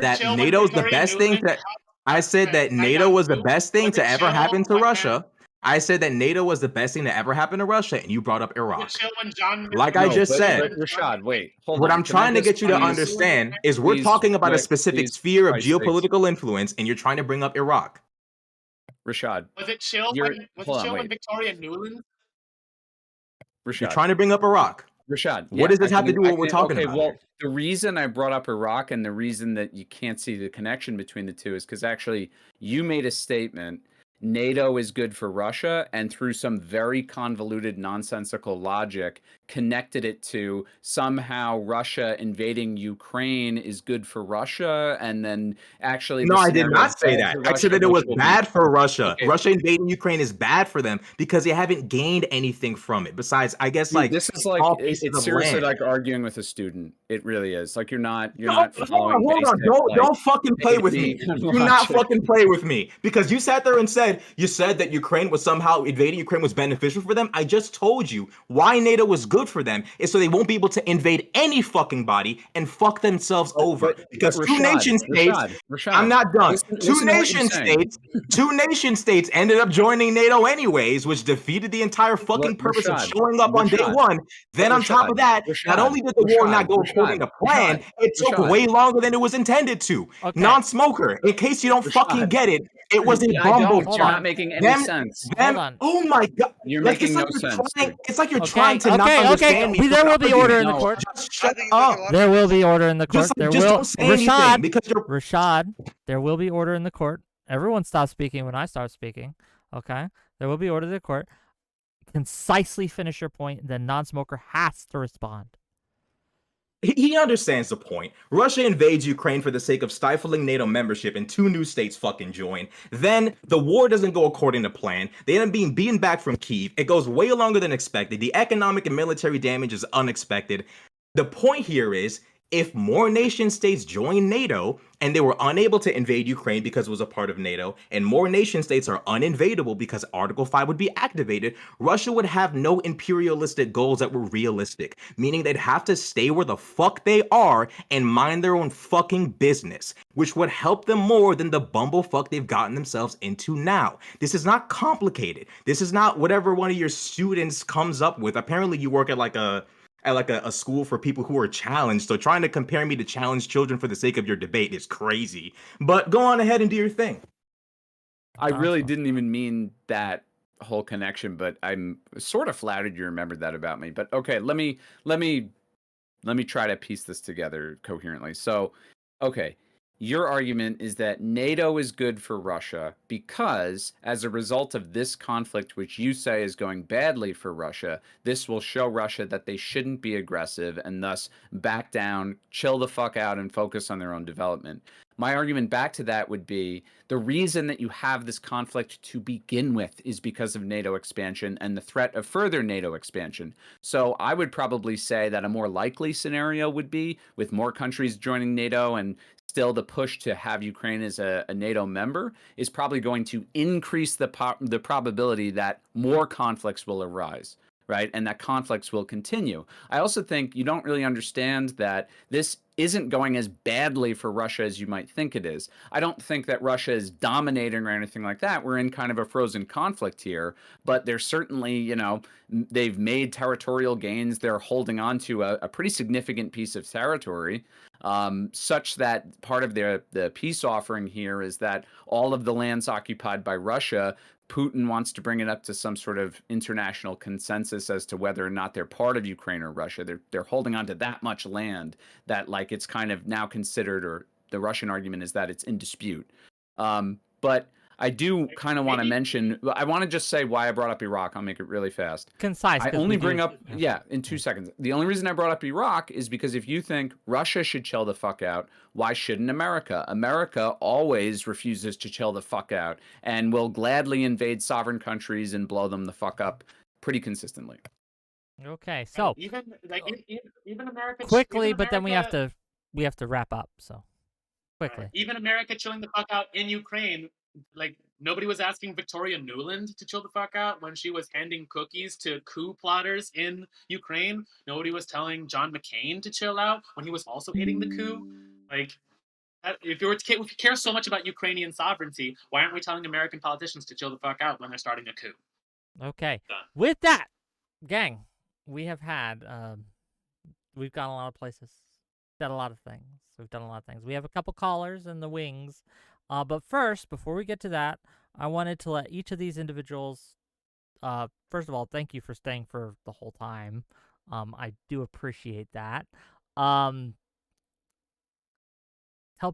that chill when NATO's the Victoria best thing Nuland- to. I said that NATO was the best thing to ever happen to Russia. I said that NATO was the best thing to ever happen to Russia, and you brought up Iraq. Like I just said. But Rashad, wait, hold What on. I'm Can I trying to just get you to please- understand is we're please, talking about a Rick, specific please, sphere of Christ's sakes. geopolitical influence, and you're trying to bring up Iraq. Rashad, Was it chill You're- when hold on, wait. Victoria Nuland? You're Rashad, trying to bring up Iraq. Rashad. What does this I have to can- do with I what we're can- talking okay, about well, here? the reason I brought up Iraq and the reason that you can't see the connection between the 2 is because actually you made a statement. NATO is good for Russia, and through some very convoluted, nonsensical logic, connected it to somehow Russia invading Ukraine is good for Russia, and then actually No, the I did scenario not say bad that. for I said Russia, that it was which will be- bad for Russia. Okay. Russia invading Ukraine is bad for them because they haven't gained anything from it. Besides, I guess, Dude, like, this is small like pieces it's of seriously land. like arguing with a student. It really is. Like you're not Hold following on. basic, Don't like, fucking play with me. basic Do not logic. fucking play with me because you sat there and said said that Ukraine was somehow invading Ukraine was beneficial for them. I just told you why NATO was good for them is so they won't be able to invade any fucking body and fuck themselves over. Because two nation states, I'm not done. Two nation states ended up joining NATO anyways, which defeated the entire fucking purpose of showing up on day one. Then on top of that, not only did the war not go according to plan, it took way longer than it was intended to. Okay. Non-smoker, in case you don't fucking get it, it was a bumblefuck. You're not making any sense. Hold on. Oh my god. You're Like, making no sense. It's like you're trying to not understand me. There will be order in the court. Just shut up. There will be order in the court. Don't say anything because you're Rashad, there will be order in the court. Everyone stops speaking when I start speaking. Okay? There will be order in the court. Concisely finish your point, then non-smoker has to respond. He understands the point. Russia invades Ukraine for the sake of stifling NATO membership, and two new states fucking join. Then the war doesn't go according to plan. They end up being beaten back from Kyiv. It goes way longer than expected. The economic and military damage is unexpected. The point here is, if more nation states join NATO and they were unable to invade Ukraine because it was a part of NATO, and more nation states are uninvadable because Article 5 would be activated, Russia would have no imperialistic goals that were realistic, meaning they'd have to stay where the fuck they are and mind their own fucking business, which would help them more than the bumblefuck they've gotten themselves into now. This is not complicated. This is not whatever one of your students comes up with. Apparently you work at a school for people who are challenged, so trying to compare me to challenged children for the sake of your debate is crazy. But go on ahead and do your thing. I really didn't even mean that whole connection, but I'm sort of flattered you remembered that about me. But okay, let me try to piece this together coherently. So, okay, your argument is that NATO is good for Russia because, as a result of this conflict, which you say is going badly for Russia, this will show Russia that they shouldn't be aggressive and thus back down, chill the fuck out, and focus on their own development. My argument back to that would be the reason that you have this conflict to begin with is because of NATO expansion and the threat of further NATO expansion. So I would probably say that a more likely scenario would be with more countries joining NATO and still the push to have Ukraine as a NATO member is probably going to increase the probability that more conflicts will arise, right? And that conflicts will continue. I also think you don't really understand that this isn't going as badly for Russia as you might think it is. I don't think that Russia is dominating or anything like that. We're in kind of a frozen conflict here, but they're certainly, they've made territorial gains. They're holding on to a pretty significant piece of territory, such that part of the peace offering here is that all of the lands occupied by Russia, Putin wants to bring it up to some sort of international consensus as to whether or not they're part of Ukraine or Russia. They're holding on to that much land that like it's kind of now considered, or the Russian argument is that it's in dispute. But I do kind of want to mention, I want to just say why I brought up Iraq. I'll make it really fast. Concise. I only bring up, in 2 seconds. The only reason I brought up Iraq is because if you think Russia should chill the fuck out, why shouldn't America? America always refuses to chill the fuck out and will gladly invade sovereign countries and blow them the fuck up pretty consistently. Okay, so even America quickly, but then we have to wrap up. So quickly, even America chilling the fuck out in Ukraine. Like, nobody was asking Victoria Nuland to chill the fuck out when she was handing cookies to coup plotters in Ukraine. Nobody was telling John McCain to chill out when he was also aiding the coup. Like, if you care so much about Ukrainian sovereignty, why aren't we telling American politicians to chill the fuck out when they're starting a coup? Okay. With that, gang, we have had, we've gone a lot of places, said a lot of things. We've done a lot of things. We have a couple callers in the wings. But first, before we get to that, I wanted to let each of these individuals, first of all, thank you for staying for the whole time. I do appreciate that. Tell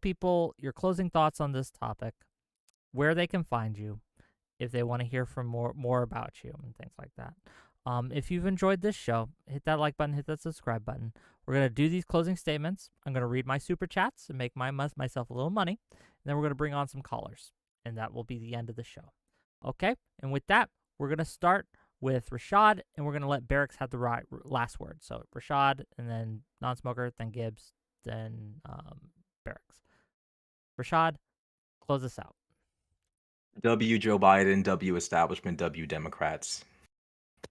people your closing thoughts on this topic, where they can find you, if they want to hear from more about you and things like that. If you've enjoyed this show, hit that like button, hit that subscribe button. We're going to do these closing statements. I'm going to read my super chats and make myself a little money. And then we're going to bring on some callers, and that will be the end of the show. Okay? And with that, we're going to start with Rashad, and we're going to let Barracks have the last word. So Rashad, and then non-smoker, then Gibbs, then Barracks. Rashad, close us out. W Joe Biden, W establishment, W Democrats.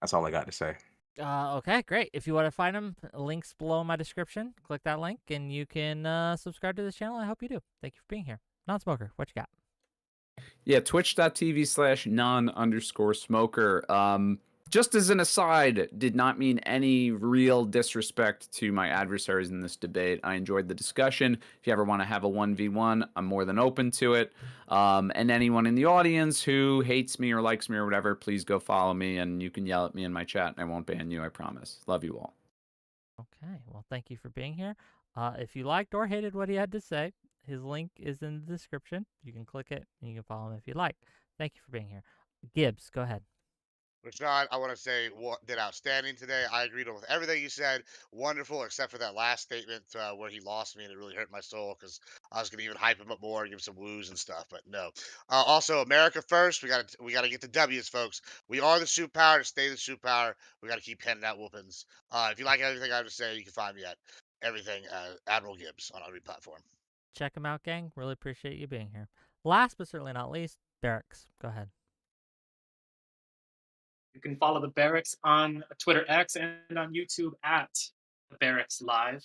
That's all I got to say. Okay, great. If you want to find them, links below in my description. Click that link, and you can subscribe to this channel. I hope you do. Thank you for being here. Non-smoker, what you got? Yeah, twitch.tv/non_smoker. Just as an aside, did not mean any real disrespect to my adversaries in this debate. I enjoyed the discussion. If you ever want to have a 1v1, I'm more than open to it. And anyone in the audience who hates me or likes me or whatever, please go follow me, and you can yell at me in my chat, and I won't ban you, I promise. Love you all. Okay, well, thank you for being here. If you liked or hated what he had to say, his link is in the description. You can click it, and you can follow him if you like. Thank you for being here. Gibbs, go ahead. Rashad, I want to say what did outstanding today. I agreed with everything you said. Wonderful, except for that last statement where he lost me, and it really hurt my soul because I was going to even hype him up more, give him some woos and stuff. But no. Also, America first. We got to get the W's, folks. We are the superpower to stay the superpower. We got to keep handing out whoopings. If you like everything I have to say, you can find me at everything Admiral Gibbs on every platform. Check him out, gang. Really appreciate you being here. Last but certainly not least, Barracks. Go ahead. You can follow the Barracks on Twitter X and on YouTube at the Barracks Live.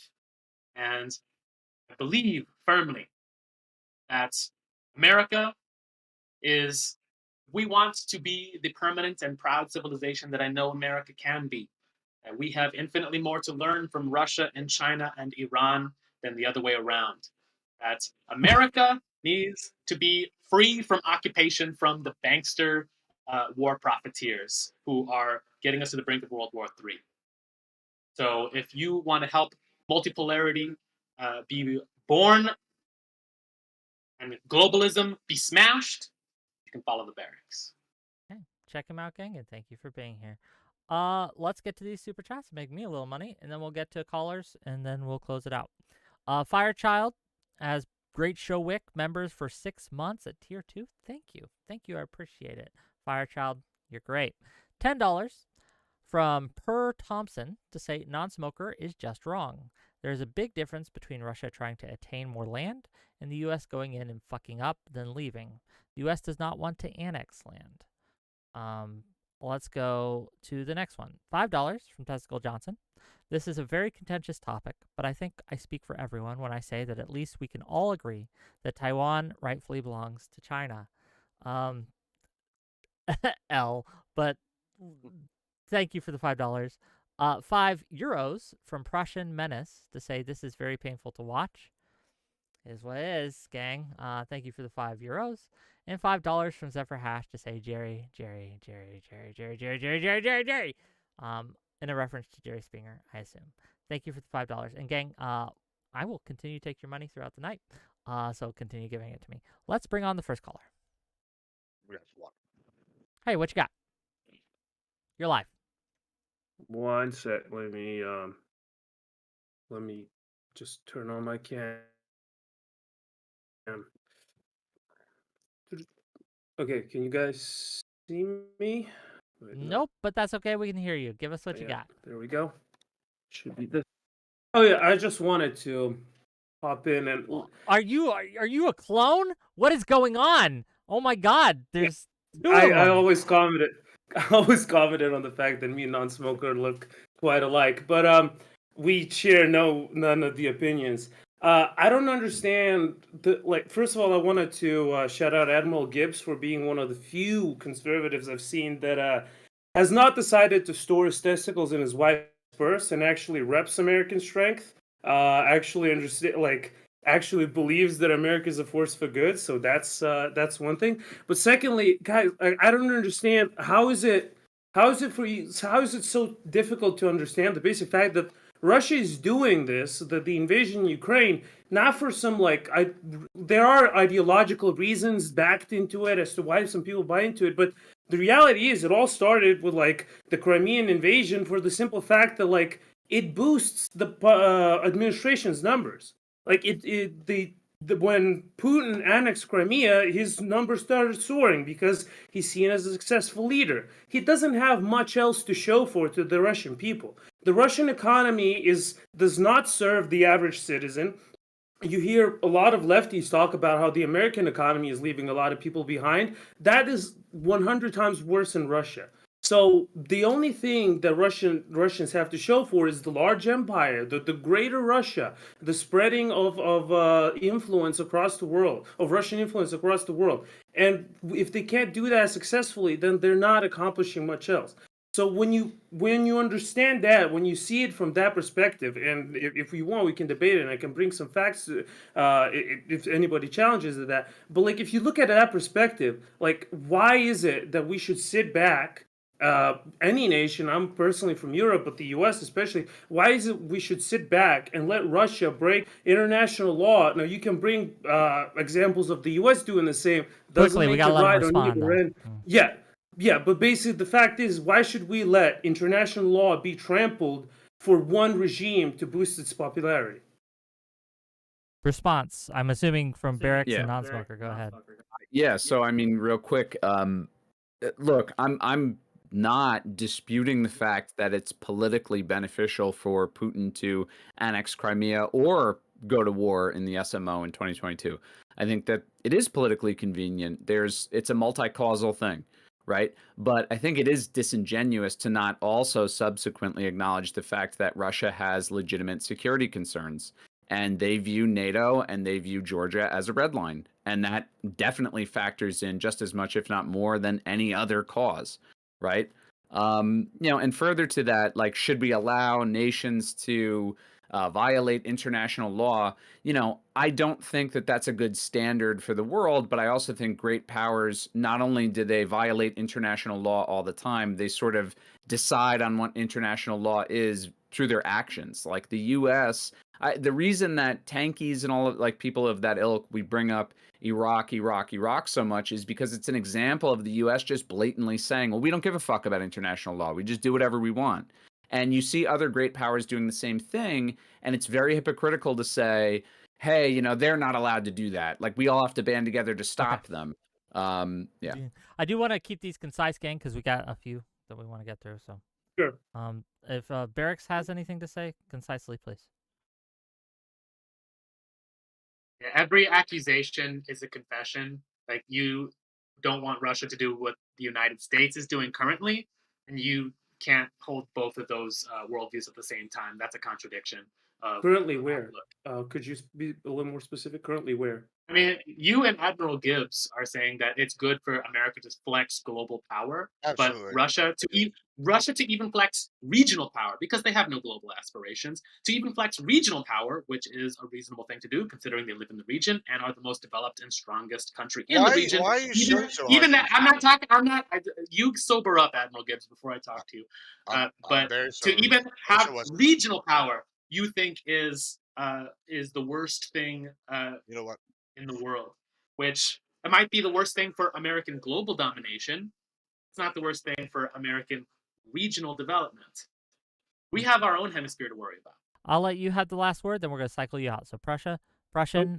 And I believe firmly that America is, we want to be the permanent and proud civilization that I know America can be. And we have infinitely more to learn from Russia and China and Iran than the other way around. That America needs to be free from occupation from the bankster war profiteers who are getting us to the brink of World War III. So if you want to help multipolarity be born and globalism be smashed, you can follow the Barracks. Okay, check him out, gang, and thank you for being here. Let's get to these super chats, make me a little money, and then we'll get to callers, and then we'll close it out. Firechild as Great Show Wick members for 6 months at tier 2. Thank you. Thank you. I appreciate it. Firechild, you're great. $10 from Per Thompson to say non-smoker is just wrong. There's a big difference between Russia trying to attain more land and the U.S. going in and fucking up, then leaving. The U.S. does not want to annex land. Let's go to the next one. $5 from Testicle Johnson. This is a very contentious topic, but I think I speak for everyone when I say that at least we can all agree that Taiwan rightfully belongs to China. L, but thank you for the $5. €5 from Prussian Menace to say this is very painful to watch. Is what it is, gang. Thank you for the €5. And $5 from Zephyr Hash to say Jerry. In a reference to Jerry Springer, I assume. Thank you for the $5. And gang, I will continue to take your money throughout the night. So continue giving it to me. Let's bring on the first caller. Hey, what you got? You're live. One sec. Let me just turn on my cam. Okay, can you guys see me? Wait, no. Nope, but that's okay. We can hear you. Give us what you got. There we go. Should be this. Oh yeah, I just wanted to pop in and. Are you a clone? What is going on? Oh my God! There's two of I them. always commented on the fact that me and non-smoker look quite alike, but we share none of the opinions. I don't understand first of all, I wanted to shout out Admiral Gibbs for being one of the few conservatives I've seen that has not decided to store his testicles in his wife's purse and actually reps American strength. Actually believes that America is a force for good. So that's one thing. But secondly, guys, I don't understand how is it for you? How is it so difficult to understand the basic fact that Russia is doing this, that the invasion in Ukraine, not for some there are ideological reasons backed into it as to why some people buy into it, but the reality is it all started with the Crimean invasion for the simple fact that it boosts the administration's numbers. When Putin annexed Crimea, his numbers started soaring because he's seen as a successful leader. He doesn't have much else to show for to the Russian people. The Russian economy does not serve the average citizen. you hear a lot of lefties talk about how the American economy is leaving a lot of people behind. That is 100 times worse in Russia. So the only thing that Russians have to show for is the large empire, the greater Russia, the spreading of influence across the world, of Russian influence across the world. And if they can't do that successfully, then they're not accomplishing much else. So when you understand that, when you see it from that perspective, and if we want, we can debate it, and I can bring some facts if anybody challenges that. But like, if you look at that perspective, like, why is it that we should sit back? Any nation, I'm personally from Europe, but the U.S. especially, why is it we should sit back and let Russia break international law? Now, you can bring examples of the U.S. doing the same. Doesn't Quickly, we make gotta it let him right on respond, either though. end. Yeah, yeah, but basically the fact is, why should we let international law be trampled for one regime to boost its popularity? Response. I'm assuming from Barracks Yeah. and Non-Smoker. Go ahead. Yeah, so I mean, real quick, look, I'm not disputing the fact that it's politically beneficial for Putin to annex Crimea or go to war in the SMO in 2022. I think that it is politically convenient. It's a multi-causal thing, right? But I think it is disingenuous to not also subsequently acknowledge the fact that Russia has legitimate security concerns and they view NATO and they view Georgia as a red line. And that definitely factors in just as much, if not more, than any other cause, right? And further to that, like, should we allow nations to violate international law? I don't think that that's a good standard for the world, but I also think great powers, not only do they violate international law all the time, they sort of decide on what international law is through their actions. Like the U.S., the reason that tankies and all of, like, people of that ilk, we bring up Iraq so much is because it's an example of the U.S. just blatantly saying, well, we don't give a fuck about international law. We just do whatever we want. And you see other great powers doing the same thing. And it's very hypocritical to say, hey, they're not allowed to do that. Like, we all have to band together to stop them. Yeah. I do want to keep these concise, gang, because we got a few that we want to get through. So, Sure. If Barracks has anything to say, concisely, please. Yeah, every accusation is a confession. Like, you don't want Russia to do what the United States is doing currently, and you can't hold both of those worldviews at the same time. That's a contradiction of Currently where? outlook. Could you be a little more specific? Currently where? I mean, you and Admiral Gibbs are saying that it's good for America to flex global power, Absolutely. but Russia to even flex regional power, because they have no global aspirations, to even flex regional power, which is a reasonable thing to do considering they live in the region and are the most developed and strongest country in the region. Why are you even showing so even hard? that, I'm not talking. I'm not. You sober up, Admiral Gibbs, before I talk to you. I'm But very to sober. even Wish have it wasn't. regional power, you think is the worst thing You know what? in the world, which it might be the worst thing for American global domination. It's not the worst thing for American regional development. We have our own hemisphere to worry about. I'll let you have the last word, then we're gonna cycle you out. So Prussian,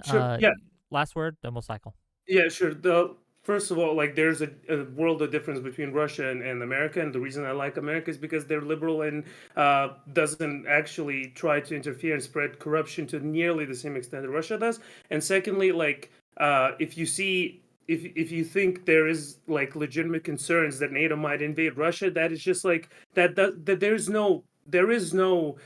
Sure. Yeah. last word, then we'll cycle. Yeah, sure. First of all, like, there's a world of difference between Russia and America, and the reason I like America is because they're liberal and doesn't actually try to interfere and spread corruption to nearly the same extent that Russia does. And secondly, like, if you think there is, like, legitimate concerns that NATO might invade Russia, that is just like that there is no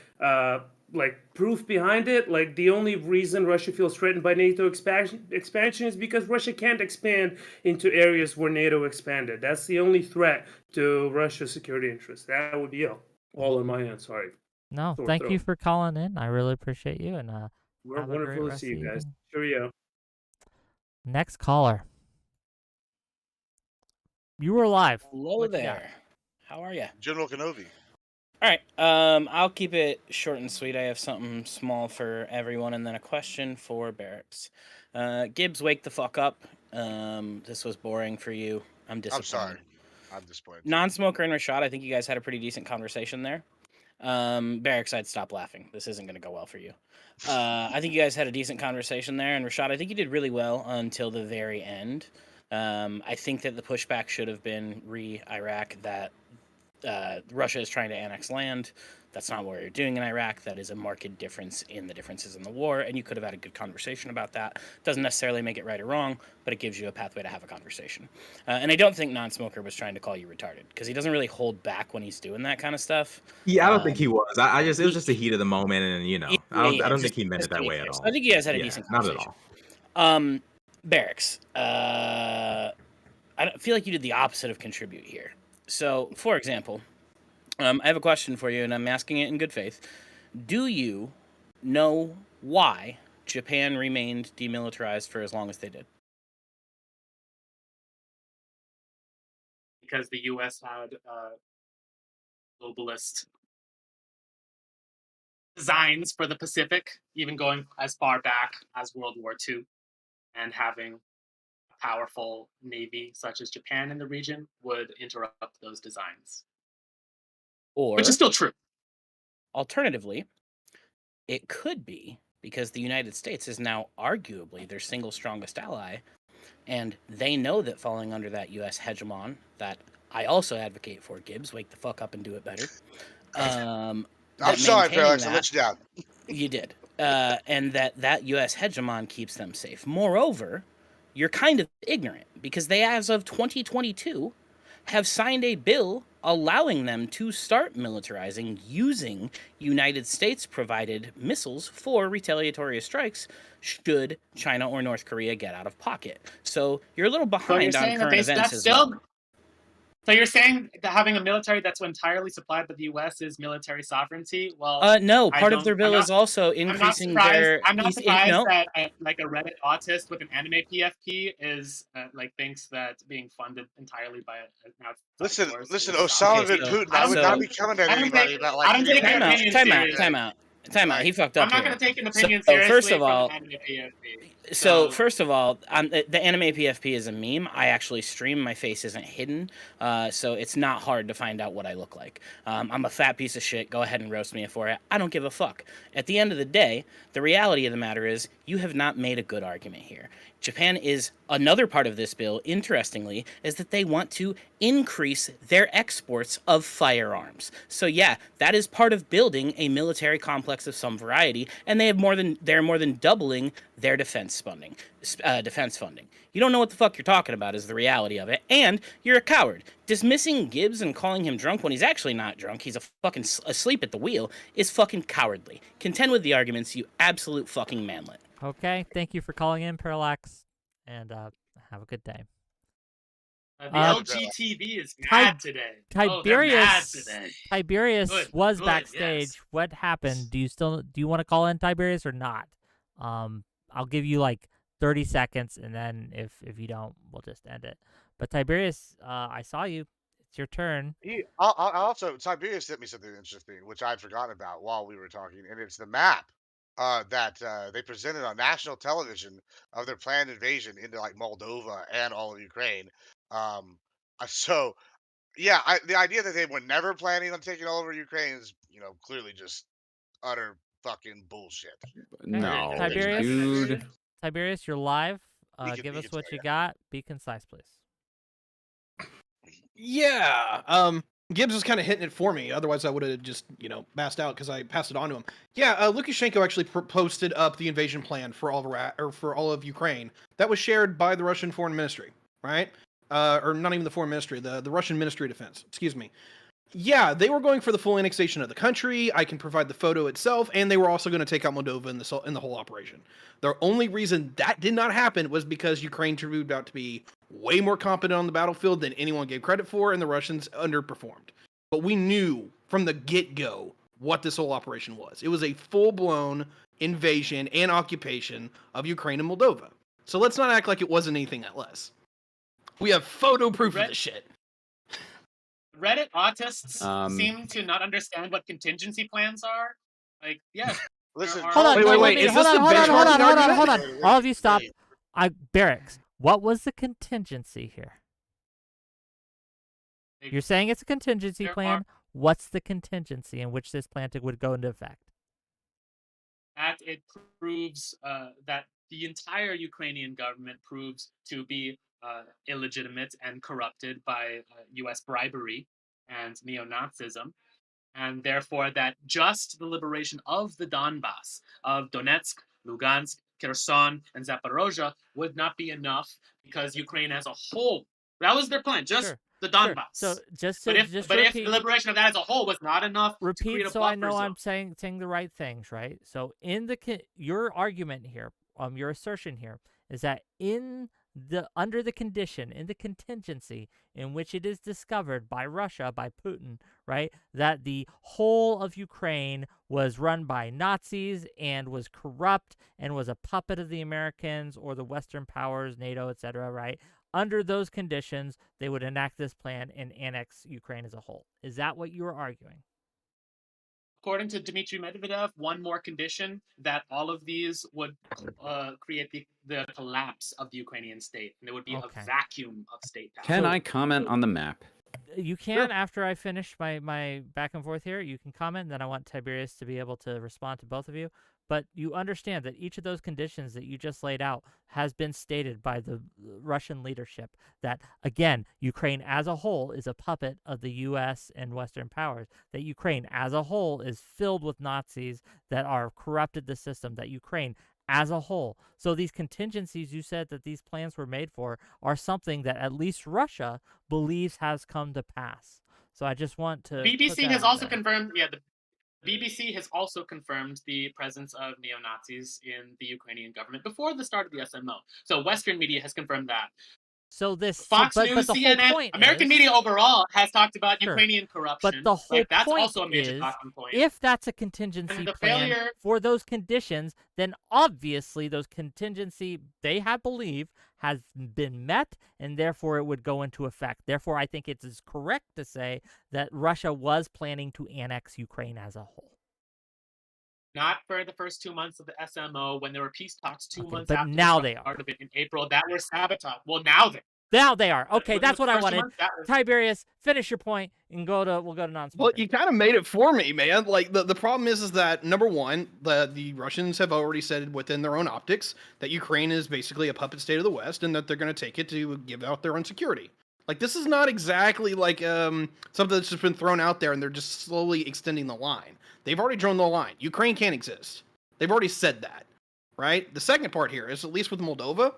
like, proof behind it. Like, the only reason Russia feels threatened by NATO expansion is because Russia can't expand into areas where NATO expanded. That's the only threat to Russia's security interests. That would be all on my end. Sorry. No, Sore thank you throat. for calling in. I really appreciate you, and We're have a great wonderful to rest see of you the guys. evening. Cheerio. Next caller. You were live. Hello What you got? there. How are you? General Kenobi. All right. I'll keep it short and sweet. I have something small for everyone, and then a question for Barracks. Gibbs, wake the fuck up. This was boring for you. I'm disappointed. I'm sorry. I'm disappointed. Non-smoker and Rashad, I think you guys had a pretty decent conversation there. Barracks, I'd stop laughing. This isn't going to go well for you. I think you guys had a decent conversation there, and Rashad, I think you did really well until the very end. I think that the pushback should have been re-Iraq, that Russia is trying to annex land. That's not what you're doing in Iraq. That is a marked difference in the differences in the war, and you could have had a good conversation about that. Doesn't necessarily make it right or wrong, but it gives you a pathway to have a conversation. And I don't think Non-Smoker was trying to call you retarded, because he doesn't really hold back when he's doing that kind of stuff. Yeah, I don't think he was. I just it was just the heat of the moment, and I don't think he meant it that way at all. I think you guys had a Yeah, decent not at conversation. all. Barracks. I don't feel like you did the opposite of contribute here. So, for example, I have a question for you, and I'm asking it in good faith. Do you know why Japan remained demilitarized for as long as they did? Because the U.S. had globalist designs for the Pacific, even going as far back as World War II, and having a powerful navy such as Japan in the region would interrupt those designs, Or, which is still true. alternatively, it could be because the United States is now arguably their single strongest ally, and they know that falling under that U.S. hegemon that I also advocate for, Gibbs, wake the fuck up and do it better. I'm sorry, Barracks, I let you down. You did. And that U.S. hegemon keeps them safe. Moreover, you're kind of ignorant because they, as of 2022, have signed a bill allowing them to start militarizing using United States-provided missiles for retaliatory strikes should China or North Korea get out of pocket. So you're a little behind on current events as well. So you're saying that having a military that's entirely supplied by the U.S. is military sovereignty? Well, no. Part of their bill is also increasing their. I'm not surprised that like a Reddit autist with an anime PFP is thinks that being funded entirely by an outside source. Listen, Osama bin Putin. I would not be coming at anybody about like. I don't take an opinion seriously. Time out. He fucked up. I'm not going to take an opinion seriously. First of all, from an anime PFP. So first of all, the anime PFP is a meme. I actually stream. My face isn't hidden, so it's not hard to find out what I look like. I'm a fat piece of shit. Go ahead and roast me for it. I don't give a fuck. At the end of the day, the reality of the matter is you have not made a good argument here. Japan is another part of this bill, interestingly, is that they want to increase their exports of firearms. So yeah, that is part of building a military complex of some variety, and they're more than doubling their defense funding. You don't know what the fuck you're talking about is the reality of it, and you're a coward. Dismissing Gibbs and calling him drunk when he's actually not drunk, he's fucking asleep at the wheel, is fucking cowardly. Contend with the arguments, you absolute fucking manlet. Okay, thank you for calling in, Parallax, and have a good day. The LGTV is mad today. Tiberius was backstage. Yes. What happened? Do you want to call in, Tiberius, or not? I'll give you like 30 seconds, and then if you don't, we'll just end it. But Tiberius, I saw you. It's your turn. Tiberius sent me something interesting, which I'd forgotten about while we were talking, and it's the map that they presented on national television of their planned invasion into like Moldova and all of Ukraine. So yeah, the idea that they were never planning on taking all over Ukraine is, clearly just utter fucking bullshit. No, Tiberius, dude. Tiberius, you're live. Give us what you got. Be concise, please. Yeah. Gibbs was kind of hitting it for me. Otherwise, I would have just, passed out because I passed it on to him. Yeah, Lukashenko actually posted up the invasion plan for all of Ukraine. That was shared by the Russian Foreign Ministry, right? Or not even the Foreign Ministry, the Russian Ministry of Defense. Excuse me. Yeah, they were going for the full annexation of the country. I can provide the photo itself, and they were also going to take out Moldova in the whole operation. The only reason that did not happen was because Ukraine turned out to be way more competent on the battlefield than anyone gave credit for, and the Russians underperformed. But we knew from the get-go what this whole operation was. It was a full-blown invasion and occupation of Ukraine and Moldova. So let's not act like it wasn't anything less. We have photo proof of this shit. Reddit autists seem to not understand what contingency plans are. Like, yes. Listen, hold on. All of you stop. Barracks, what was the contingency here? You're saying it's a contingency plan. What's the contingency in which this plan would go into effect? That it proves that the entire Ukrainian government proves to be illegitimate and corrupted by U.S. bribery, and neo-Nazism, and therefore that just the liberation of the Donbass, of Donetsk, Lugansk, Kherson, and Zaporozhia would not be enough because Ukraine as a whole, that was their plan, just Sure. the Sure. Donbass. So just But to if repeat, the liberation of that as a whole was not enough to create a so buffer I know zone, I'm saying the right things, right? So in your argument here, your assertion here is that under the condition, in the contingency in which it is discovered by Russia, by Putin, right, that the whole of Ukraine was run by Nazis and was corrupt and was a puppet of the Americans or the Western powers, NATO, etc., right? Under those conditions, they would enact this plan and annex Ukraine as a whole. Is that what you're arguing? according to Dmitry Medvedev, one more condition that all of these would create the collapse of the Ukrainian state, and there would be Okay. a vacuum of state power. Can I comment on the map? You can, after I finish my back and forth here, you can comment, and then I want Tiberius to be able to respond to both of you. But you understand that each of those conditions that you just laid out has been stated by the Russian leadership, that, again, Ukraine as a whole is a puppet of the U.S. and Western powers, that Ukraine as a whole is filled with Nazis that are corrupted the system, that Ukraine as a whole. So these contingencies you said that these plans were made for are something that at least Russia believes has come to pass. So I just want to BBC has also confirmed, the BBC has also confirmed the presence of neo-Nazis in the Ukrainian government before the start of the SMO. So Western media has confirmed that. So this Fox but News, the CNN, whole point American is, media overall has talked about Sure. Ukrainian corruption. But the whole that's point also a major is, talking point. if that's a contingency And the plan failure- for those conditions, then obviously those contingency they have believed has been met, and therefore it would go into effect. Therefore, I think it is correct to say that Russia was planning to annex Ukraine as a whole. Not for the first 2 months of the SMO, when there were peace talks 2 months but after now the they start of it in April, that were sabotaged. Well, now they are. Okay, Within that's the what I first 2 wanted. months, that was- Tiberius, finish your point and we'll go to non-smoker. Well, you kind of made it for me, man. Like the problem is that number one, the Russians have already said within their own optics that Ukraine is basically a puppet state of the West, and that they're going to take it to give out their own security. Like this is not exactly like something that's just been thrown out there, and they're just slowly extending the line. They've already drawn the line. Ukraine can't exist. They've already said that, right? The second part here is, at least with Moldova,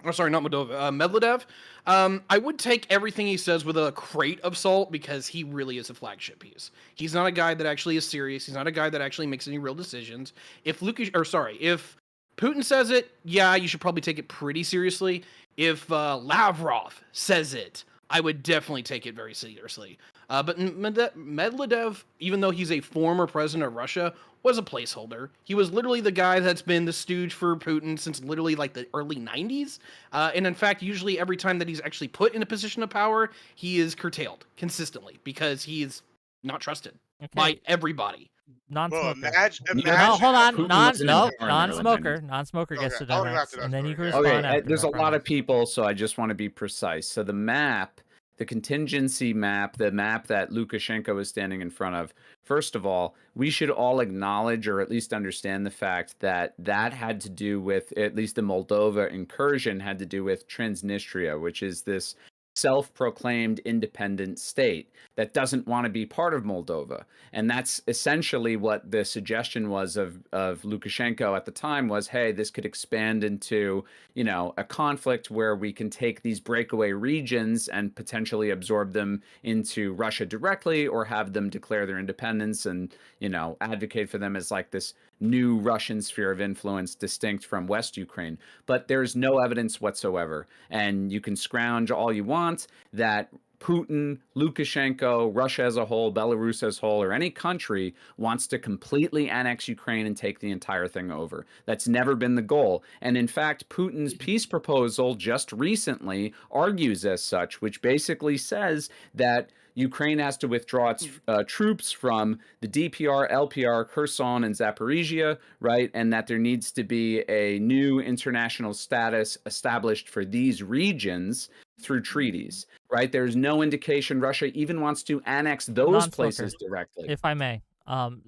or sorry, not Moldova, Medvedev, I would take everything he says with a crate of salt, because he really is a flagship piece. He's not a guy that actually is serious. He's not a guy that actually makes any real decisions. If Putin says it, yeah, you should probably take it pretty seriously. If Lavrov says it, I would definitely take it very seriously. But Medvedev, even though he's a former president of Russia, was a placeholder. He was literally the guy that's been the stooge for Putin since literally like the early 90s. And in fact, usually every time that he's actually put in a position of power, he is curtailed consistently because he is not trusted by everybody. Non-smoker. Well, imagine, No, hold on. Putin Non wasn't in the army non-smoker. Non-smoker gets Okay, to I'll go go next, after and then you can non-smoker, respond yeah. after. There's no a lot problem. of people, so I just want to be precise. So the map, the contingency map, the map that Lukashenko is standing in front of, first of all, we should all acknowledge or at least understand the fact that that had to do with, at least the Moldova incursion had to do with Transnistria, which is this self-proclaimed independent state that doesn't want to be part of Moldova. And that's essentially what the suggestion was of Lukashenko at the time was, hey, this could expand into, you know, a conflict where we can take these breakaway regions and potentially absorb them into Russia directly, or have them declare their independence and, you know, advocate for them as like this new Russian sphere of influence distinct from West Ukraine. But there's no evidence whatsoever. And you can scrounge all you want that Putin, Lukashenko, Russia as a whole, Belarus as a whole, or any country wants to completely annex Ukraine and take the entire thing over. That's never been the goal. And in fact, Putin's peace proposal just recently argues as such, which basically says that Ukraine has to withdraw its troops from the DPR, LPR, Kherson, and Zaporizhia, right? And that there needs to be a new international status established for these regions through treaties, right? There's no indication Russia even wants to annex those Non-smoker, places directly. if I may.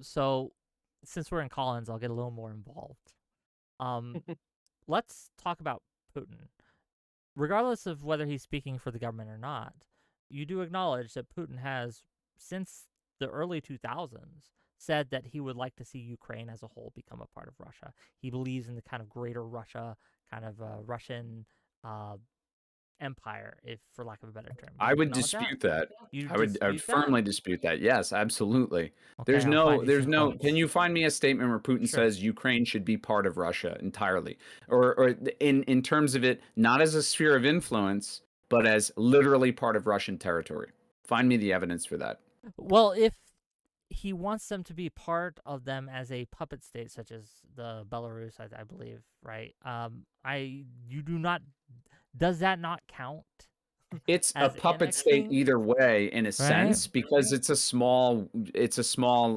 So since we're in Collins, I'll get a little more involved. Let's talk about Putin. Regardless of whether he's speaking for the government or not, you do acknowledge that Putin has since the early 2000s, said that he would like to see Ukraine as a whole become a part of Russia. He believes in the kind of greater Russia, kind of Russian empire, if for lack of a better term. I You would acknowledge that? dispute that. You I would dispute that? firmly dispute that. Yes, absolutely. Okay, There's I'll no find you some can quotes. you find me a statement where Putin Sure. says Ukraine should be part of Russia entirely? Or in terms of it not as a sphere of influence, but as literally part of Russian territory. Find me the evidence for that. Well, if he wants them to be part of them as a puppet state, such as the Belarus, I believe, right? You do not. Does that not count? It's a As puppet state annexing? either way in a Right? sense because it's a small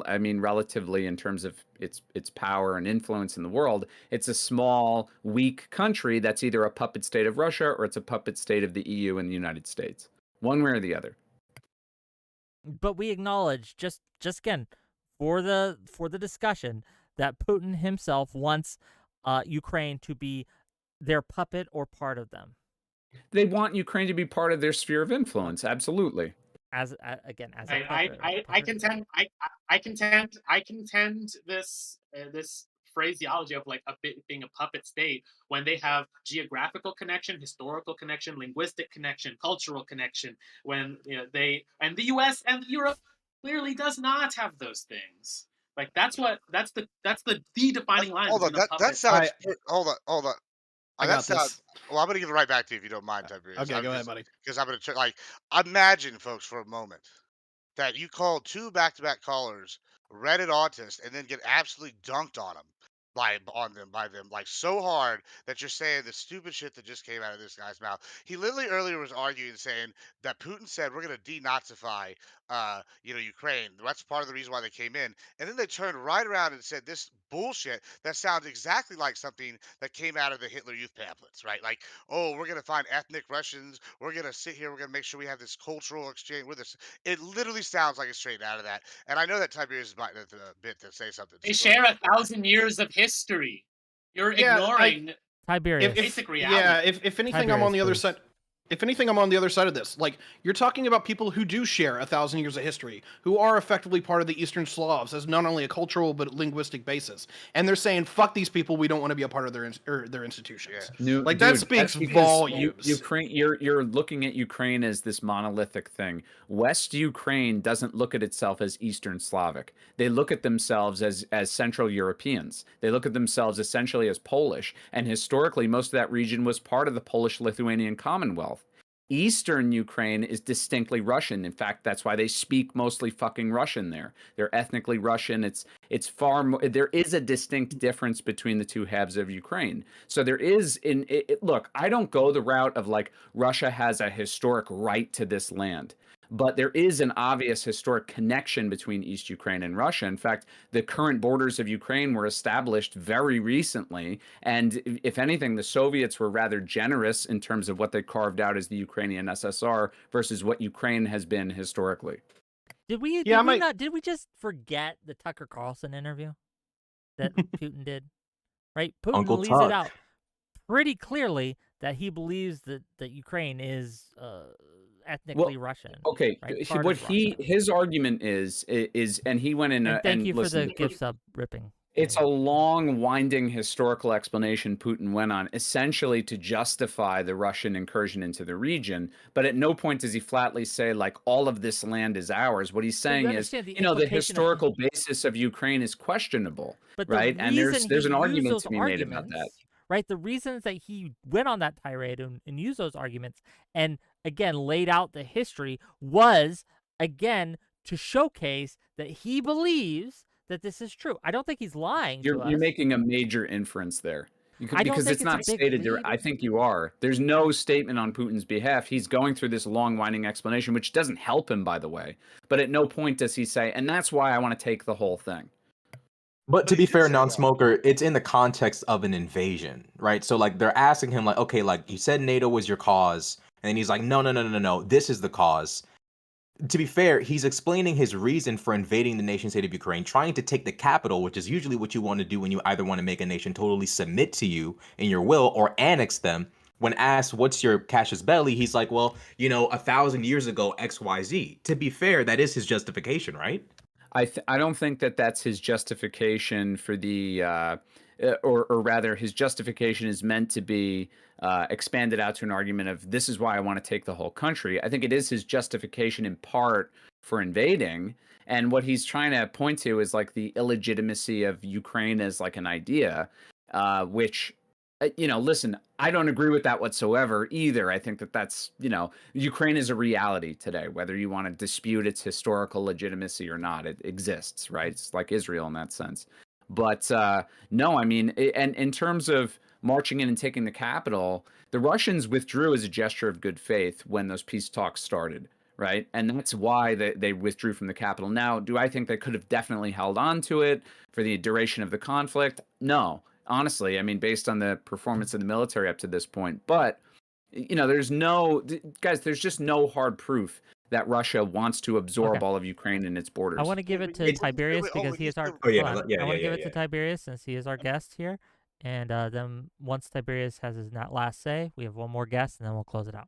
I mean relatively in terms of its power and influence in the world, it's a small weak country that's either a puppet state of Russia or it's a puppet state of the EU and the United States. One way or the other. But we acknowledge just again for the discussion that Putin himself wants Ukraine to be their puppet or part of them. They want Ukraine to be part of their sphere of influence, absolutely. As again, as a I puppet. I contend this phraseology of like being a puppet state when they have geographical connection, historical connection, linguistic connection, cultural connection. When the U.S. and Europe clearly does not have those things. Like that's the defining line. Hold on, between a that puppet- sounds. Hold on. I That got sounds. this. Well, I'm gonna give it right back to you if you don't mind, Tiberius. Okay, go ahead, buddy. Because I'm gonna like imagine, folks, for a moment that you call two back-to-back callers Reddit autists and then get absolutely dunked on them by them like so hard that you're saying the stupid shit that just came out of this guy's mouth. He literally earlier was arguing saying that Putin said we're gonna denazify Ukraine. That's part of the reason why they came in. And then they turned right around and said this bullshit that sounds exactly like something that came out of the Hitler Youth pamphlets, right? Like, oh, we're gonna find ethnic Russians, we're gonna sit here, we're gonna make sure we have this cultural exchange with us. It literally sounds like it's straight out of that. And I know that Tiberius is biting at the bit to say something. They so go share ahead. 1,000 years of history. You're Yeah, ignoring Tiberius. basic reality. Yeah, if anything, I'm on the other Tiberius, side. If anything, I'm on the other side of this. Like, you're talking about people who do share 1,000 years of history, who are effectively part of the Eastern Slavs as not only a cultural but linguistic basis, and they're saying, "Fuck these people. We don't want to be a part of their institutions." Yeah. Like, that speaks volumes. Ukraine, you're looking at Ukraine as this monolithic thing. West Ukraine doesn't look at itself as Eastern Slavic. They look at themselves as Central Europeans. They look at themselves essentially as Polish, and historically, most of that region was part of the Polish-Lithuanian Commonwealth. Eastern Ukraine is distinctly Russian. In fact, that's why they speak mostly fucking Russian there. They're ethnically Russian. It's far more. There is a distinct difference between the two halves of Ukraine. So there is look, I don't go the route of like Russia has a historic right to this land. But there is an obvious historic connection between East Ukraine and Russia. In fact, the current borders of Ukraine were established very recently. And if anything, the Soviets were rather generous in terms of what they carved out as the Ukrainian SSR versus what Ukraine has been historically. Did we just forget the Tucker Carlson interview that Putin did? Right? Putin Uncle leaves Tuck. it out pretty clearly that he believes that Ukraine is ethnically Russian. Okay, right? Part of Russia. his argument is, and he went in. And thank and you for listen, the gift sub ripping. It's a long, winding historical explanation Putin went on, essentially to justify the Russian incursion into the region. But at no point does he flatly say, like, all of this land is ours. What he's saying is, understand the the implication of- historical basis of Ukraine is questionable, But the right? And reason there's he an used argument those to be made about that. arguments, right? The reasons that he went on that tirade and used those arguments and, again, laid out the history was, again, to showcase that he believes that this is true. I don't think he's lying to us. You're making a major inference there. I don't Because think it's it's a not big stated there. lead. I think you are. There's no statement on Putin's behalf. He's going through this long, winding explanation, which doesn't help him, by the way. But at no point does he say, and that's why I want to take the whole thing. But to he be did fair, say that. non-smoker, it's in the context of an invasion, right? So like they're asking him like, okay, like you said NATO was your cause, and then he's like, no, this is the cause. To be fair, he's explaining his reason for invading the nation state of Ukraine, trying to take the capital, which is usually what you want to do when you either want to make a nation totally submit to you in your will or annex them. when asked what's your casus belli, he's like, well, 1,000 years ago, XYZ. To be fair, that is his justification, right? I don't think that that's his justification for the or rather his justification is meant to be expanded out to an argument of this is why I want to take the whole country. I think it is his justification in part for invading, and what he's trying to point to is like the illegitimacy of Ukraine as like an idea, which listen, I don't agree with that whatsoever either. I think that that's, Ukraine is a reality today, whether you want to dispute its historical legitimacy or not. It exists, right? It's like Israel in that sense. But no, I mean, and in terms of marching in and taking the capital, the Russians withdrew as a gesture of good faith when those peace talks started, right? And that's why they withdrew from the capital. Now, do I think they could have definitely held on to it for the duration of the conflict? No. Honestly, I mean, based on the performance of the military up to this point. But, there's just no hard proof that Russia wants to absorb all of Ukraine and its borders. I want to give it to Tiberius because he is our. I want to give it to Tiberius since he is our guest here. And then once Tiberius has his last say, we have one more guest, and then we'll close it out.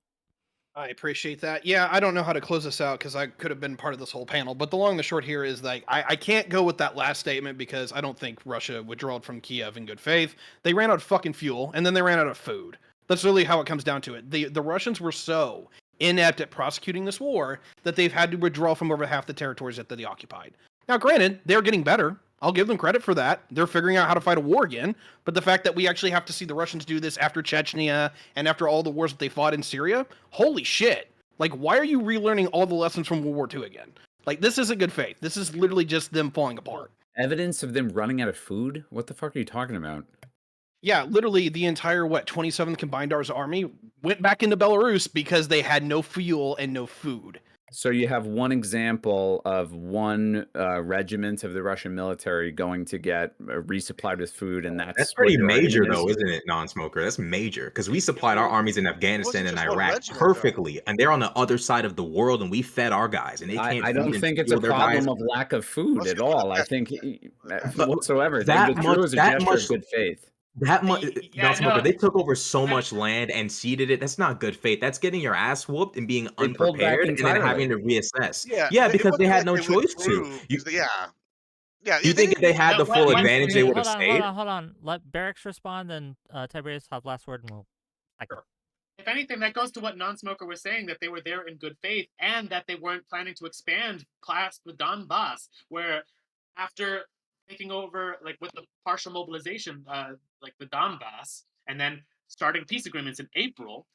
I appreciate that. Yeah, I don't know how to close this out because I could have been part of this whole panel. But the long and the short here is like I can't go with that last statement because I don't think Russia withdrew from Kiev in good faith. They ran out of fucking fuel and then they ran out of food. That's really how it comes down to it. The Russians were so inept at prosecuting this war that they've had to withdraw from over half the territories that they occupied. Now, granted, they're getting better. I'll give them credit for that. They're figuring out how to fight a war again. But the fact that we actually have to see the Russians do this after Chechnya and after all the wars that they fought in Syria, holy shit. Like, why are you relearning all the lessons from World War II again? Like, this isn't good faith. This is literally just them falling apart. Evidence of them running out of food? What the fuck are you talking about? Yeah, literally the entire, 27th Combined Army went back into Belarus because they had no fuel and no food. So you have one example of one regiment of the Russian military going to get resupplied with food, and that's pretty major, though, isn't it, non-smoker? That's major, because we supplied our armies in Afghanistan and Iraq perfectly, and they're on the other side of the world, and we fed our guys, and they can't. I don't think it's a problem of lack of food at all. I think whatsoever that much is a gesture of good faith. That much, they took over so much land and seeded it. That's not good faith. That's getting your ass whooped and being unprepared and then having to reassess. Yeah, because they had no choice to. Yeah. You think if they had the full advantage, they would have stayed? Hold on. Let Barracks respond, then Tiberius have last word, and we'll. If anything, that goes to what Non-Smoker was saying, that they were there in good faith and that they weren't planning to expand past the Donbass, where after taking over, like with the partial mobilization, like the Donbass, and then starting peace agreements in April,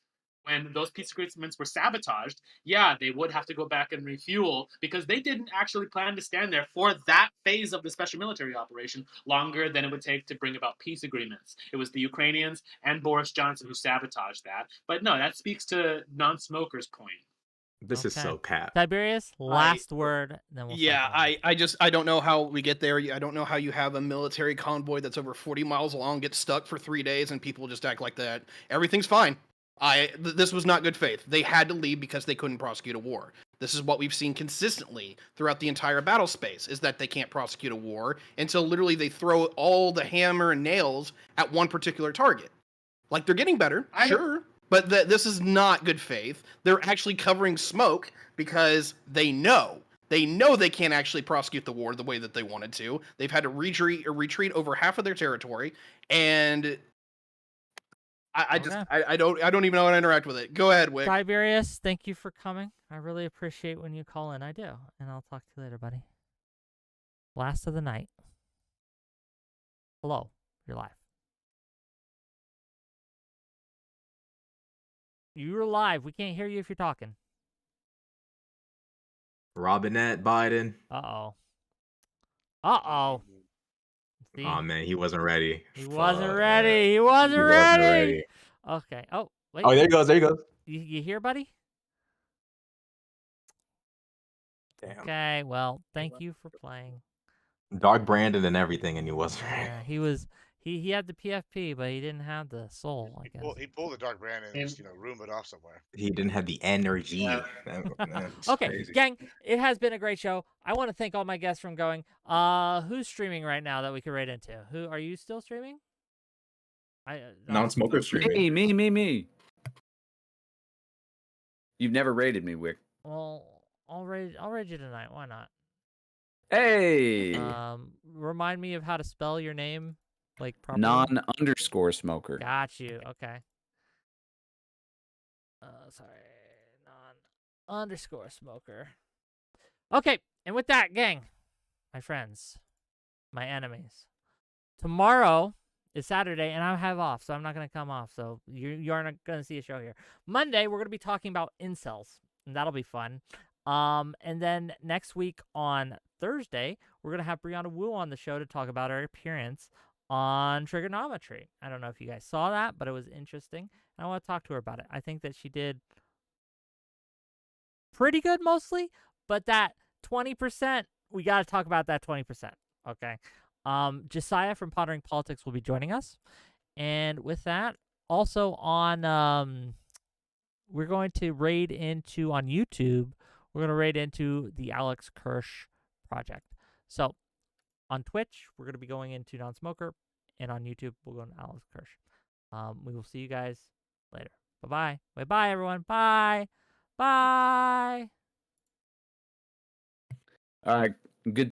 when those peace agreements were sabotaged, they would have to go back and refuel because they didn't actually plan to stand there for that phase of the special military operation longer than it would take to bring about peace agreements. It was the Ukrainians and Boris Johnson who sabotaged that. But no, that speaks to Non-Smoker's point. This is so cat. Tiberius, last word. Then we'll I don't know how we get there. I don't know how you have a military convoy that's over 40 miles long, get stuck for 3 days, and people just act like that. Everything's fine. This was not good faith. They had to leave because they couldn't prosecute a war. This is what we've seen consistently throughout the entire battle space, is that they can't prosecute a war until literally they throw all the hammer and nails at one particular target. Like, they're getting better, sure. But this is not good faith. They're actually covering smoke because they know they can't actually prosecute the war the way that they wanted to. They've had to retreat over half of their territory, and I don't even know how to interact with it. Go ahead, Wick. Tiberius, thank you for coming. I really appreciate when you call in. I do, and I'll talk to you later, buddy. Last of the night. Hello, you're live. You're live. We can't hear you if you're talking. Robinette Biden. Uh-oh. See? Oh, man, he wasn't ready. He wasn't ready. Okay. Oh, wait. Oh, there he goes. You here, buddy? Damn. Okay, well, thank you for playing. Dark Brandon and everything, and he wasn't ready. Yeah, he was... He had the PFP, but he didn't have the soul, I guess. He pulled the Dark Brandon and just, room it off somewhere. He didn't have the energy. Okay, crazy. Gang, it has been a great show. I want to thank all my guests from going. Who's streaming right now that we could raid into? Who are you still streaming? Non-smoker streaming. Me. You've never rated me, Wick. Well, I'll raid you tonight. Why not? Hey, Remind me of how to spell your name, like properly. non_smoker. Got you. Okay. Sorry, non_smoker. Okay, and with that, gang, my friends, my enemies, tomorrow is Saturday, and I have off, so I'm not gonna come off. So you aren't gonna see a show here. Monday, we're gonna be talking about incels, and that'll be fun. And then next week on Thursday, we're gonna have Brianna Wu on the show to talk about her appearance on trigonometry. I don't know if you guys saw that, but it was interesting. I want to talk to her about it. I think that she did pretty good mostly, but that 20%, we got to talk about that 20%. Okay. Josiah from Pondering Politics will be joining us. And with that, also on, we're going to raid into, on YouTube, we're going to raid into the Alex Kirsch project. So on Twitch, we're going to be going into Non-Smoker, and on YouTube, we'll go into Alex Kirsch. We will see you guys later. Bye-bye. Bye-bye, everyone. Bye. Bye. Good